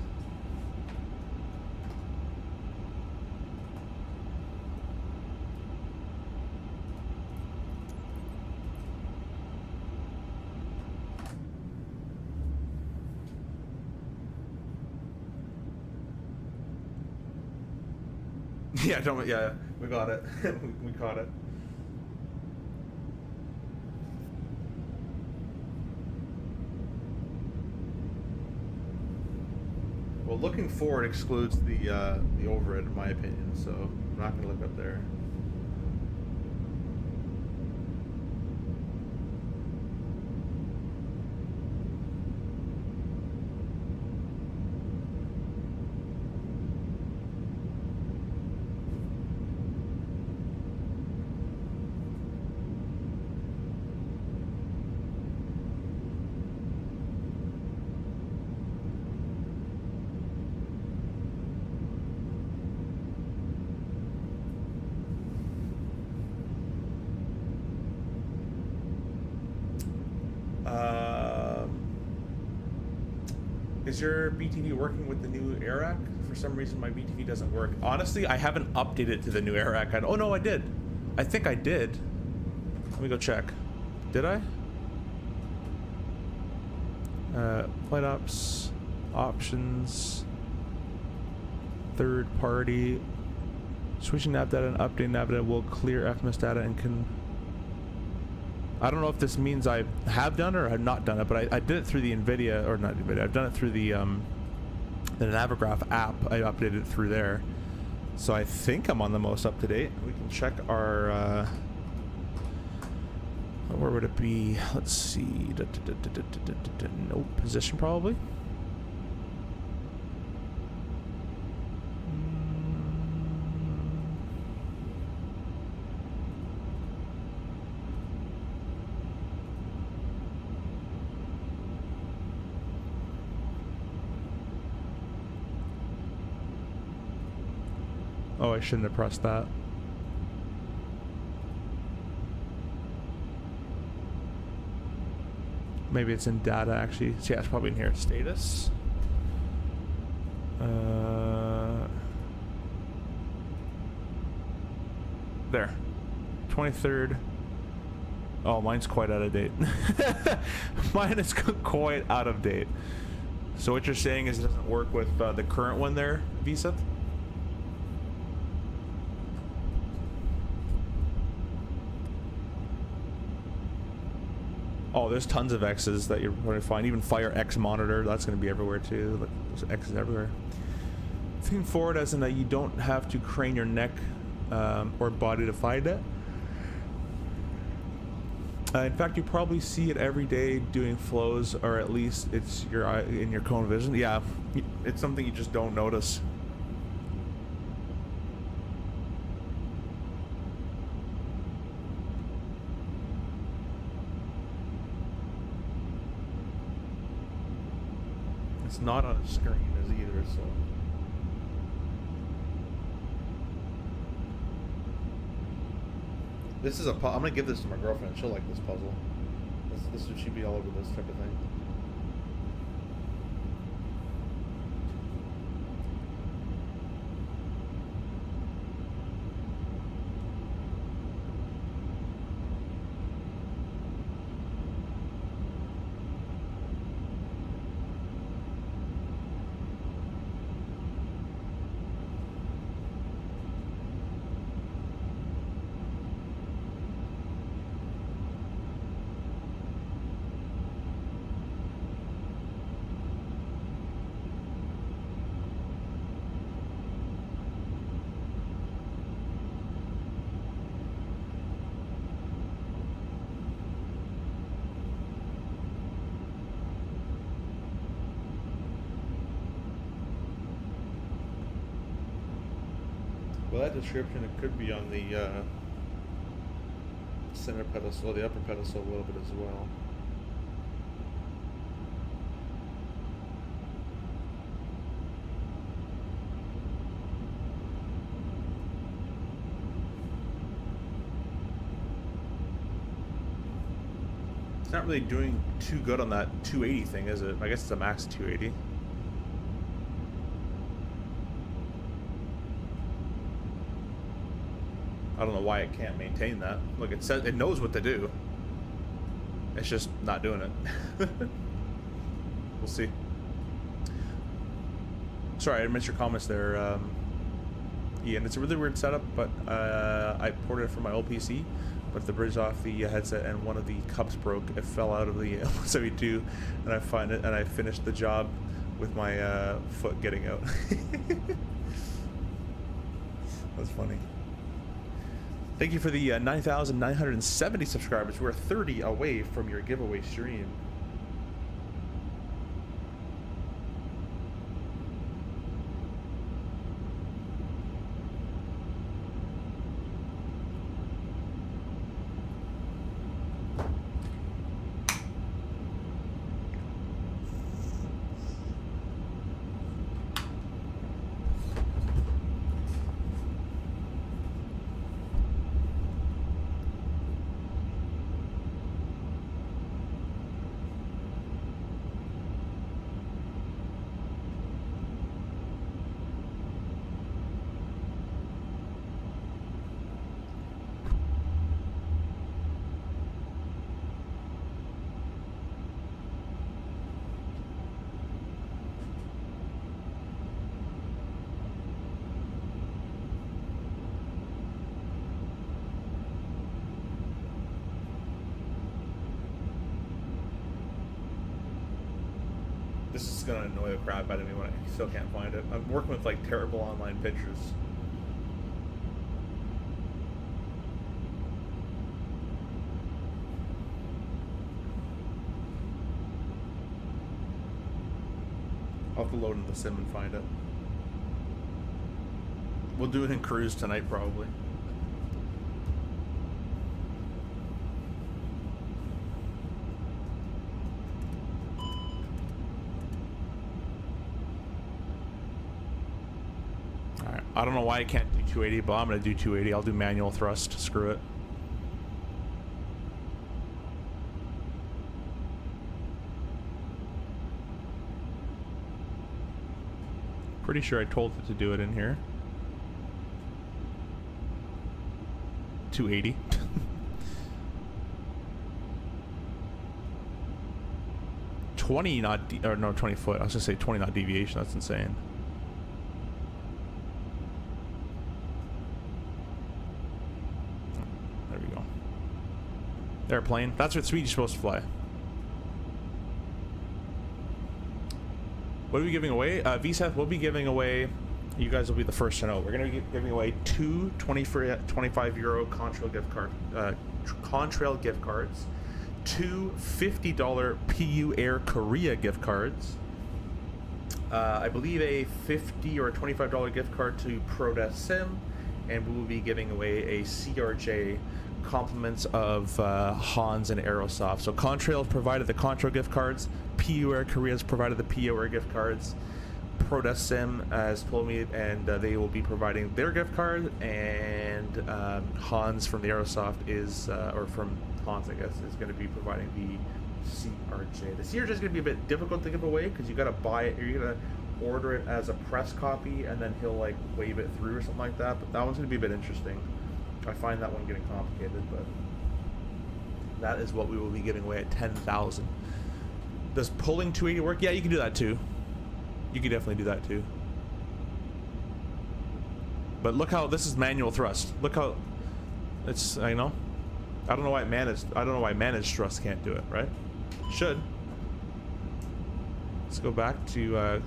[SPEAKER 1] Yeah, don't. Yeah, we got it. we caught it. Well, looking forward excludes the overhead, in my opinion. So I'm not gonna look up there. Is your BTV working with the new AirRack? For some reason, my BTV doesn't work. Honestly, I haven't updated to the new AirRack. Oh no, I did. I think I did. Let me go check. Did I? Flight ops, options, third party. Switching nav data and updating nav data will clear FMS data and can. I don't know if this means I have done it or have not done it, but I did it through the NVIDIA, or not NVIDIA, I've done it through the Navigraph app. I updated it through there. So I think I'm on the most up to date. We can check our, where would it be? Let's see. Nope, position probably. Oh, I shouldn't have pressed that. Maybe it's in data, actually. So yeah, it's probably in here. Status. There. 23rd. Oh, mine's quite out of date. Mine is quite out of date. So what you're saying is it doesn't work with the current one there, Visa? Oh, there's tons of X's that you're going to find. Even Fire X monitor, that's going to be everywhere too. Look, there's X's everywhere. Think forward as in that you don't have to crane your neck or body to find it. In fact, you probably see it every day doing flows, or at least it's your eye in your cone vision. Yeah, it's something you just don't notice. It's not on a screen as either, so. This is a I'm gonna give this to my girlfriend. She'll like this puzzle. This should be all over this type of thing. Well, that description, it could be on the center pedestal, the upper pedestal a little bit as well. It's not really doing too good on that 280 thing, is it? I guess it's a max 280. I don't know why it can't maintain that. Look, it says it knows what to do. It's just not doing it. We'll see. Sorry, I missed your comments there, Ian. It's a really weird setup, but I ported it from my old PC, but the bridge off the headset and one of the cups broke. It fell out of the 172, and I finished the job with my foot getting out. That's funny. Thank you for the 9,970 subscribers. We're 30 away from your giveaway stream. This is gonna annoy the crap out of me when I still can't find it. I'm working with like terrible online pictures. I'll have to load into the sim and find it. We'll do it in cruise tonight probably. I don't know why I can't do 280, but I'm going to do 280. I'll do manual thrust. Screw it. Pretty sure I told it to do it in here. 280. Or no, 20 foot. I was going to say 20 knot deviation. That's insane. Airplane. That's what Swedish is supposed to fly. What are we giving away? VSAT will be giving away, you guys will be the first to know. We're going to be giving away two 25 euro Contrail gift cards, two $50 PU Air Korea gift cards, I believe a $50 or a $25 gift card to ProDesk Sim, and we will be giving away a CRJ compliments of Hans and Aerosoft. So Contrail has provided the Contrail gift cards, PU Air Korea has provided the PU Air gift cards, ProDesk Sim has told me, and they will be providing their gift card, and Hans from the Aerosoft is, or from Hans I guess, is going to be providing the CRJ. The CRJ is going to be a bit difficult to give away because you got to buy it, or you're going to order it as a press copy and then he'll like wave it through or something like that, but that one's going to be a bit interesting. I find that one getting complicated, but that is what we will be giving away at 10,000. Does pulling 280 work? Yeah, you can do that too. You can definitely do that too. But look how this is manual thrust. Look how it's, I know. I don't know why managed thrust can't do it, right? Should. Let's go back to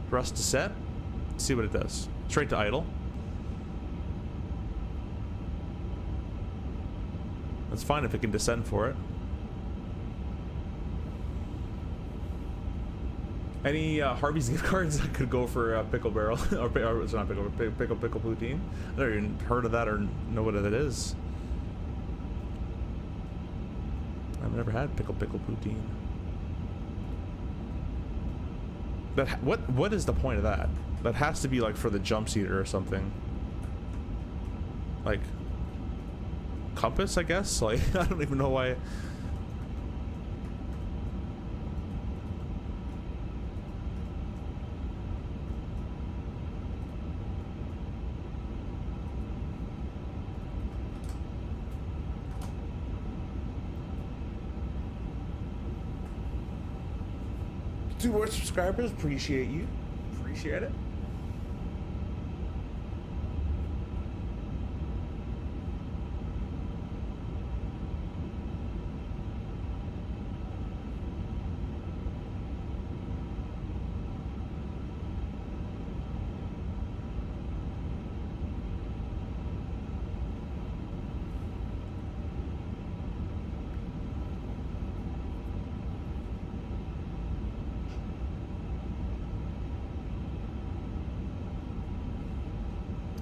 [SPEAKER 1] thrust to set. See what it does. Straight to idle. That's fine if it can descend for it. Any Harvey's gift cards that could go for pickle barrel or it's not pickle poutine? I never even heard of that or know what it is. I've never had pickle poutine. That what is the point of that? That has to be like for the jump seater or something. Like compass, I guess. Like I don't even know why. Two more subscribers, appreciate you. Appreciate it.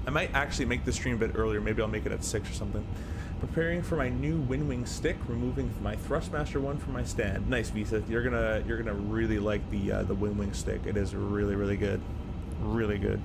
[SPEAKER 1] I might actually make the stream a bit earlier. Maybe I'll make it at 6 or something. Preparing for my new Winwing stick, removing my Thrustmaster one from my stand. Nice, Visa. You're gonna really like the Winwing stick. It is really, really good. Really good.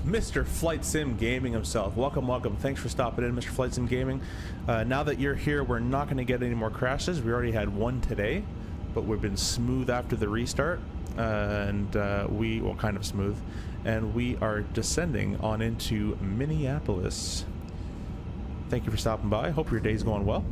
[SPEAKER 1] Mr. Flight Sim Gaming himself. Welcome, welcome. Thanks for stopping in, Mr. Flight Sim Gaming. Now that you're here, we're not going to get any more crashes. We already had one today, but we've been smooth after the restart, well, kind of smooth, and we are descending on into Minneapolis. Thank you for stopping by. Hope your day's going well.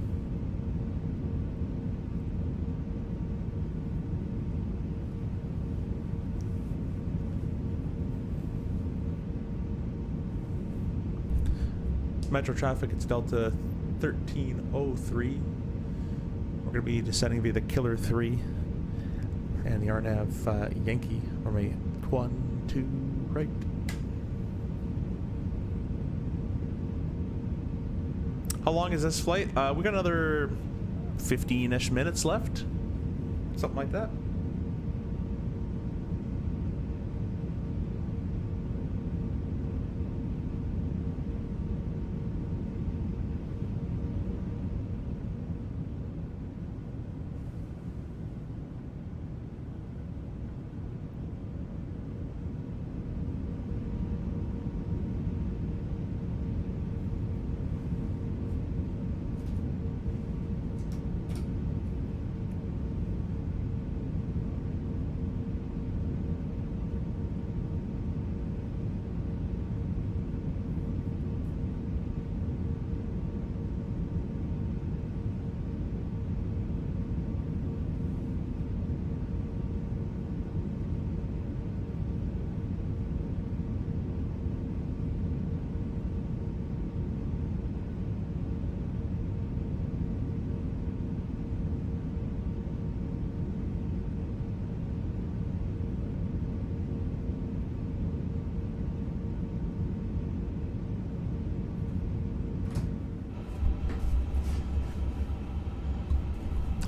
[SPEAKER 1] Metro traffic, it's Delta 1303. We're going to be descending via the Killer 3 and the RNAV Yankee, runway 12 right. How long is this flight? We got another 15-ish minutes left, something like that.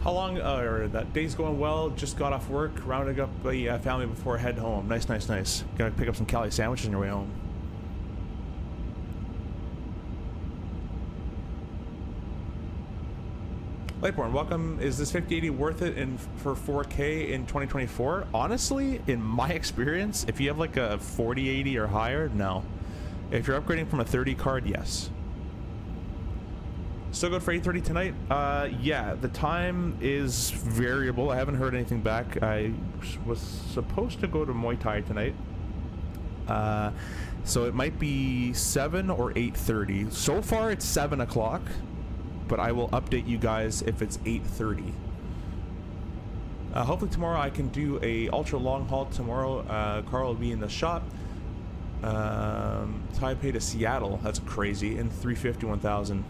[SPEAKER 1] How long, that day's going well, just got off work, rounding up the family before I head home. Nice, nice, nice. Gotta pick up some Cali sandwiches on your way home. Lightborn, welcome. Is this 5080 worth it for 4K in 2024? Honestly, in my experience, if you have like a 4080 or higher, no. If you're upgrading from a 30 card, yes. Still good for 8:30 tonight? Yeah, the time is variable. I haven't heard anything back. I was supposed to go to Muay Thai tonight. So it might be 7 or 8:30. So far it's 7 o'clock, but I will update you guys if it's 8:30. Hopefully tomorrow I can do a ultra long haul tomorrow. Carl will be in the shop. Taipei to Seattle. That's crazy. In 350 1000.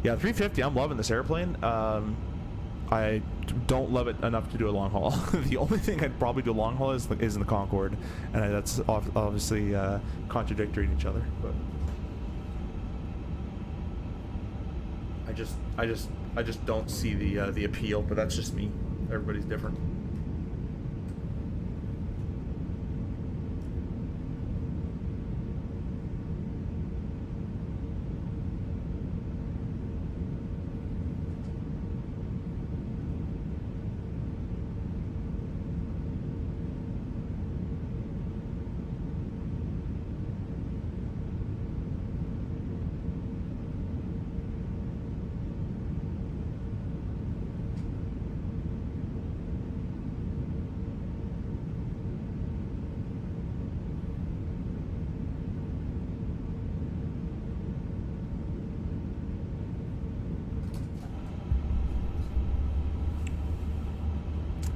[SPEAKER 1] Yeah, 350. I'm loving this airplane. I don't love it enough to do a long haul. The only thing I'd probably do a long haul is in the Concorde, and that's obviously contradictory to each other. But I just don't see the appeal. But that's just me. Everybody's different.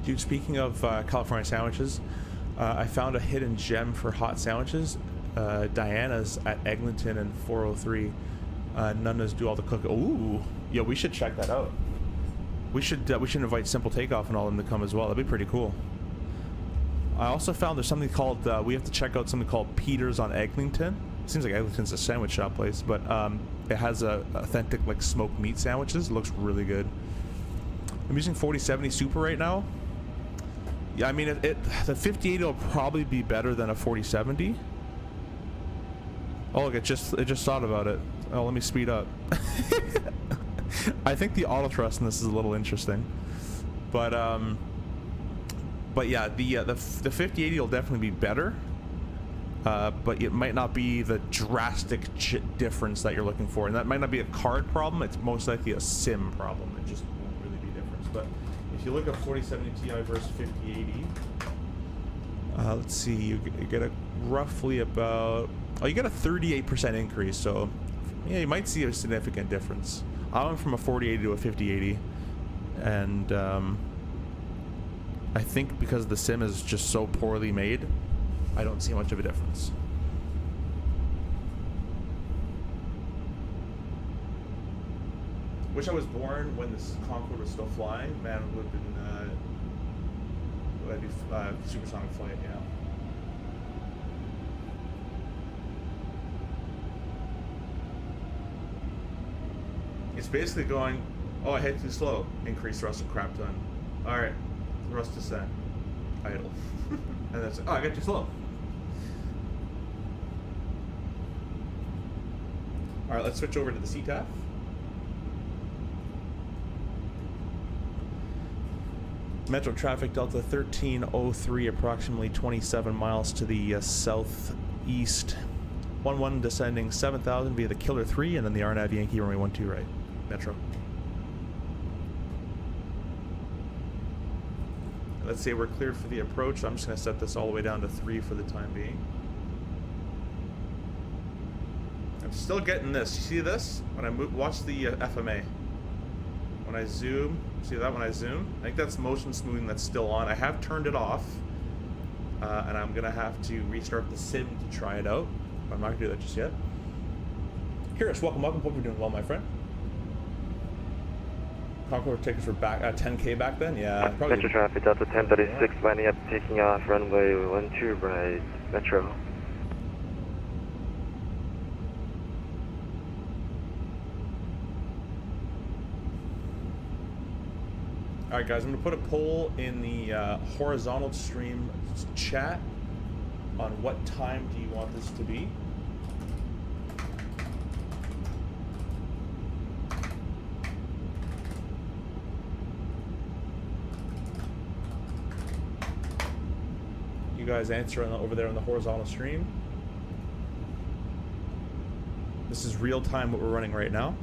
[SPEAKER 1] Dude, speaking of California sandwiches, I found a hidden gem for hot sandwiches. Diana's at Eglinton and 403. Nunna's do all the cooking. Ooh, yeah, we should check that out. We should invite Simple Takeoff and all of them to come as well. That'd be pretty cool. I also found there's something called we have to check out something called Peter's on Eglinton. Seems like Eglinton's a sandwich shop place, but it has authentic like smoked meat sandwiches. It looks really good. I'm using 4070 Super right now. Yeah, I mean, the 5080 will probably be better than a 4070. Oh, look, it just thought about it. Oh, let me speed up. I think the auto thrust in this is a little interesting, but yeah, the 5080 will definitely be better, but it might not be the drastic difference that you're looking for, and that might not be a card problem. It's most likely a sim problem. It just won't really be a difference, but. If you look at 4070 Ti versus 5080, let's see, you get a roughly about, you get a 38% increase, so yeah, you might see a significant difference. I went from a 4080 to a 5080, and I think because the sim is just so poorly made, I don't see much of a difference. Wish I was born when this Concorde was still flying. Man, it would have been would I do supersonic flight, yeah. It's basically going, oh, I hit too slow. Increase thrust and crap ton. Alright, thrust descent. Idle. And that's, oh, I got too slow. Alright, let's switch over to the CTAF. Metro traffic Delta 1303, approximately 27 miles to the southeast. 11 descending 7000 via the Killer 3, and then the RNAV Yankee runway 12 right. Metro. Let's say we're cleared for the approach. I'm just going to set this all the way down to 3 for the time being. I'm still getting this. You see this? When I watch the FMA. When I zoom, see that when I zoom? I think that's motion smoothing that's still on. I have turned it off, and I'm gonna have to restart the sim to try it out. I'm not gonna do that just yet. Kiris, welcome. Hope you're doing well, my friend. Concorde tickets were back at 10K back then? Yeah, probably.
[SPEAKER 3] Metro traffic Delta 1036, lining up, taking off, runway 12 right, Metro.
[SPEAKER 1] Alright guys, I'm going to put a poll in the horizontal stream chat on what time do you want this to be. You guys answer over there on the horizontal stream. This is real time what we're running right now.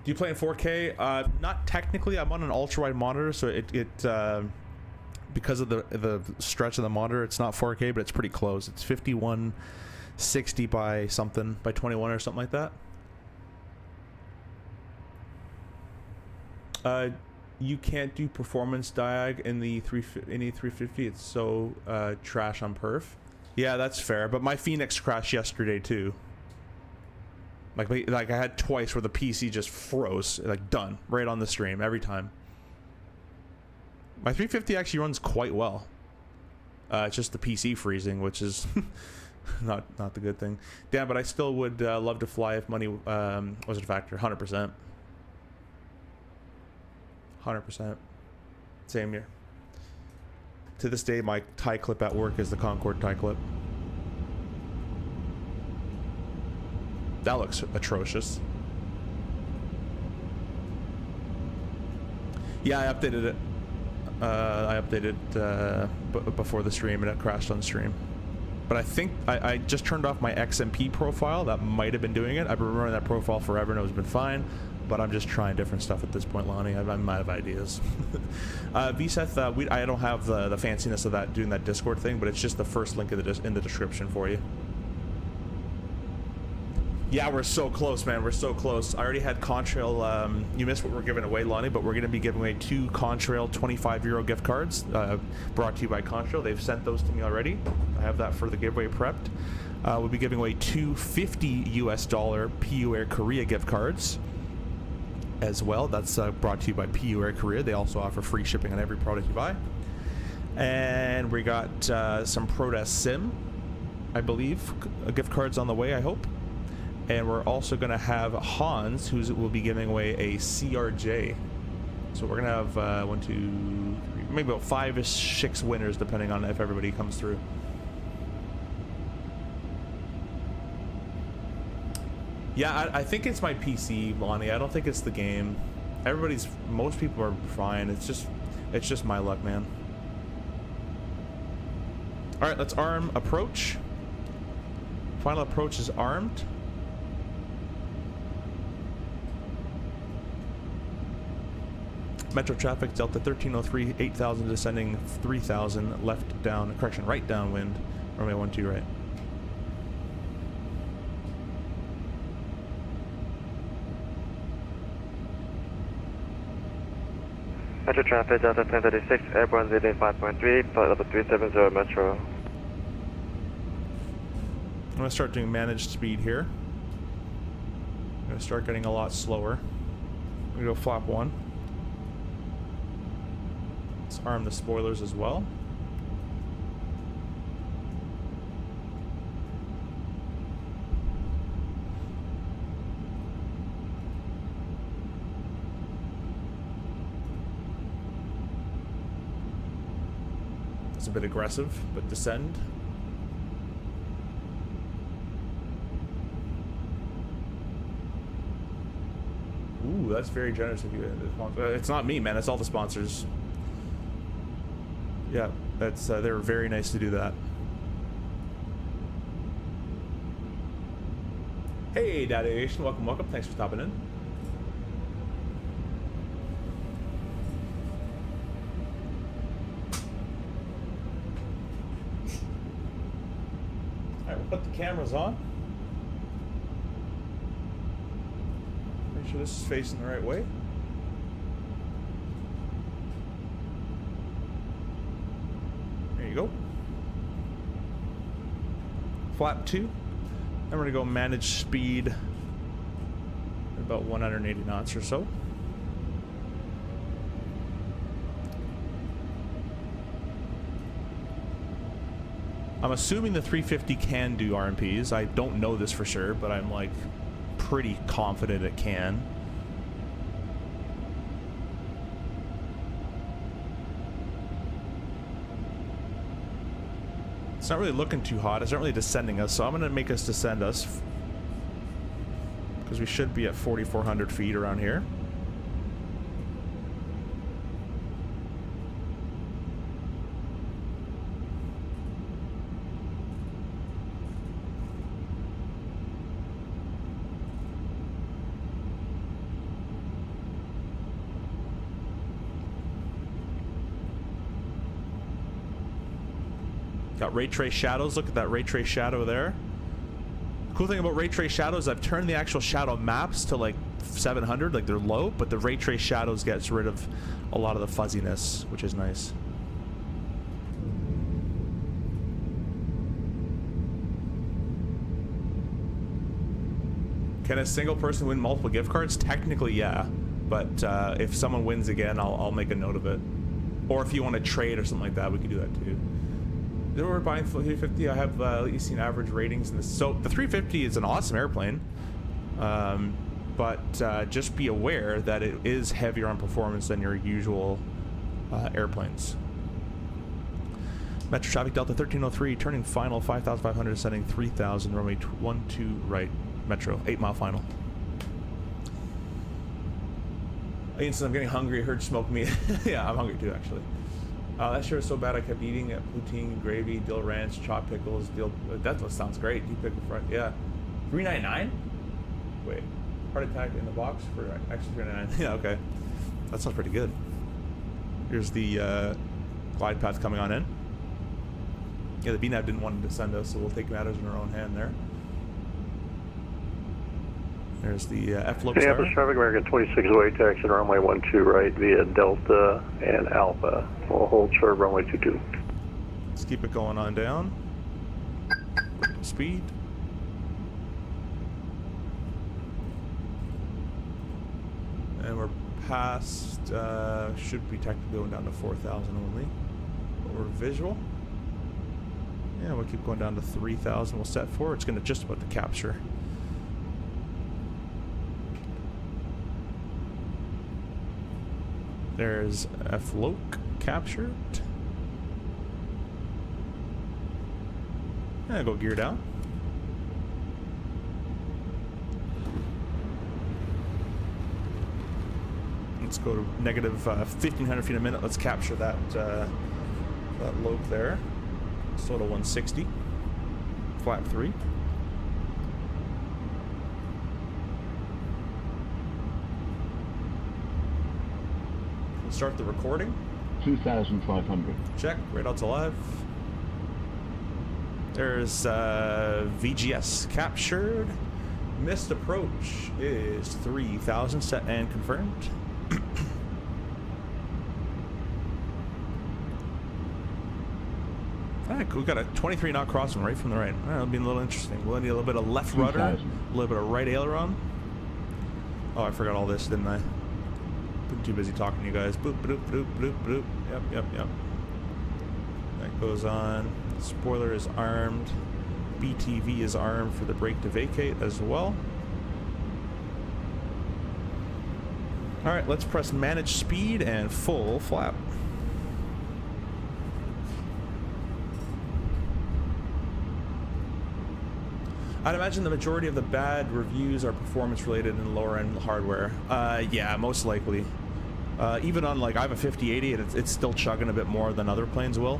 [SPEAKER 1] Do you play in 4K? Not technically. I'm on an ultra-wide monitor, so it because of the stretch of the monitor, it's not 4K, but it's pretty close. It's 5160 by something, by 21 or something like that. You can't do performance diag in the A350. It's so trash on perf. Yeah, that's fair. But my Phoenix crashed yesterday too. Like I had twice where the PC just froze, like done right on the stream every time. My 350 actually runs quite well. It's just the PC freezing, which is not the good thing. Damn, but I still would love to fly if money wasn't a factor. 100%. 100%. Same here. To this day, my tie clip at work is the Concorde tie clip. That looks atrocious. Yeah, I updated it. I updated before the stream and it crashed on stream. But I think I just turned off my XMP profile. That might have been doing it. I've been running that profile forever and it's been fine. But I'm just trying different stuff at this point, Lonnie. I'm out of ideas. VSeth, I don't have the fanciness of that doing that Discord thing, but it's just the first link in the description for you. Yeah, we're so close, man. We're so close. I already had Contrail. You missed what we're giving away, Lonnie, but we're going to be giving away 2 Contrail 25€ gift cards brought to you by Contrail. They've sent those to me already. I have that for the giveaway prepped. We'll be giving away 2 $50 PU Air Korea gift cards as well. That's brought to you by PU Air Korea. They also offer free shipping on every product you buy. And we got some Prodesk Sim, I believe, gift cards on the way, I hope. And we're also going to have Hans, who will be giving away a CRJ. So we're going to have 1, 2, 3, maybe about 5-ish, 6 winners, depending on if everybody comes through. Yeah, I think it's my PC, Lonnie. I don't think it's the game. Most people are fine. It's just my luck, man. All right, let's arm approach. Final approach is armed. Metro traffic, Delta 1303, 8,000 descending 3,000, left down, correction, right downwind, runway 12 right.
[SPEAKER 3] Metro traffic, Delta 1036, airborne within 5.3, flight level 370 Metro.
[SPEAKER 1] I'm going to start doing managed speed here. I'm going to start getting a lot slower. I'm going to go flap 1. Let's arm the spoilers as well. It's a bit aggressive, but descend. Ooh, that's very generous of you. It's not me, man. It's all the sponsors. Yeah, that's they were very nice to do that. Hey, Daddy Aviation, welcome. Thanks for stopping in. All right, we'll put the cameras on. Make sure this is facing the right way. There you go. Flap 2. Then we're going to go manage speed at about 180 knots or so. I'm assuming the 350 can do RMPs. I don't know this for sure, but I'm like pretty confident it can. It's not really looking too hot. It's not really descending us, so I'm going to make us descend us. Because we should be at 4,400 feet around here. Got ray trace shadows. Look at that ray trace shadow there. Cool thing about ray trace shadows, I've turned the actual shadow maps to like 700, like they're low, but the ray trace shadows gets rid of a lot of the fuzziness, which is nice. Can a single person win multiple gift cards? Technically, yeah. But if someone wins again, I'll make a note of it. Or if you want to trade or something like that, we can do that too. Then we're buying the 350. I have you've seen average ratings in this. So the 350 is an awesome airplane. But just be aware that it is heavier on performance than your usual airplanes. Metro traffic Delta 1303, turning final 5,500, setting 3,000, runway 12 right. Metro, 8 mile final. Ian says, I'm getting hungry, I heard smoke meat. Yeah, I'm hungry too, actually. That sure is so bad I kept eating it. Poutine, gravy, dill ranch, chopped pickles, dill... That sounds great. Deep pickle fry. Yeah. $3.99? Wait. Heart attack in the box for extra $3.99. Yeah, okay. That sounds pretty good. Here's the glide path coming on in. Yeah, the BNAV didn't want to send us, so we'll take matters in our own hand there. There's the F-look star.
[SPEAKER 4] Minneapolis traffic, American 2608 to exit runway 12 right via Delta and Alpha. We'll hold short runway 22.
[SPEAKER 1] Let's keep it going on down. Speed. And we're past, should be technically going down to 4,000 only. But we're visual. Yeah, we'll keep going down to 3,000. We'll set for. It's going to just about to capture. There's a float captured. And go gear down. Let's go to negative 1,500 feet a minute. Let's capture that that lope there. Total 160. Flap 3. Start the recording.
[SPEAKER 5] 2,500.
[SPEAKER 1] Check. Radar's alive. There's VGS captured. Missed approach is 3,000. Set and confirmed. Alright, we got a 23 knot crossing right from the right. That'll be a little interesting. We'll need a little bit of left rudder, a little bit of right aileron. Oh, I forgot all this, didn't I? Been too busy talking to you guys. Boop, boop, boop, boop, boop. Yep. That goes on. Spoiler is armed. BTV is armed for the brake to vacate as well. Alright, let's press manage speed and full flap. I'd imagine the majority of the bad reviews are performance related and lower end hardware. Yeah, most likely. Even on, like, I have a 5080 and it's still chugging a bit more than other planes will.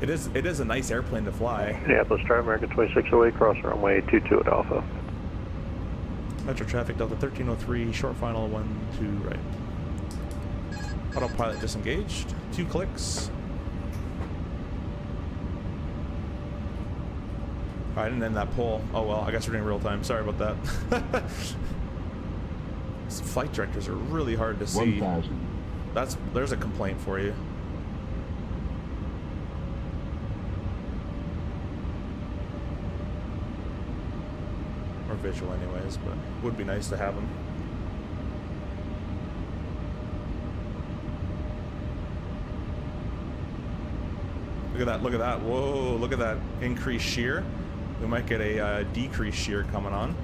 [SPEAKER 1] It is a nice airplane to fly.
[SPEAKER 4] Minneapolis traffic, American 2608, cross runway 22 at Alpha.
[SPEAKER 1] Metro traffic, Delta 1303, short final 12 right. Autopilot disengaged. 2 clicks. I didn't end that poll. Oh well, I guess we're doing real time. Sorry about that. These flight directors are really hard to see.
[SPEAKER 5] 1,000.
[SPEAKER 1] There's a complaint for you. Or visual anyways, but would be nice to have them. Look at that, look at that. Whoa, look at that increased shear. We might get a decreased shear coming on.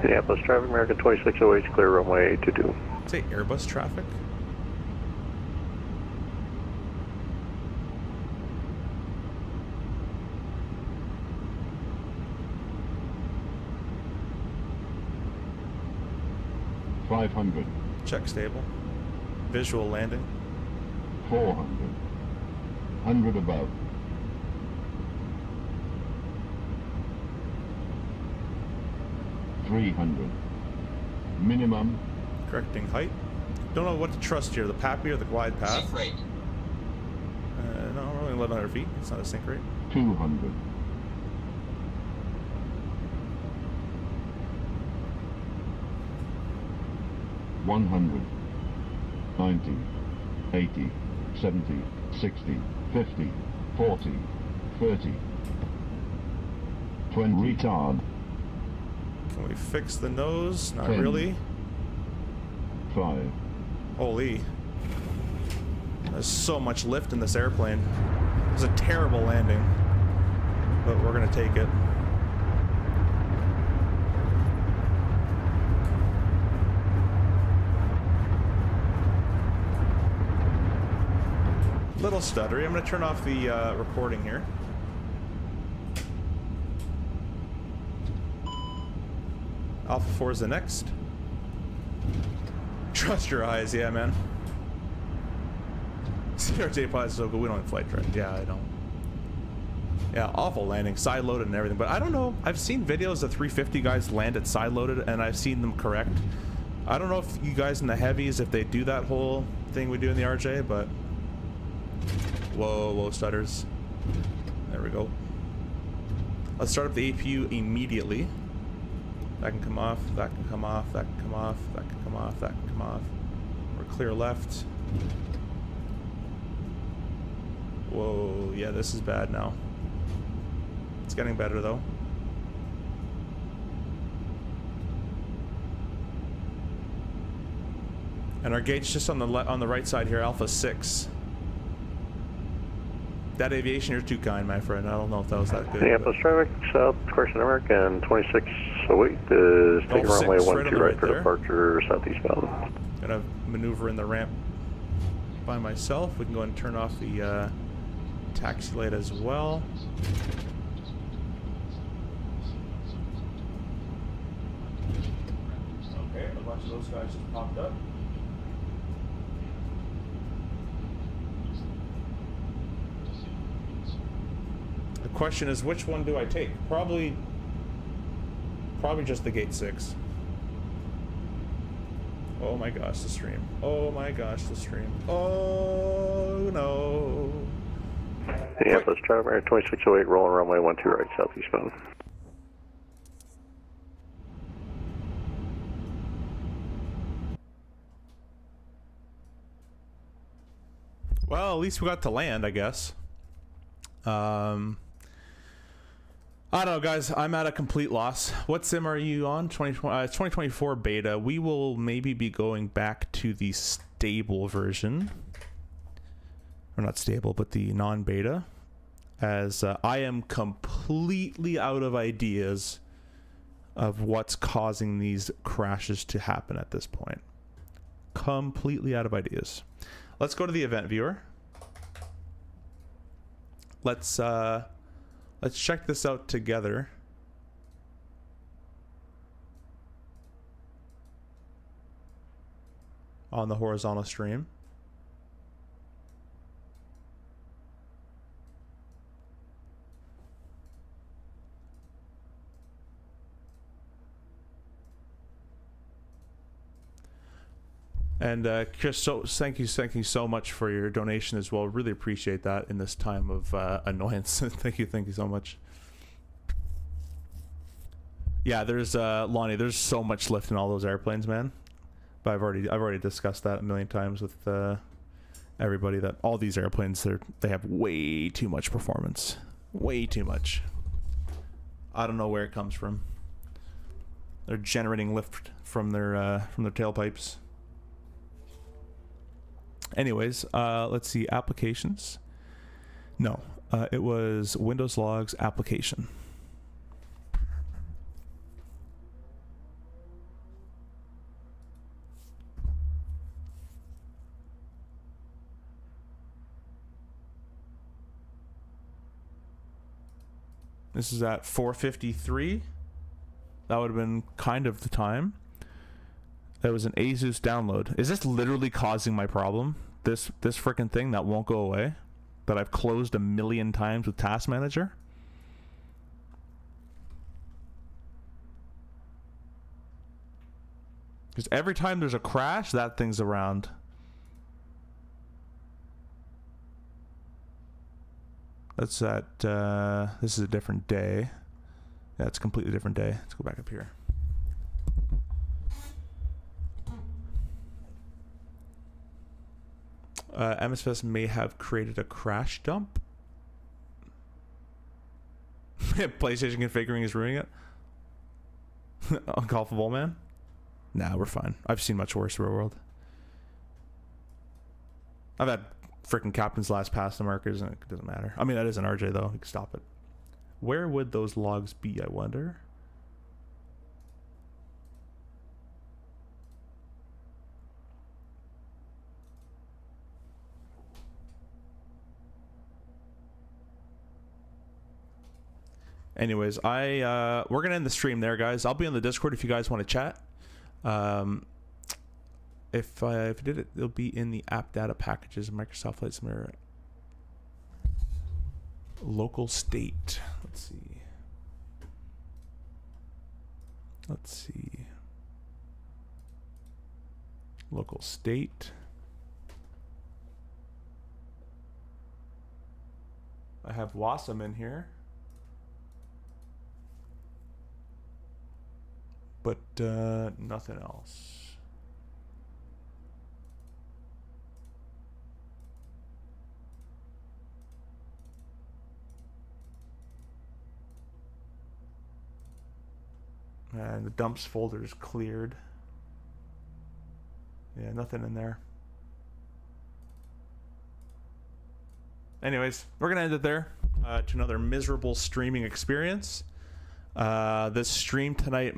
[SPEAKER 4] Minneapolis traffic, American 2608, clear runway 22.
[SPEAKER 1] Say Airbus traffic.
[SPEAKER 5] $500.
[SPEAKER 1] Check stable. Visual landing.
[SPEAKER 5] 400. 100 above. 300. Minimum.
[SPEAKER 1] Correcting height. Don't know what to trust here, the PAPI or the glide path.
[SPEAKER 6] Sink rate.
[SPEAKER 1] No, we're only 1,100 feet. It's not a sink rate.
[SPEAKER 5] 200. 100. 90. 80. 70. 60. 50. 40. 30. 20. Retard.
[SPEAKER 1] Can we fix the nose? Not
[SPEAKER 5] 10.
[SPEAKER 1] really.
[SPEAKER 5] 5.
[SPEAKER 1] Holy. There's so much lift in this airplane. It was a terrible landing, but we're gonna take it. Little stuttery. I'm gonna turn off the recording here. Alpha 4 is the next. Trust your eyes, yeah, man. CRJ pilot is so good. We don't have flight trend. Yeah, I don't. Yeah, awful landing, side loaded and everything. But I don't know. I've seen videos of 350 guys land at side loaded, and I've seen them correct. I don't know if you guys in the heavies, if they do that whole thing we do in the RJ, but whoa, stutters. There we go. Let's start up the APU immediately. That can come off, that can come off, that can come off, that can come off, that can come off. We're clear left. Whoa, yeah, this is bad now. It's getting better though. And our gate's just on the right side here, Alpha 6. That aviation, you're too kind, my friend. I don't know if that was that good.
[SPEAKER 4] Minneapolis traffic, south, course American 2608 is taking runway 12 right for departure southeastbound.
[SPEAKER 1] Gonna maneuver in the ramp by myself. We can go ahead and turn off the taxi light as well. Okay, a bunch of those guys just popped up. The question is, which one do I take? Probably just the gate 6. Oh my gosh, the stream. Oh my gosh, the stream. Oh no.
[SPEAKER 4] Minneapolis traffic, 2608, rolling runway 12 right southeastbound.
[SPEAKER 1] Well, at least we got to land, I guess. I don't know, guys. I'm at a complete loss. What sim are you on? 2024 beta. We will maybe be going back to the stable version. Or not stable, but the non-beta. As I am completely out of ideas of what's causing these crashes to happen at this point. Completely out of ideas. Let's go to the event viewer. Let's check this out together. On the horizontal stream. And Chris, so thank you so much for your donation as well. Really appreciate that in this time of annoyance. thank you so much. Yeah, there's Lonnie. There's so much lift in all those airplanes, man. But I've already discussed that a million times with everybody. That all these airplanes, they have way too much performance, way too much. I don't know where it comes from. They're generating lift from their tailpipes. Anyways, let's see, applications. No, it was Windows Logs application. This is at 4:53. That would have been kind of the time. That was an ASUS download. Is this literally causing my problem? This frickin' thing that won't go away? That I've closed 1,000,000 times with Task Manager? Because every time there's a crash, that thing's around. That's at, this is a different day. Yeah, it's a completely different day. Let's go back up here. MSFS may have created a crash dump. PlayStation configuring is ruining it. Uncalfable, man. Nah, we're fine. I've seen much worse, real world. I've had freaking captain's last pass to markers, and it doesn't matter. I mean, that is an RJ, though. You can stop it. Where would those logs be, I wonder? Anyways, we're gonna end the stream there, guys. I'll be on the Discord if you guys want to chat. If I did it, it'll be in the app data packages of Microsoft Flight Simulator. Local state. Let's see. Let's see. Local state. I have Wasm in here. But nothing else. And the dumps folder is cleared. Yeah, nothing in there. Anyways, we're gonna end it there. To another miserable streaming experience. This stream tonight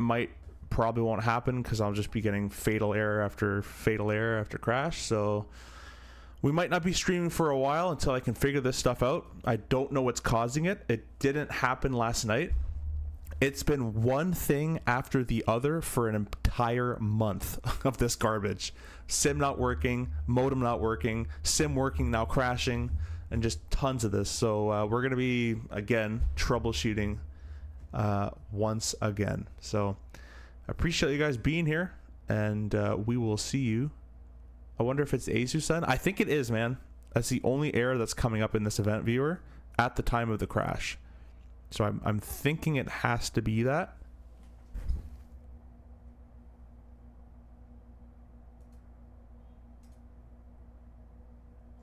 [SPEAKER 1] probably won't happen because I'll just be getting fatal error after crash. So we might not be streaming for a while until I can figure this stuff out. I don't know what's causing it. It didn't happen last night. It's been one thing after the other for an entire month of this garbage. Sim not working, modem not working, sim working, now crashing, and just tons of this. So we're going to be, again, troubleshooting once again. So I appreciate you guys being here, and we will see you. I wonder if it's Asus-san. I think it is, man. That's the only error that's coming up in this event viewer at the time of the crash. So I'm thinking it has to be that.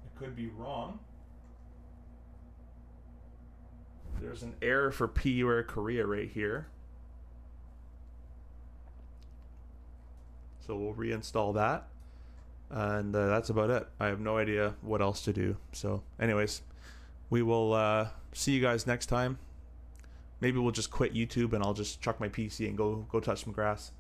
[SPEAKER 1] I could be wrong. There's an error for PU Air Korea right here. So we'll reinstall that. And that's about it. I have no idea what else to do. So anyways, we will see you guys next time. Maybe we'll just quit YouTube and I'll just chuck my PC and go touch some grass.